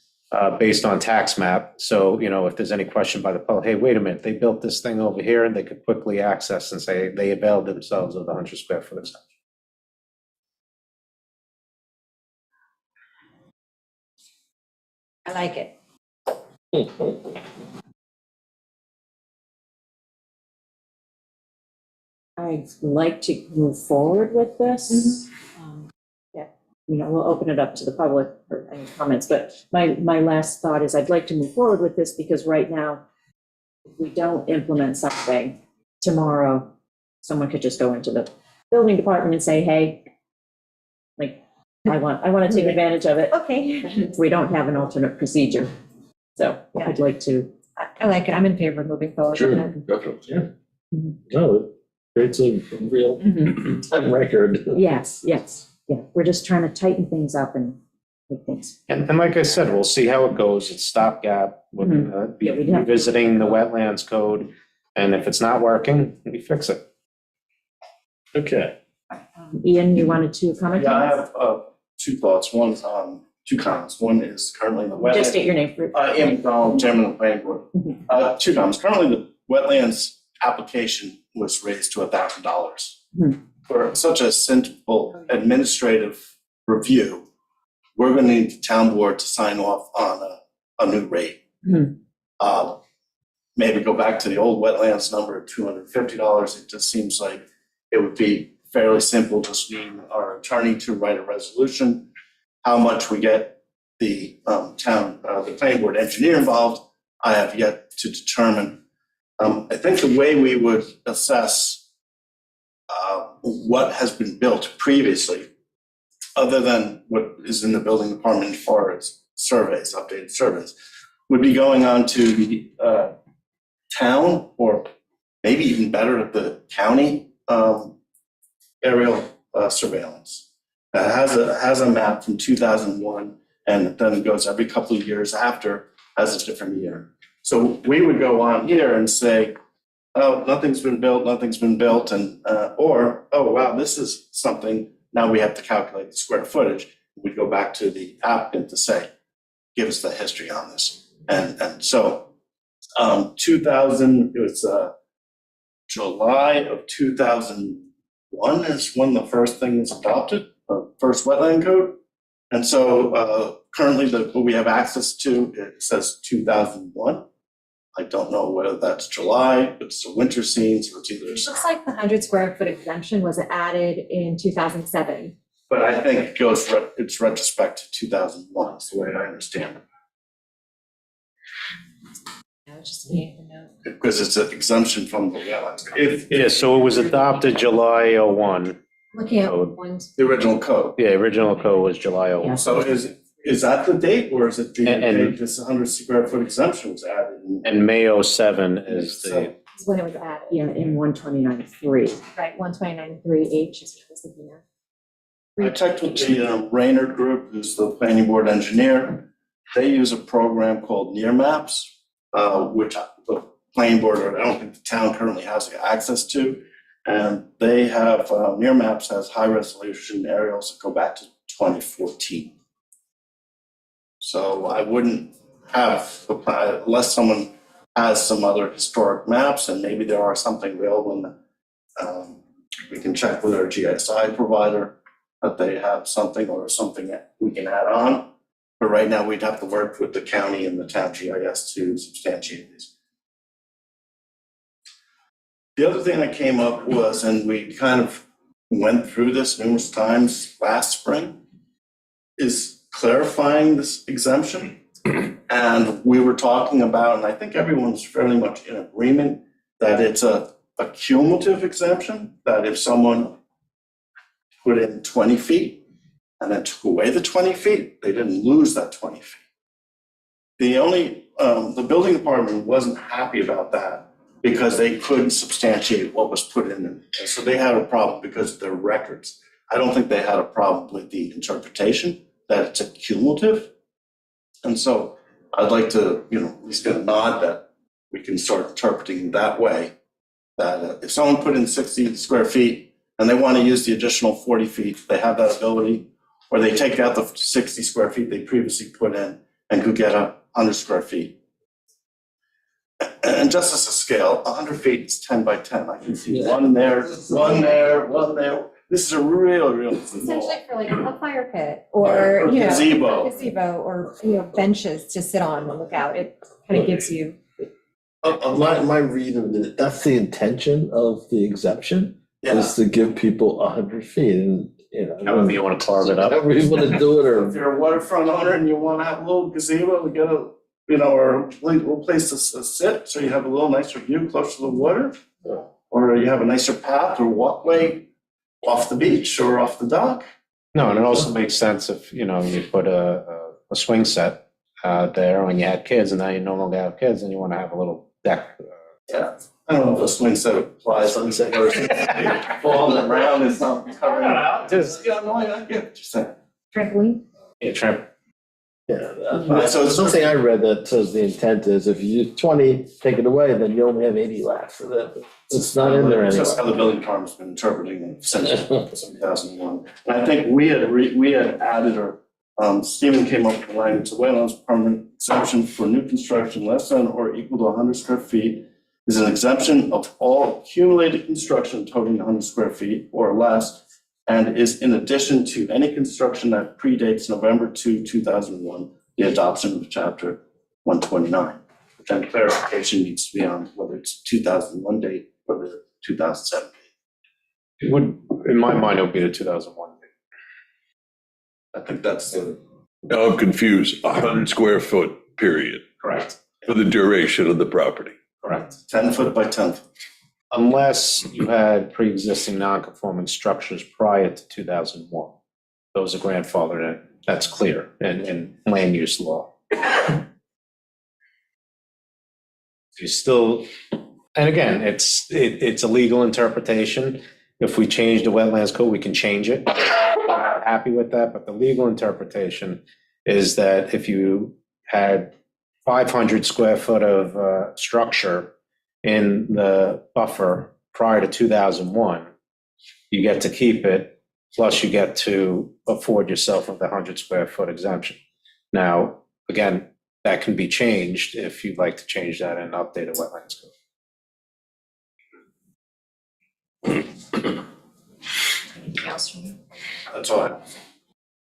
based on tax map. So, if there's any question by the public, hey, wait a minute, they built this thing over here, and they could quickly access and say they availed themselves of the 100 square foot exemption. I like it. I'd like to move forward with this. Yeah, we'll open it up to the public for any comments, but my last thought is I'd like to move forward with this because right now, if we don't implement something, tomorrow, someone could just go into the building department and say, hey, I want to take advantage of it. Okay. We don't have an alternate procedure. So I'd like to. I like it. I'm in favor of moving forward. Sure, definitely. Yeah. No, it creates a real time record. Yes. Yeah. We're just trying to tighten things up and make things. And like I said, we'll see how it goes. It's stopgap. We'll be revisiting the wetlands code. And if it's not working, we fix it. Okay. Ian, you wanted to comment? Yeah, on I this? have two thoughts. One's two comments. One is currently the wetlands. Just state your name. Ian McDonald, Chairman of the Planning Board. Two comments. Currently, the wetlands application was raised to $1,000. For such a simple administrative review, we're going to need the town board to sign off on a new rate. Maybe go back to the old wetlands number of $250. It just seems like it would be fairly simple, just need our attorney to write a resolution, how much we get the the planning board engineer involved, I have yet to determine. I think the way we would assess what has been built previously, other than what is in the building department as far as surveys, updated surveys, would be going on to the town, or maybe even better, the county aerial surveillance. It has a map from 2001, and then it goes every couple of years after, has a different year. So we would go on here and say, oh, nothing's been built, and or, oh, wow, this is something, now we have to calculate the square footage. We go back to the applicant to say, give us the history on this. And so 2000, it was July of 2001 is when the first thing was adopted, the first wetland code. And so currently what we have access to, it says 2001. I don't know whether that's July, but it's a winter scene, so it's either. It looks like the 100 square foot exemption was added in 2007. But I think it goes, it's retrospect to 2001, is the way I understand it. I was just making a note. Because it's an exemption from the wetlands code. Yeah, so it was adopted July 01. Looking at Code. ones. The original code. Yeah, original code was July 01. So is that the date, or is it the And- date this 100 square foot exemption was added? And May 07 is the, Is when it was added. Yeah, in 129.3. Right, 129.3H is what I was looking at. I checked with the Raynard Group, who's the planning board engineer. They use a program called Near Maps, which the planning board, or I don't think the town currently has access to. And they have, Near Maps has high resolution aerials that go back to 2014. So I wouldn't have, unless someone has some other historic maps, and maybe there are something available, and we can check with our GSI provider that they have something, or something that we can add on. But right now, we'd have to work with the county and the town GIS to substantiate these. The other thing that came up was, and we kind of went through this numerous times last spring, is clarifying this exemption. And we were talking about, and I think everyone's fairly much in agreement, that it's a cumulative exemption, that if someone put in 20 feet and then took away the 20 feet, they didn't lose that 20 feet. The building department wasn't happy about that because they couldn't substantiate what was put in them. And so they had a problem because of their records. I don't think they had a problem with the interpretation that it's a cumulative. And so I'd like to, at least get a nod that we can start interpreting that way, that if someone put in 60 square feet and they want to use the additional 40 feet, they have that ability, or they take out the 60 square feet they previously put in and could get 100 square feet. And just as a scale, 100 feet is 10 by 10. I can see one there, one there, one there. This is a real Essentially for like a fire pit or, gazebo. a gazebo or, benches to sit on and look out. It kind of gives you. My read of it, that's the intention of the exemption, is to give people 100 feet and, however you want to carve it up. however you want to do it, If or, you're a waterfront owner and you want to have a little gazebo, we get a, or a little place to sit, so you have a little nicer view close to the water, or you have a nicer path or walkway off the beach or off the dock. No, and it also makes sense if, you put a swing set there when you had kids, and now you no longer have kids and you want to have a little deck. Yeah, I don't know if a swing set applies on this person. Falling around is not covering. I get what you're saying. Trampoline? Yeah, tramp. so it's something I read that says the intent is if you use 20, take it away, then you only have 80 left for that. It's not in there It's just how anyway. the building department's been interpreting it since 2001. And I think we had added, or Stephen came up with the language, the wetlands permanent exemption for new construction less than or equal to 100 square feet is an exemption of all accumulated construction totaling 100 square feet or less, and is in addition to any construction that predates November 2, 2001, the adoption of chapter 129. But then clarification needs to be on whether it's 2001 date or the 2007 date. It would, in my mind, it would be the 2001. I think that's the, Now I'm confused, 100 square foot, period, correct, for the duration of the property. correct. 10 foot by 10 foot. Unless you had pre-existing non-conforming structures prior to 2001. Those are grandfathered in. That's clear in land use law. You still, and again, it's a legal interpretation. If we change the wetlands code, we can change it. I'm not happy with that, but the legal interpretation is that if you had 500 square foot of structure in the buffer prior to 2001, you get to keep it, plus you get to afford yourself with the 100 square foot exemption. Now, again, that can be changed if you'd like to change that and update a wetlands code. Anything else from you? That's all I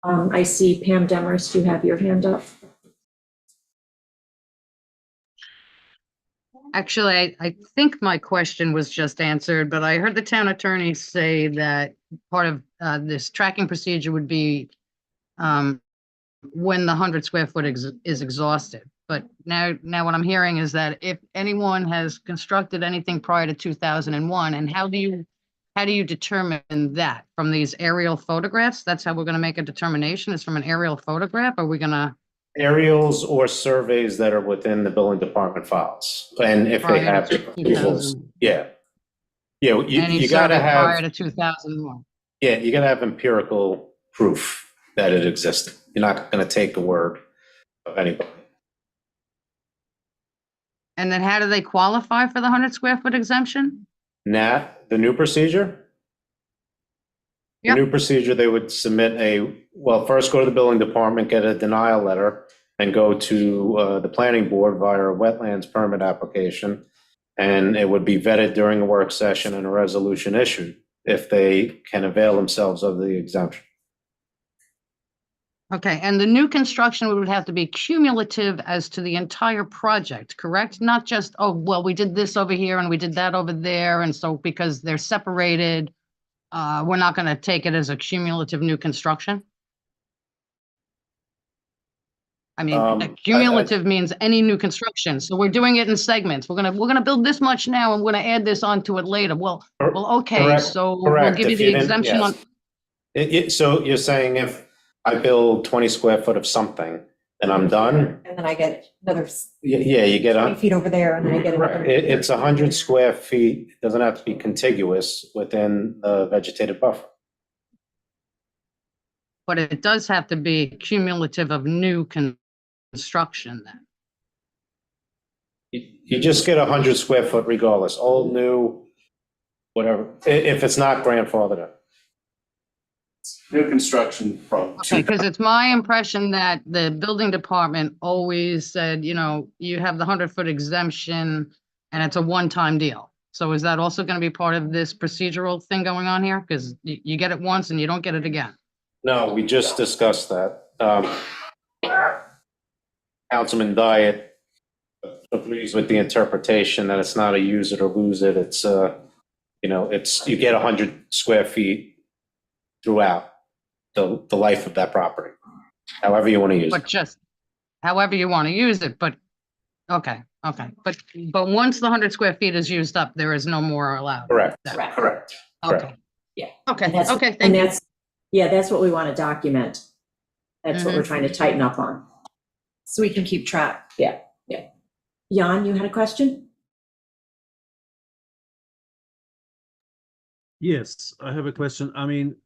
have. I see Pam Demers, you have your hand up. Actually, I think my question was just answered, but I heard the town attorney say that part of this tracking procedure would be when the 100 square foot is exhausted. But now what I'm hearing is that if anyone has constructed anything prior to 2001, and how do you determine that? From these aerial photographs? That's how we're going to make a determination, is from an aerial photograph? Are we going to? Aerials or surveys that are within the building department files, and if they have, yeah. Yeah, Any you gotta survey prior have, to 2001? yeah, you gotta have empirical proof that it existed. You're not gonna take the word of anybody. And then how do they qualify for the 100 square foot exemption? The new procedure? The Yep. new procedure, they would submit first go to the building department, get a denial letter, and go to the planning board via a wetlands permit application. And it would be vetted during a work session and a resolution issued if they can avail themselves of the exemption. Okay, and the new construction would have to be cumulative as to the entire project, correct? Not just, oh, well, we did this over here and we did that over there, and so because they're separated, we're not going to take it as a cumulative new construction? I mean, cumulative means any new construction, so we're doing it in segments. We're gonna build this much now, and we're gonna add this onto it later. Well, okay, Correct, so we'll correct. give you If the didn't- exemption on. yes. So you're saying if I build 20 square foot of something and I'm done, And then I get another yeah, you get 20 on. feet over there, and then I get another. It's 100 square feet, it doesn't have to be contiguous within the vegetative buffer. But it does have to be cumulative of new construction then. You just get 100 square foot regardless, old, new, whatever, if it's not grandfathered in. New construction from. Okay, because it's my impression that the building department always said, you know, you have the 100-foot exemption and it's a one-time deal. So is that also going to be part of this procedural thing going on here? Because you get it once and you don't get it again. No, we just discussed that. Councilman Diet agrees with the interpretation that it's not a use it or lose it. It's, you get 100 square feet throughout the life of that property, however you want to use But it. just however you want to use it, but, okay. But once the 100 square feet is used up, there is no more allowed. Correct, Correct. correct. Okay. Yeah. Okay, And that's- okay, And thank you. that's what we want to document. That's what we're trying to tighten up on. So we can keep track. Yeah. Jan, you had a question? Yes, I have a question. I mean,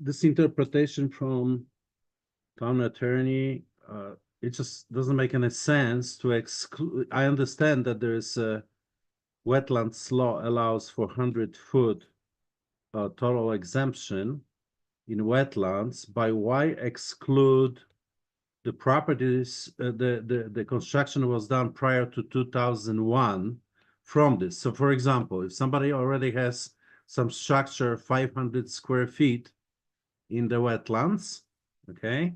this interpretation from town attorney, it just doesn't make any sense to exclude. I understand that there is a wetlands law allows for 100-foot total exemption in wetlands. By why exclude the properties, the construction was done prior to 2001 from this? So for example, if somebody already has some structure 500 square feet in the wetlands, okay,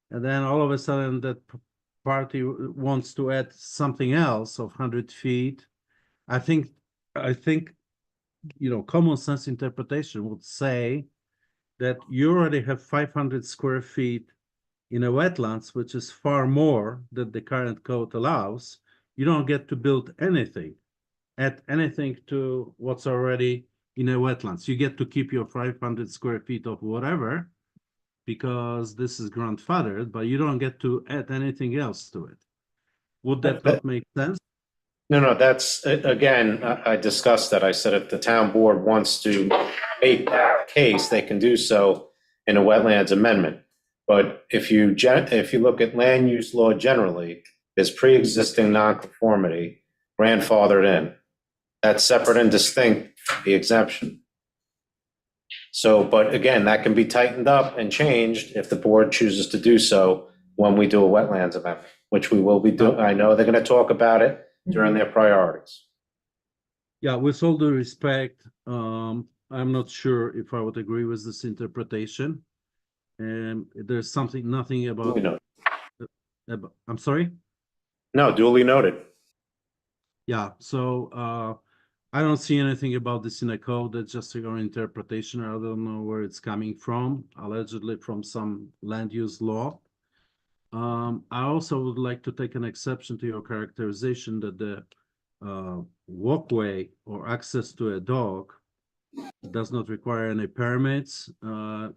and then all of a sudden that party wants to add something else of 100 feet, I think, common sense interpretation would say that you already have 500 square feet in a wetlands, which is far more than the current code allows, you don't get to build anything, add anything to what's already in a wetlands. You get to keep your 500 square feet of whatever, because this is grandfathered, but you don't get to add anything else to it. Would that not make sense? No, that's, again, I discussed that. I said if the town board wants to make that case, they can do so in a wetlands amendment. But if you look at land use law generally, there's pre-existing nonconformity grandfathered in. That's separate and distinct from the exemption. So, but again, that can be tightened up and changed if the board chooses to do so when we do a wetlands amendment, which we will be doing. I know they're going to talk about it during their priorities. Yeah, with all due respect, I'm not sure if I would agree with this interpretation. And there's nothing about. Duly noted. I'm sorry? No, duly noted. Yeah, so I don't see anything about this in a code. That's just your interpretation. I don't know where it's coming from, allegedly from some land use law. I also would like to take an exception to your characterization that the walkway or access to a dog does not require any permits.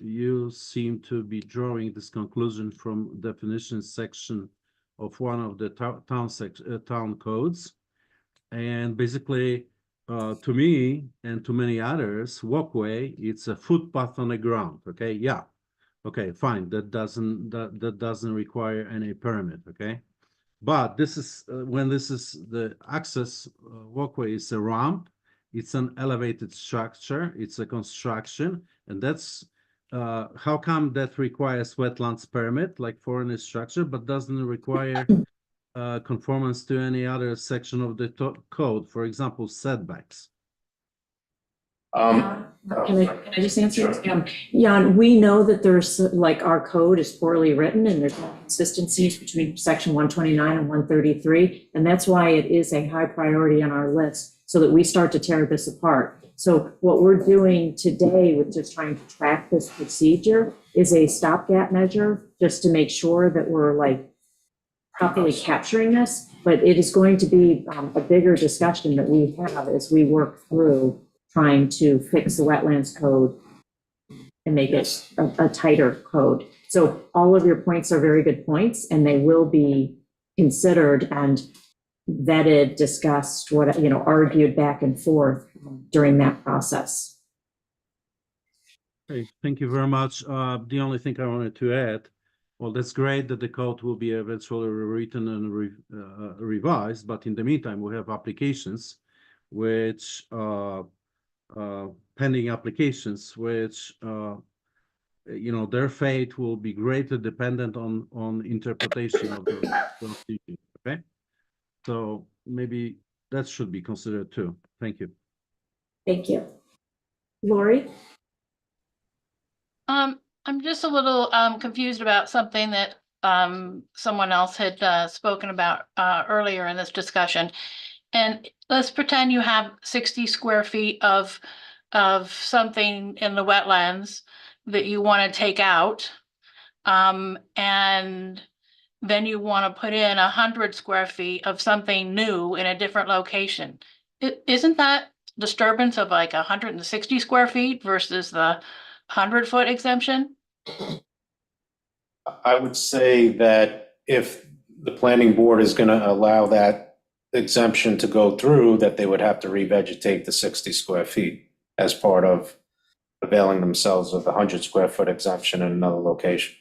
You seem to be drawing this conclusion from definition section of one of the town codes. And basically, to me and to many others, walkway, it's a footpath on the ground, okay? Yeah. Okay, fine. That doesn't require any permit, okay? But this is when this is the access walkway is a ramp. It's an elevated structure. It's a construction, and that's how come that requires wetlands permit like for any structure, but doesn't require conformance to any other section of the code, for example, setbacks. Can I just answer? Jan, we know that there's, like, our code is poorly written and there's inconsistencies between section 129 and 133. And that's why it is a high priority on our list, so that we start to tear this apart. So what we're doing today with just trying to track this procedure is a stopgap measure, just to make sure that we're like properly capturing this. But it is going to be a bigger discussion that we have as we work through trying to fix the wetlands code and make it a tighter code. So all of your points are very good points, and they will be considered and vetted, discussed, argued back and forth during that process. Okay, thank you very much. The only thing I wanted to add, well, that's great that the code will be eventually rewritten and revised, but in the meantime, we have applications which pending applications, which their fate will be greatly dependent on interpretation of the Constitution. Okay, so maybe that should be considered too. Thank you. Thank you. Lori? I'm just a little confused about something that someone else had spoken about earlier in this discussion. And let's pretend you have 60 square feet of something in the wetlands that you want to take out. And then you want to put in 100 square feet of something new in a different location. Isn't that disturbance of like 160 square feet versus the 100-foot exemption? I would say that if the planning board is going to allow that exemption to go through, that they would have to revegetate the 60 square feet as part of availing themselves of the 100 square foot exemption in another location.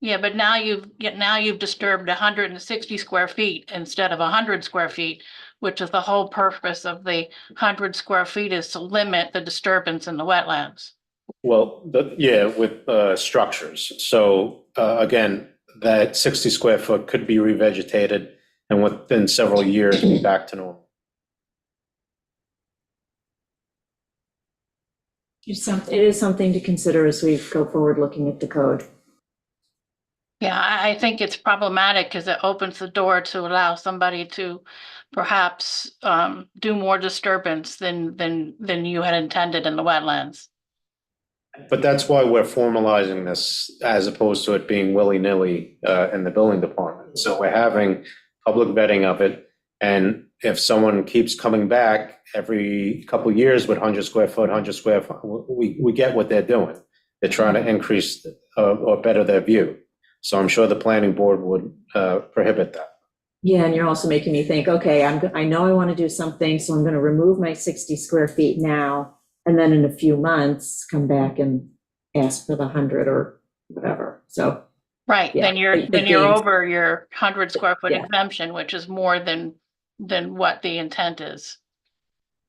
Yeah, but now you've disturbed 160 square feet instead of 100 square feet, which is the whole purpose of the 100 square feet, is to limit the disturbance in the wetlands. Well, with structures. So again, that 60 square foot could be revegetated and within several years be back to normal. It is something to consider as we go forward looking at the code. Yeah, I think it's problematic because it opens the door to allow somebody to perhaps do more disturbance than you had intended in the wetlands. But that's why we're formalizing this as opposed to it being willy-nilly in the building department. So we're having public vetting of it. And if someone keeps coming back every couple of years with 100 square foot, we get what they're doing. They're trying to increase or better their view. So I'm sure the planning board would prohibit that. Yeah, and you're also making me think, okay, I know I want to do something, so I'm going to remove my 60 square feet now, and then in a few months, come back and ask for the 100 or whatever. So, Right, Yeah, then you're, the then you're gains. over your 100 square foot Yeah. exemption, which is more than what the intent is.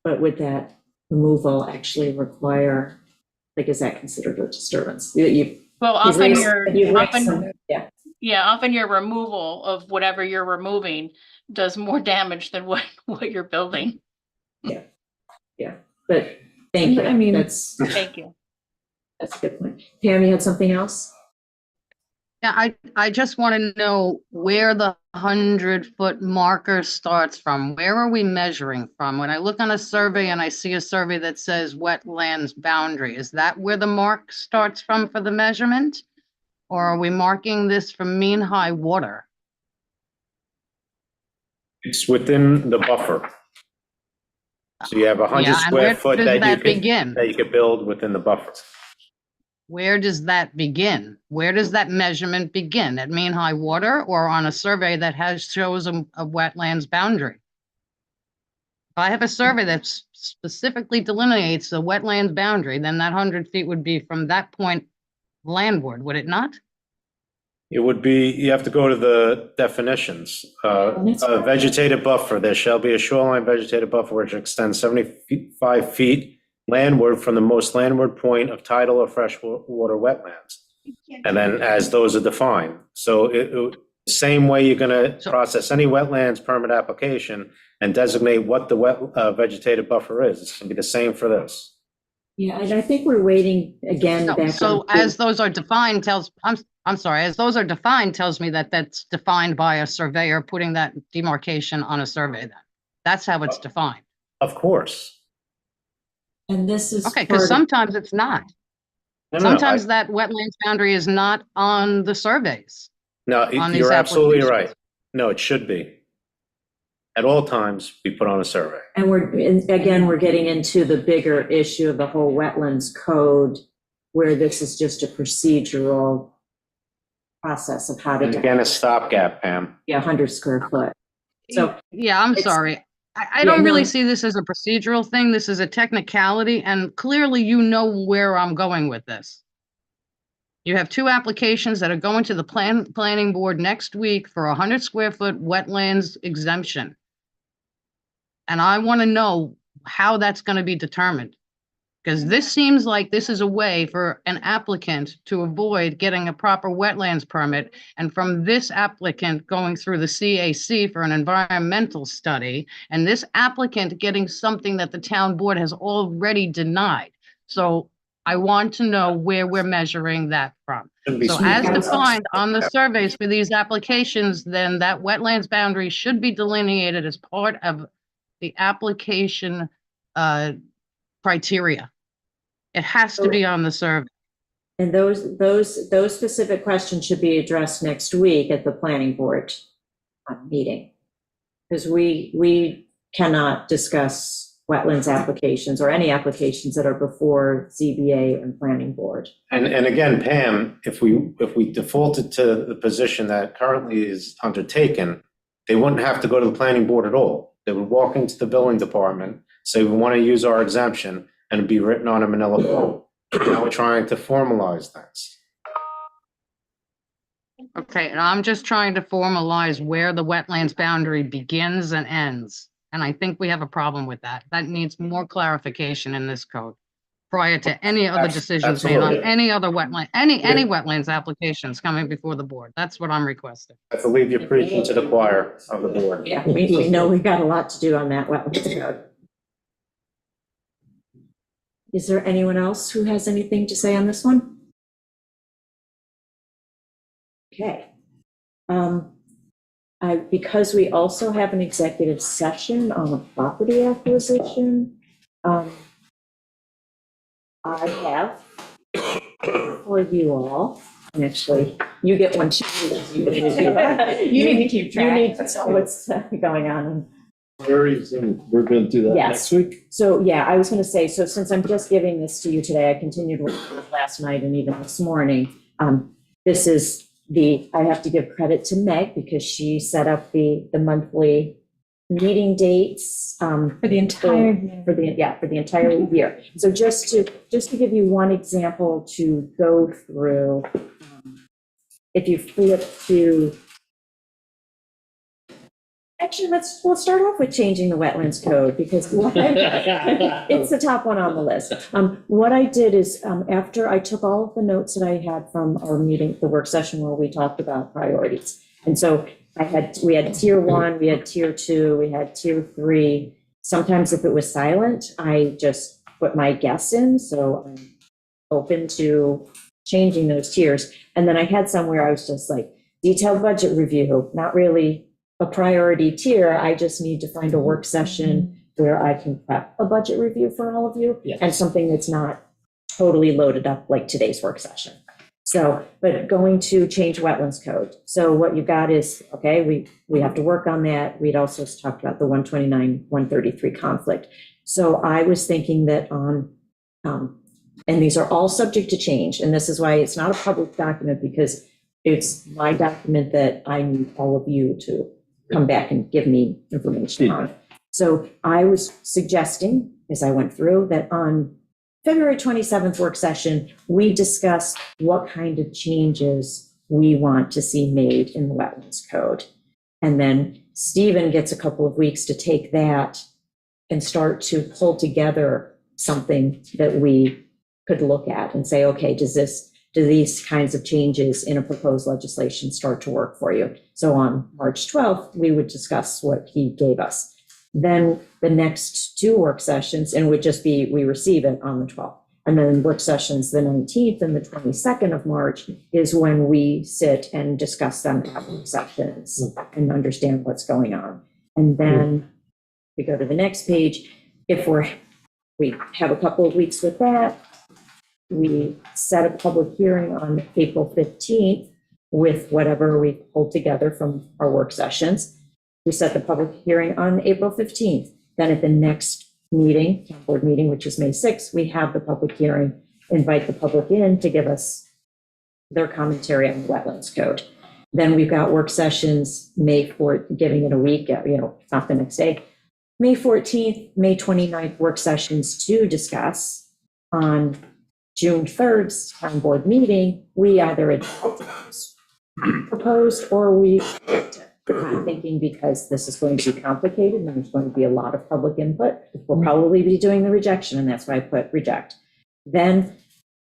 but would that removal actually require, like, is that considered a disturbance? You Well, you've often raised- you're, you've raised often, some- Yeah, often your removal of whatever you're removing does more damage than what you're building. but thank you. I mean- That's Thank you. a good point. Pam, you had something else? Yeah, I just want to know where the 100-foot marker starts from. Where are we measuring from? When I look on a survey and I see a survey that says wetlands boundary, is that where the mark starts from for the measurement? Or are we marking this from mean high water? It's within the buffer. So you have 100 Yeah, and square where foot does that that begin? you could build within the buffer. Where does that begin? Where does that measurement begin? At mean high water or on a survey that shows a wetlands boundary? If I have a survey that specifically delineates the wetlands boundary, then that 100 feet would be from that point landward, would it not? It would be, you have to go to the definitions. A vegetative buffer, there shall be a shoreline vegetative buffer which extends 75 feet landward from the most landward point of tidal or freshwater wetlands. And then as those are defined. So same way you're gonna process any wetlands permit application and designate what the vegetative buffer is. It's gonna be the same for this. Yeah, and I think we're waiting again back. So on- as those are defined I'm sorry, as those are defined tells me that that's defined by a surveyor putting that demarcation on a survey then. That's how it's defined. Of course. And this is. Okay, part because of- sometimes it's not. No, Sometimes that wetlands boundary is not on the surveys. No, on these you're absolutely applications. right. No, it should be. At all times, be put on a survey. And we're getting into the bigger issue of the whole wetlands code, where this is just a procedural process of how to And get, again, a stopgap, Pam. 100 square foot. So Yeah, I'm it's- sorry. I Yeah, don't really no. see this as a procedural thing. This is a technicality, and clearly you know where I'm going with this. You have two applications that are going to the planning board next week for a 100 square foot wetlands exemption. And I want to know how that's going to be determined. Because this seems like this is a way for an applicant to avoid getting a proper wetlands permit. And from this applicant going through the CAC for an environmental study, and this applicant getting something that the town board has already denied. So I want to know where we're measuring that from. Shouldn't be So smooth. as defined on the surveys for these applications, then that wetlands boundary should be delineated as part of the application criteria. It has to be on the survey. And those specific questions should be addressed next week at the planning board meeting. Because we cannot discuss wetlands applications or any applications that are before ZBA and planning board. And again, Pam, if we defaulted to the position that currently is undertaken, they wouldn't have to go to the planning board at all. They would walk into the building department, say, we want to use our exemption, and it'd be written on a manila folder. Now we're trying to formalize things. Okay, and I'm just trying to formalize where the wetlands boundary begins and ends. And I think we have a problem with that. That needs more clarification in this code prior to any other decisions made on Absolutely. any other wetland, any wetlands applications coming before the board. That's what I'm requesting. I believe you're preaching to the choir of the board. Yeah, we know we've got a lot to do on that wetlands code. Is there anyone else who has anything to say on this one? Okay. Because we also have an executive session on a property acquisition, I have for you all, and actually, you get one too. You need to keep You need to know what's going on. Very soon. We're going to do that Yes. next week. So, yeah, I was going to say, so since I'm just giving this to you today, I continued working with last night and even this morning. This is I have to give credit to Meg because she set up the monthly meeting dates. For the entire year. For the entire year. So just to give you one example to go through, if you flip to, actually, we'll start off with changing the wetlands code because it's the top one on the list. What I did is after I took all of the notes that I had from our meeting, the work session where we talked about priorities. And so we had tier 1, we had tier 2, we had tier 3. Sometimes if it was silent, I just put my guess in. So I'm open to changing those tiers. And then I had some where I was just like, detailed budget review, not really a priority tier. I just need to find a work session where I can prep a budget review for all of you and something that's not totally loaded up like today's work session. So, but going to change wetlands code. So what you've got is, okay, we have to work on that. We'd also talked about the 129, 133 conflict. So I was thinking that and these are all subject to change. And this is why it's not a public document because it's my document that I need all of you to come back and give me information on. So I was suggesting, as I went through, that on February 27th work session, we discuss what kind of changes we want to see made in the wetlands code. And then Stephen gets a couple of weeks to take that and start to pull together something that we could look at and say, okay, do these kinds of changes in a proposed legislation start to work for you? So on March 12th, we would discuss what he gave us. Then the next 2 work sessions, and it would just be, we receive it on the 12th. And then work sessions, the 19th and the 22nd of March is when we sit and discuss them at work sessions and understand what's going on. And then we go to the next page. If we have a couple of weeks with that, we set a public hearing on April 15th with whatever we pulled together from our work sessions. We set the public hearing on April 15th. Then at the next meeting, board meeting, which is May 6th, we have the public hearing, invite the public in to give us their commentary on the wetlands code. Then we've got work sessions, May 4th, giving it a week, not the next day. May 14th, May 29th, work sessions to discuss. On June 3rd's town board meeting, we either proposed or we I'm thinking because this is going to be complicated and there's going to be a lot of public input, we'll probably be doing the rejection, and that's why I put reject. Then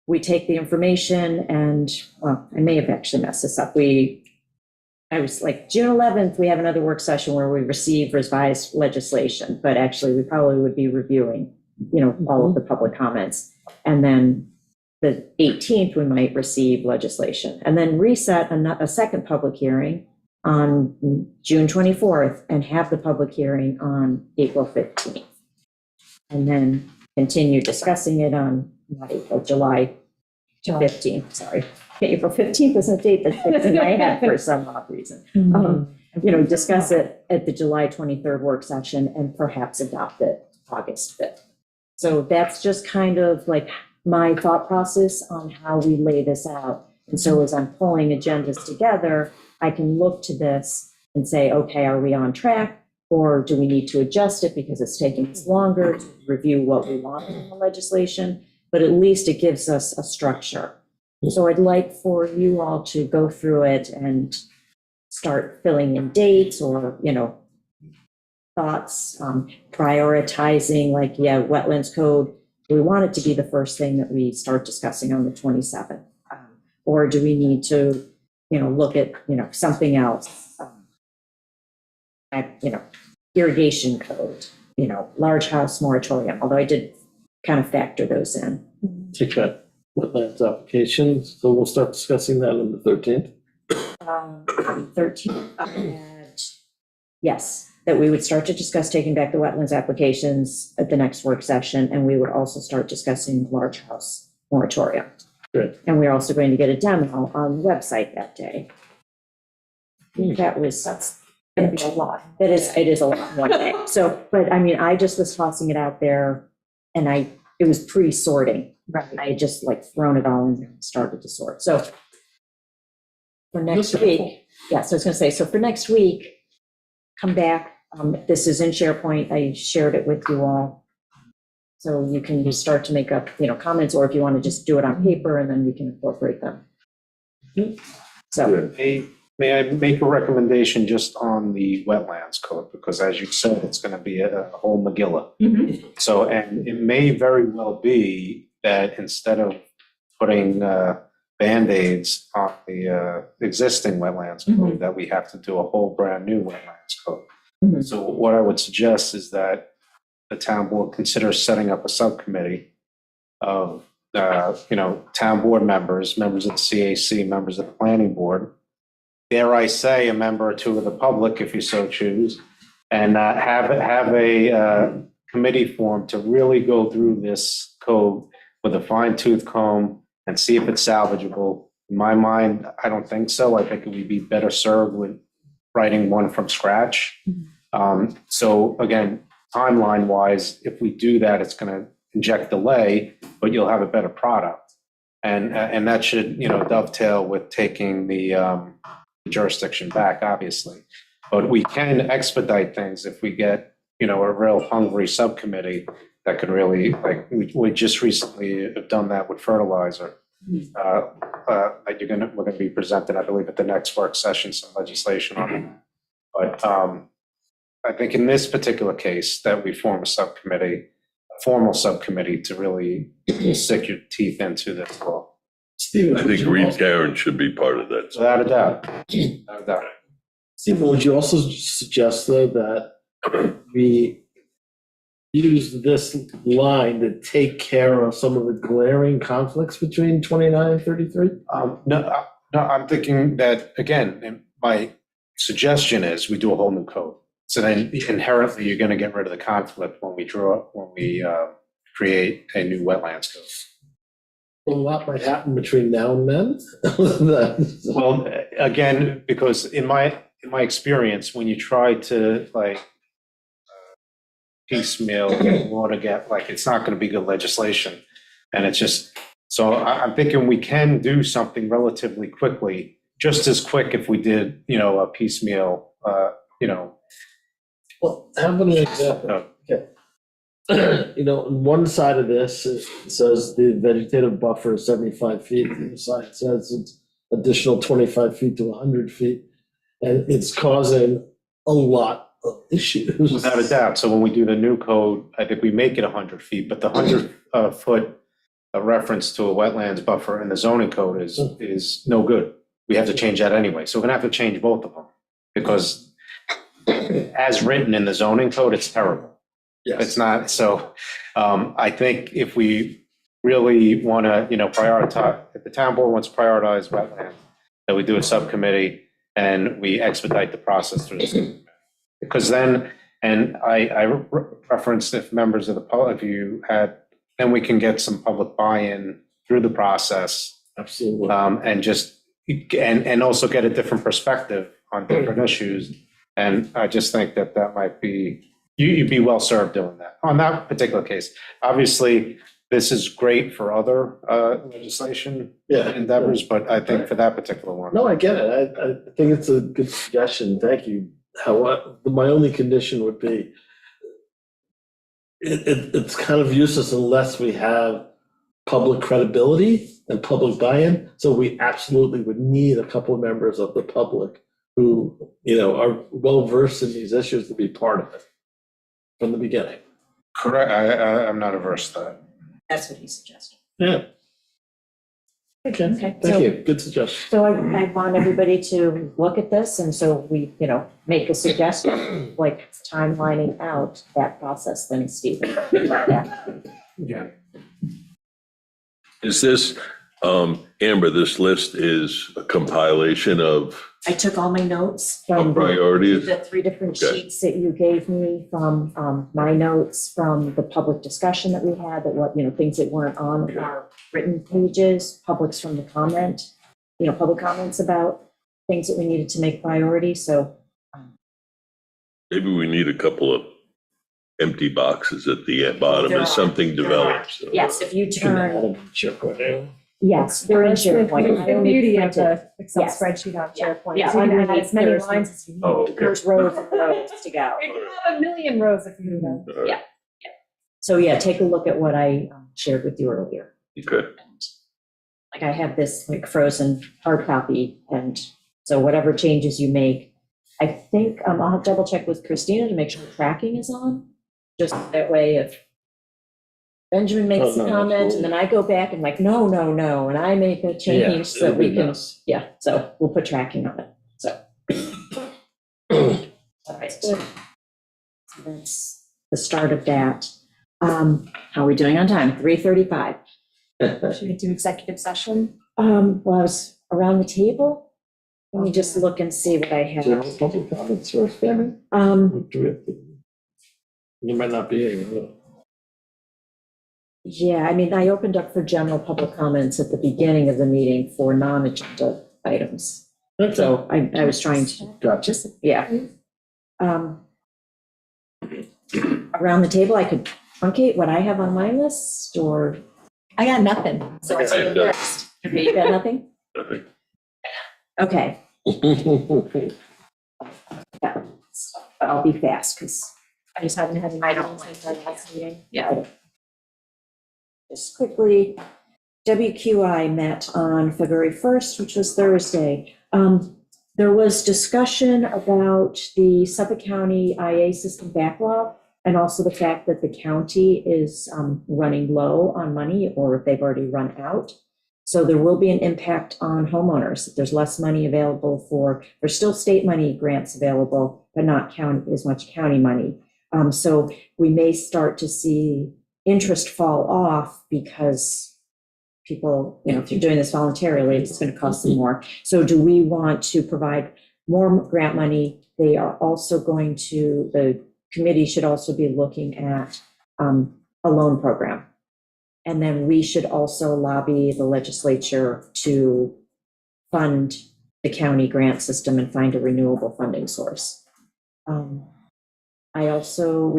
we take the information and, well, I may have actually messed this up. I was like, June 11th, we have another work session where we receive revised legislation, but actually we probably would be reviewing, all of the public comments. And then the 18th, we might receive legislation and then reset a second public hearing on June 24th and have the public hearing on April 15th. And then continue discussing it on July 15th, sorry. April 15th is a date that fits in my head for some odd reason. Discuss it at the July 23rd work session and perhaps adopt it August 5th. So that's just kind of like my thought process on how we lay this out. And so as I'm pulling agendas together, I can look to this and say, okay, are we on track? Or do we need to adjust it because it's taking us longer to review what we want in the legislation? But at least it gives us a structure. So I'd like for you all to go through it and start filling in dates or, thoughts, prioritizing, like, wetlands code. Do we want it to be the first thing that we start discussing on the 27th? Or do we need to look at, something else, irrigation code, large house moratorium, although I did kind of factor those in. Take that wetlands application, so we'll start discussing that on the 13th. 13th, yes, that we would start to discuss taking back the wetlands applications at the next work session, and we would also start discussing large house moratorium. Good. And we're also going to get a demo on the website that day. I think that's gonna be a lot. It is a lot one day. So, but I mean, I just was tossing it out there and it was pre-sorting. Right. I had just like thrown it all in there and started to sort. So for next That's week, helpful. yeah, so I was gonna say, so for next week, come back. This is in SharePoint. I shared it with you all. So you can start to make up, comments, or if you want to just do it on paper and then we can incorporate them. So, May I make a recommendation just on the wetlands code? Because as you said, it's going to be a whole Megillah. So, and it may very well be that instead of putting Band-Aids on the existing wetlands code, that we have to do a whole brand new wetlands code. So what I would suggest is that the town board consider setting up a subcommittee of, town board members of the CAC, members of the planning board, dare I say, a member or two of the public, if you so choose, and have a committee formed to really go through this code with a fine tooth comb and see if it's salvageable. In my mind, I don't think so. I think it would be better served with writing one from scratch. So again, timeline wise, if we do that, it's going to inject delay, but you'll have a better product. And that should, dovetail with taking the jurisdiction back, obviously. But we can expedite things if we get, a real hungry subcommittee that could really, like, we just recently have done that with fertilizer. We're going to be presenting, I believe, at the next work session, some legislation on it. But I think in this particular case that we form a formal subcommittee to really stick your teeth into this law. Stephen, I think Reed Karen should be part of that. Without a doubt. Without a doubt. Stephen, would you also suggest though that we use this line to take care of some of the glaring conflicts between 29 and 33? No, I'm thinking that, again, and my suggestion is we do a whole new code. So then inherently, you're going to get rid of the conflict when we create a new wetlands code. A lot might happen between now and then. Well, again, because in my experience, when you try to piecemeal law to get, it's not going to be good legislation. And it's just, so I'm thinking we can do something relatively quickly, just as quick if we did, a piecemeal, Well, how about an example? Okay. On one side of this, it says the vegetative buffer is 75 feet. The other side says it's additional 25 feet to 100 feet. And it's causing a lot of issues. Without a doubt. So when we do the new code, I think we make it 100 feet, but the 100-foot reference to a wetlands buffer in the zoning code is no good. We have to change that anyway. So we're going to have to change both of them because as written in the zoning code, it's terrible. Yes. It's not. So I think if we really want to, prioritize, if the town board wants to prioritize wetlands, that we do a subcommittee and we expedite the process through the subcommittee. Because then, and I referenced if members of the public, then we can get some public buy-in through the process. Absolutely. And also get a different perspective on different issues. And I just think that might be, you'd be well served doing that on that particular case. Obviously, this is great for other legislation endeavors, but I think for that particular one. No, I get it. I think it's a good suggestion. Thank you. However, my only condition would be it's kind of useless unless we have public credibility and public buy-in. So we absolutely would need a couple of members of the public who, are well-versed in these issues to be part of it from the beginning. Correct. I'm not averse to that. that's what he suggested. Yeah. Okay, so- thank you. Good suggestion. So I want everybody to look at this, and so we, make a suggestion, like timelining out that process, then Stephen. Yeah. Is this, Amber, this list is a compilation of I took all my notes Our from priorities, the 3 different Okay. sheets that you gave me from my notes, from the public discussion that we had, that what, things that weren't on our written pages, publics from the comment, public comments about things that we needed to make priority. So maybe we need a couple of empty boxes at the bottom There as are. something develops. yes, if you Can add turn, them in SharePoint. yes, they're in SharePoint. I The only beauty of printed- the Excel Yes. spreadsheet on Yeah, SharePoint. yeah, So you can add underneath, as many there's- lines as you need. Oh, okay. There's rows and rows to go. You can have a million rows if you need them. All right. So yeah, take a look at what I shared with you earlier. Okay. Like I have this like frozen hard copy, and so whatever changes you make, I think I'll have to double check with Christina to make sure tracking is on. Just that way if Benjamin makes Oh, a no, comment and then I go back and like, no, and I make a change so that we can, so we'll put tracking on it, so. All right. So that's the start of that. How are we doing on time? 3:35. Should we do executive session? Well, I was around the table. Let me just look and see what I have. General public comments first, Tammy? Um, Do we have to? You might not be here. yeah, I mean, I opened up for general public comments at the beginning of the meeting for non-agenda items. So I was trying to, Gotcha. yeah. Around the table, I could truncate what I have on my list, or, I got nothing. so I have that. okay, you got nothing? Nothing. Okay, yeah, but I'll be fast, because I just haven't had any. I don't meetings since our last meeting. yeah. Just quickly, WQI met on February 1st, which was Thursday. There was discussion about the Suffolk County IA system backlog, and also the fact that the county is running low on money, or if they've already run out. So there will be an impact on homeowners. There's less money available there's still state money grants available, but not as much county money. So we may start to see interest fall off because people, if you're doing this voluntarily, it's going to cost them more. So do we want to provide more grant money? They are also the committee should also be looking at a loan program. And then we should also lobby the legislature to fund the county grant system and find a renewable funding source. I also,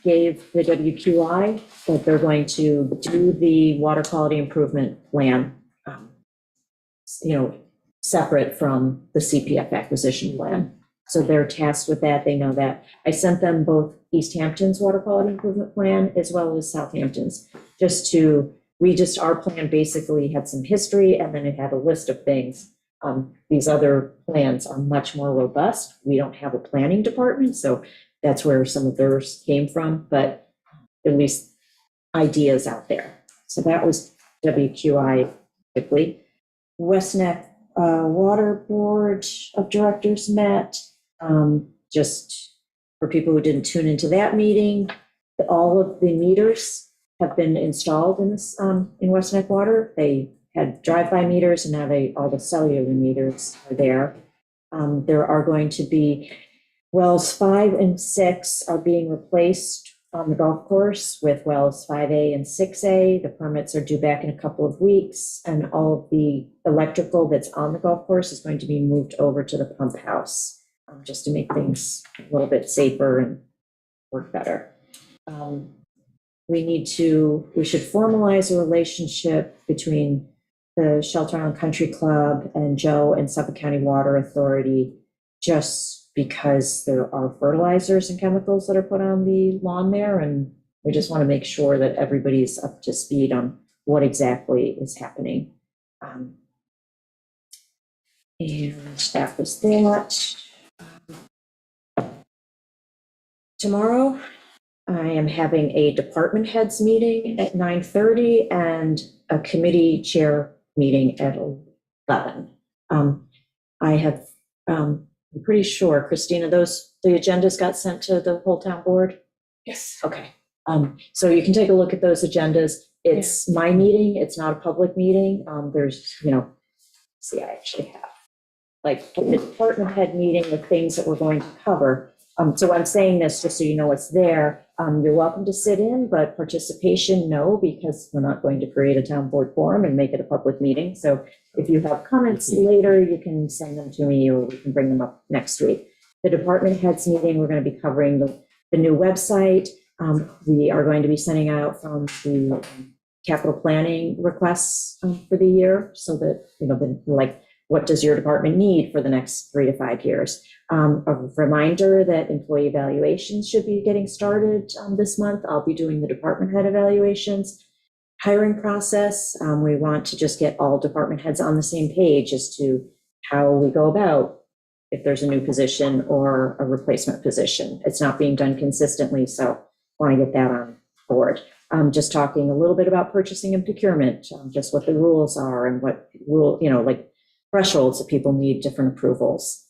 gave the WQI that they're going to do the water quality improvement plan, separate from the CPF acquisition plan. So they're tasked with that. They know that. I sent them both East Hampton's water quality improvement plan as well as Southampton's, our plan basically had some history, and then it had a list of things. These other plans are much more robust. We don't have a planning department, so that's where some of theirs came from, but at least ideas out there. So that was WQI quickly. West Neck Water Board of Directors met. Just for people who didn't tune into that meeting, all of the meters have been installed in this in West Neck Water. They had drive-by meters, and now all the cellular meters are there. There are going to be wells 5 and 6 are being replaced on the golf course with wells 5A and 6A. The permits are due back in a couple of weeks, and all of the electrical that's on the golf course is going to be moved over to the pump house, just to make things a little bit safer and work better. We should formalize a relationship between the Shelter Island Country Club and Joe and Suffolk County Water Authority, just because there are fertilizers and chemicals that are put on the lawn there, and we just want to make sure that everybody's up to speed on what exactly is happening. And that was that. Tomorrow, I am having a department heads meeting at 9:30 and a committee chair meeting at 11. I'm pretty sure, Christina, the agendas got sent to the whole town board? Yes. Okay. So you can take a look at those agendas. It's my meeting. It's not a public meeting. There's, see, I actually have, like, the department head meeting, the things that we're going to cover. So I'm saying this just so you know what's there. You're welcome to sit in, but participation, no, because we're not going to create a town board forum and make it a public meeting. So if you have comments later, you can send them to me or we can bring them up next week. The department heads meeting, we're going to be covering the new website. We are going to be sending out from the capital planning requests for the year so that, like, what does your department need for the next 3 to 5 years? A reminder that employee evaluations should be getting started this month. I'll be doing the department head evaluations. Hiring process, we want to just get all department heads on the same page as to how we go about if there's a new position or a replacement position. It's not being done consistently, so I want to get that on board. Just talking a little bit about purchasing and procurement, just what the rules are and what rule, like thresholds that people need different approvals.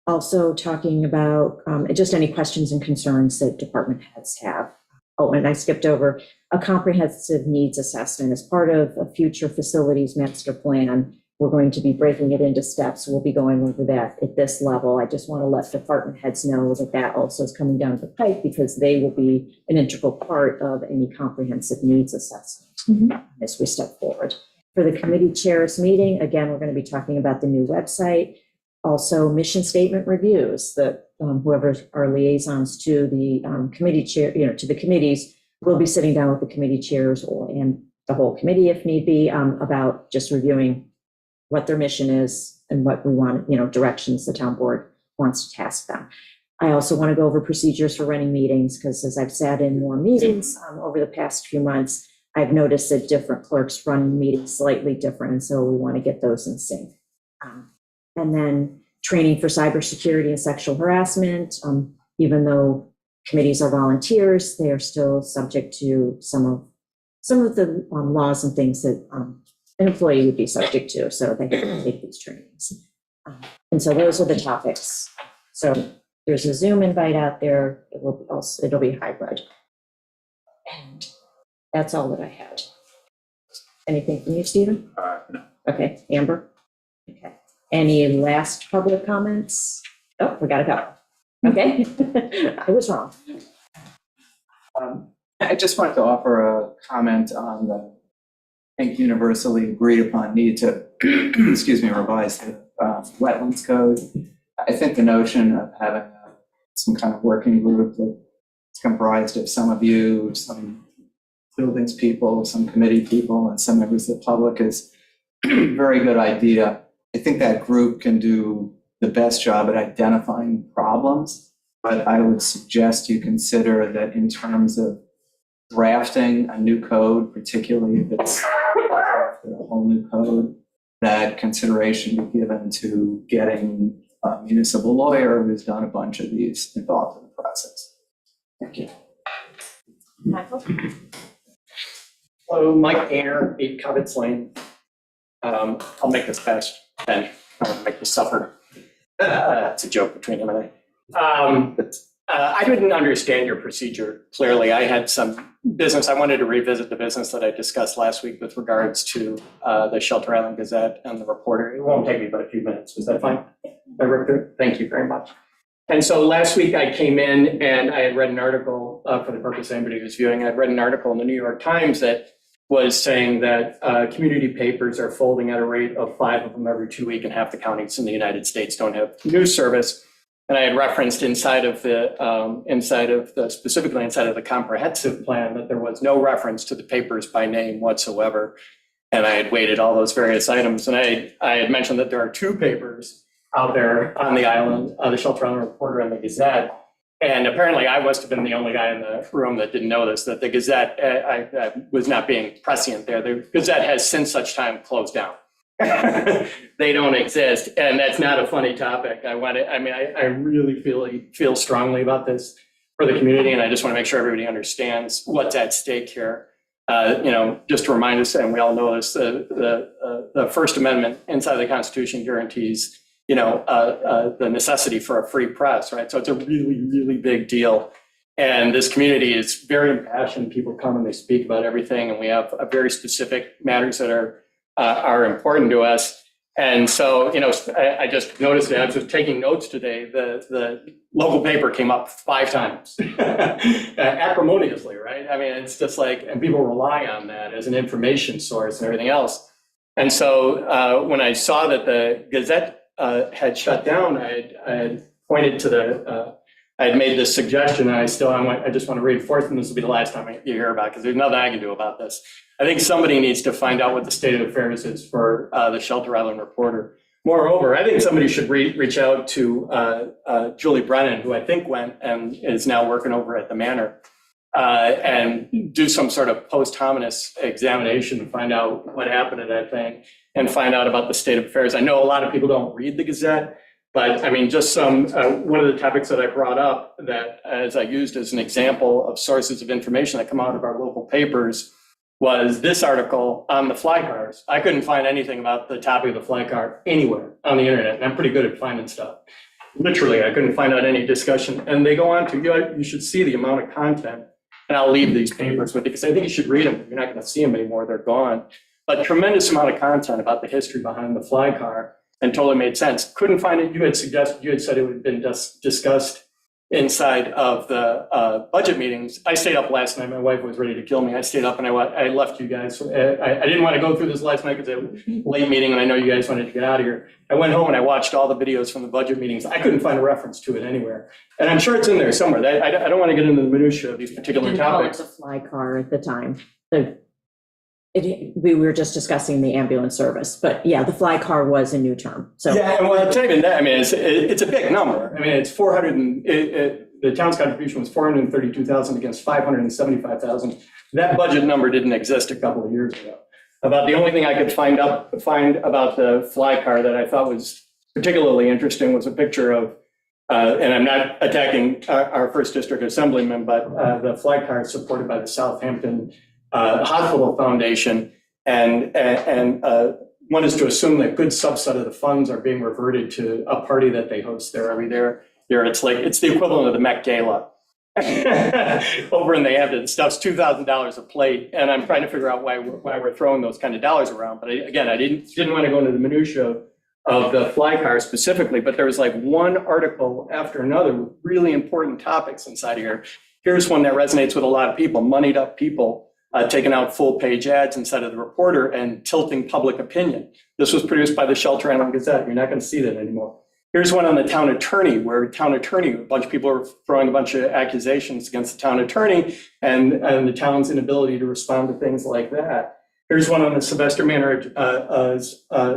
Also talking about just any questions and concerns that department heads have. Oh, and I skipped over a comprehensive needs assessment as part of a future facilities master plan. We're going to be breaking it into steps. We'll be going over that at this level. I just want to let department heads know that that also is coming down the pipe because they will be an integral part of any comprehensive needs assessment as we step forward. For the committee chairs meeting, again, we're going to be talking about the new website, also mission statement reviews that whoever our liaisons to the committee chair, to the committees, will be sitting down with the committee chairs and the whole committee if need be about just reviewing what their mission is and what we want, directions the town board wants to task them. I also want to go over procedures for running meetings because as I've sat in more meetings over the past few months, I've noticed that different clerks run meetings slightly different, and so we want to get those in sync. And then training for cybersecurity and sexual harassment. Even though committees are volunteers, they are still subject to some of the laws and things that an employee would be subject to, so they have to take these trainings. And so those are the topics. So there's a Zoom invite out there. It'll be hybrid. And that's all that I had. Anything from you, Stephen? No. Okay, Amber? Okay. Any last public comments? Oh, we got a couple. Okay, I was wrong. I just wanted to offer a comment on the, I think, universally agreed upon need to, revise the wetlands code. I think the notion of having some kind of working group that's comprised of some of you, some buildings people, some committee people, and some members of the public is a very good idea. I think that group can do the best job at identifying problems, but I would suggest you consider that in terms of drafting a new code, particularly if it's a whole new code, that consideration be given to getting a municipal lawyer who's done a bunch of these involved in the process. Thank you. Michael? Hello, Mike Gainer, 8 Covitz Lane. I'll make this fast and make you suffer. It's a joke between him and I. I didn't understand your procedure clearly. I had some business. I wanted to revisit the business that I discussed last week with regards to the Shelter Island Gazette and the reporter. It won't take me but a few minutes. Is that fine? Thank you very much. And so last week I came in and I had read an article, for the purpose of anybody who's viewing, I'd read an article in the New York Times that was saying that community papers are folding at a rate of 5 of them every 2 weeks, and half the counties in the United States don't have news service. And I had referenced inside of the specifically inside of the comprehensive plan that there was no reference to the papers by name whatsoever. And I had weighted all those various items. And I had mentioned that there are 2 papers out there on the island, the Shelter Island Reporter and the Gazette. And apparently I must have been the only guy in the room that didn't know this, that the Gazette, I was not being prescient there. The Gazette has since such time closed down. They don't exist. And that's not a funny topic. I really feel strongly about this for the community. And I just want to make sure everybody understands what's at stake here. Just to remind us, and we all know this, the First Amendment inside the Constitution guarantees the necessity for a free press, right? So it's a really, really big deal. And this community is very impassioned. People come and they speak about everything. And we have very specific matters that are are important to us. And so, I just noticed that I was just taking notes today. The local paper came up 5 times acrimoniously, right? I mean, it's just like, and people rely on that as an information source and everything else. And so when I saw that the Gazette had shut down, I had pointed to I had made this suggestion, and I just want to reinforce, and this will be the last time you hear about it, because there's nothing I can do about this. I think somebody needs to find out what the state of affairs is for the Shelter Island Reporter. Moreover, I think somebody should reach out to Julie Brennan, who I think went and is now working over at the Manor, and do some sort of post-hominis examination and find out what happened to that thing and find out about the state of affairs. I know a lot of people don't read the Gazette, but I mean, just one of the topics that I brought up that as I used as an example of sources of information that come out of our local papers was this article on the fly cars. I couldn't find anything about the topic of the fly car anywhere on the internet, and I'm pretty good at finding stuff. Literally, I couldn't find out any discussion. And they go on to, you should see the amount of content, and I'll leave these papers with you because I think you should read them. You're not going to see them anymore, they're gone. But tremendous amount of content about the history behind the fly car, and totally made sense. Couldn't find it. You had said it would have been discussed inside of the budget meetings. I stayed up last night. My wife was ready to kill me. I stayed up and I left you guys. I didn't want to go through this last night because it was a late meeting and I know you guys wanted to get out of here. I went home and I watched all the videos from the budget meetings. I couldn't find a reference to it anywhere. And I'm sure it's in there somewhere. I don't want to get into the minutia of these particular Didn't call it topics. the fly car at the time. We were just discussing the ambulance service, but yeah, the fly car was a new term. So yeah, well, it's not even that. I mean, it's a big number. I mean, it's 400 and the town's contribution was 432,000 against 575,000. That budget number didn't exist a couple of years ago. About the only thing I could find about the fly car that I thought was particularly interesting was a picture of, and I'm not attacking our first district assemblyman, but the fly car is supported by the Southampton Hospital Foundation, and one is to assume that good subset of the funds are being reverted to a party that they host there every year. It's the equivalent of the Met Gala over in the Hamptons. Stuff's $2,000 a plate, and I'm trying to figure out why we're throwing those kind of dollars around. But I didn't want to go into the minutia of the fly car specifically, but there was like one article after another with really important topics inside here. Here's one that resonates with a lot of people: moneyed up people taking out full page ads inside of the Reporter and tilting public opinion. This was produced by the Shelter Island Gazette. You're not going to see that anymore. Here's one on the town attorney, where a bunch of people are throwing a bunch of accusations against the town attorney and the town's inability to respond to things like that. Here's one on the Sylvester Manor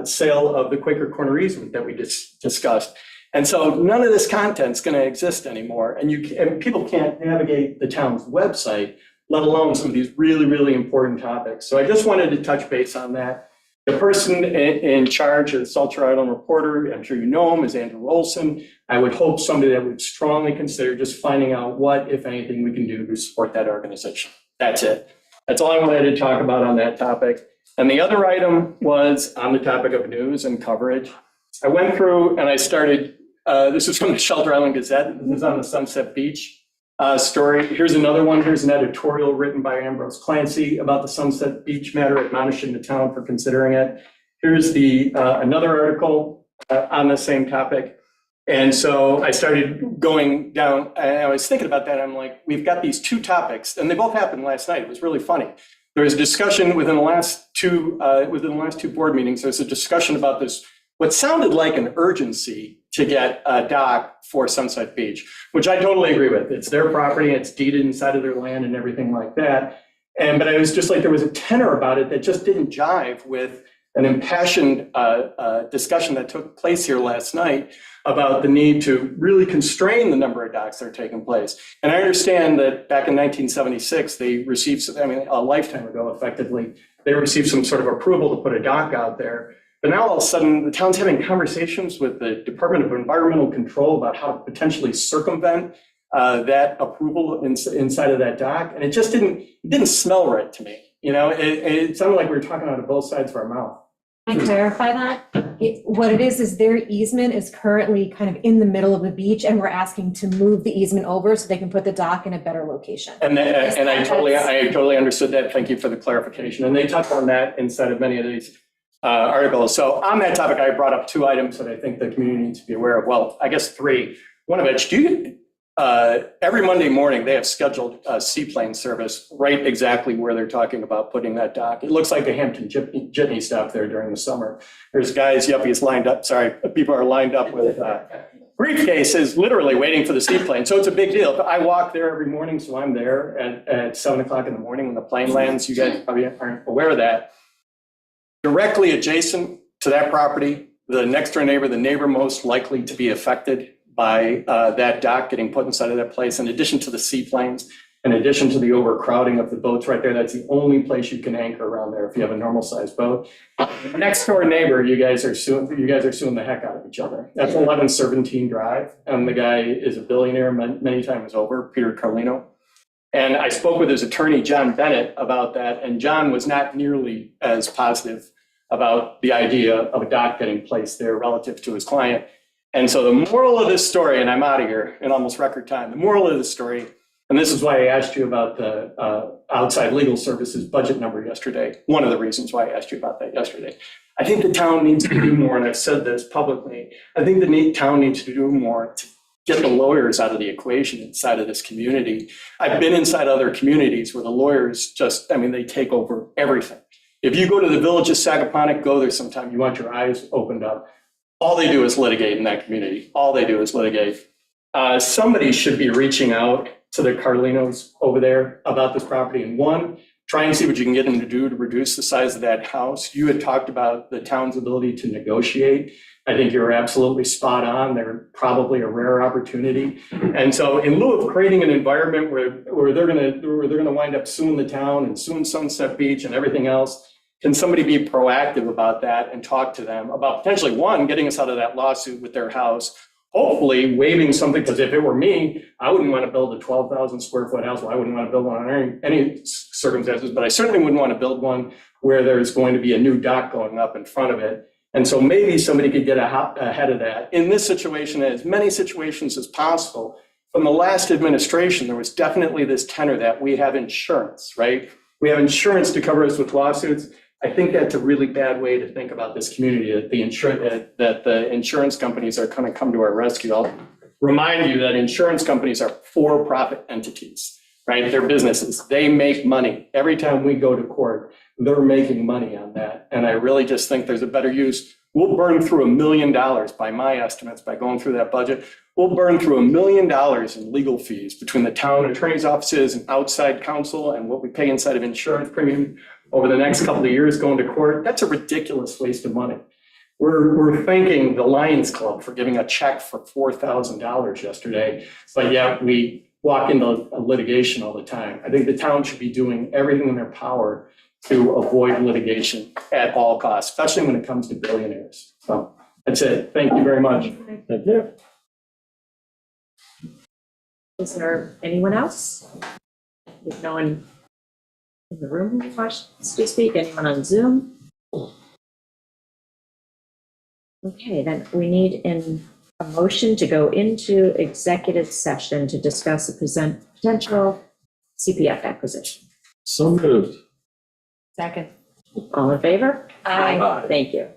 sale of the Quaker Corner easement that we just discussed. And so none of this content's going to exist anymore. And people can't navigate the town's website, let alone some of these really, really important topics. So I just wanted to touch base on that. The person in charge of the Shelter Island Reporter, I'm sure you know him, is Andrew Olson. I would hope somebody that would strongly consider just finding out what, if anything, we can do to support that organization. That's it. That's all I wanted to talk about on that topic. And the other item was on the topic of news and coverage. I went through and I started, this is from the Shelter Island Gazette. This is on the Sunset Beach story. Here's another one. Here's an editorial written by Ambrose Clancy about the Sunset Beach matter, admonishing the town for considering it. Here's another article on the same topic. And so I started going down, and I was thinking about that. I'm like, we've got these two topics, and they both happened last night. It was really funny. There was a discussion within the last two board meetings. There was a discussion about this, what sounded like an urgency to get a dock for Sunset Beach, which I totally agree with. It's their property, it's deeded inside of their land and everything like that. But I was just like, there was a tenor about it that just didn't jive with an impassioned discussion that took place here last night about the need to really constrain the number of docks that are taking place. And I understand that back in 1976, they received, a lifetime ago, effectively, they received some sort of approval to put a dock out there. But now all of a sudden, the town's having conversations with the Department of Environmental Control about how to potentially circumvent that approval inside of that dock. And it just didn't smell right to me. It sounded like we were talking out of both sides of our mouth. Can I clarify that? What it is their easement is currently kind of in the middle of the beach, and we're asking to move the easement over so they can put the dock in a better location. And I totally understood that. Thank you for the clarification. And they touched on that inside of many of these article. So on that topic, I brought up 2 items that I think the community needs to be aware of. Well, I guess 3. One of which, every Monday morning, they have scheduled a seaplane service right exactly where they're talking about putting that dock. It looks like a Hampton jitney stop there during the summer. There's guys, yuppies lined up, people are lined up with briefcases, literally waiting for the seaplane. So it's a big deal. I walk there every morning, so I'm there at 7 o'clock in the morning when the plane lands. You guys probably aren't aware of that. Directly adjacent to that property, the next door neighbor, the neighbor most likely to be affected by that dock getting put inside of that place, in addition to the seaplanes, in addition to the overcrowding of the boats right there, that's the only place you can anchor around there if you have a normal sized boat. The next door neighbor, you guys are suing the heck out of each other. That's 11 Serpentine Drive, and the guy is a billionaire many times over, Peter Carlino. And I spoke with his attorney, John Bennett, about that, and John was not nearly as positive about the idea of a dock getting placed there relative to his client. And so the moral of this story, and I'm out of here in almost record time, the moral of the story, and this is why I asked you about the outside legal services budget number yesterday, one of the reasons why I asked you about that yesterday. I think the town needs to do more, and I've said this publicly, I think the town needs to do more to get the lawyers out of the equation inside of this community. I've been inside other communities where the lawyers they take over everything. If you go to the village of Sagaponack, go there sometime, you want your eyes opened up. All they do is litigate in that community. All they do is litigate. Somebody should be reaching out to the Carlinos over there about this property. And 1, try and see what you can get them to do to reduce the size of that house. You had talked about the town's ability to negotiate. I think you're absolutely spot on. They're probably a rare opportunity. And so in lieu of creating an environment where they're gonna wind up suing the town and suing Sunset Beach and everything else, can somebody be proactive about that and talk to them about potentially, 1, getting us out of that lawsuit with their house, hopefully waiving something, because if it were me, I wouldn't want to build a 12,000 square foot house. Well, I wouldn't want to build one under any circumstances, but I certainly wouldn't want to build one where there's going to be a new dock going up in front of it. And so maybe somebody could get ahead of that. In this situation, as many situations as possible, from the last administration, there was definitely this tenor that we have insurance, right? We have insurance to cover us with lawsuits. I think that's a really bad way to think about this community, that the insurance companies are going to come to our rescue. I'll remind you that insurance companies are for-profit entities, right? They're businesses. They make money. Every time we go to court, they're making money on that. And I really just think there's a better use. We'll burn through $1 million by my estimates, by going through that budget. We'll burn through $1 million in legal fees between the town attorney's offices and outside counsel and what we pay inside of insurance premium over the next couple of years going to court. That's a ridiculous waste of money. We're thanking the Lions Club for giving a check for $4,000 yesterday, but yet we walk into litigation all the time. I think the town should be doing everything in their power to avoid litigation at all costs, especially when it comes to billionaires. So that's it. Thank you very much. Thank you. Is there anyone else? If no one in the room who wants to speak, anyone on Zoom? Okay, then we need a motion to go into executive session to discuss a potential CPF acquisition. So moved. Second. All in favor? Aye. Thank you.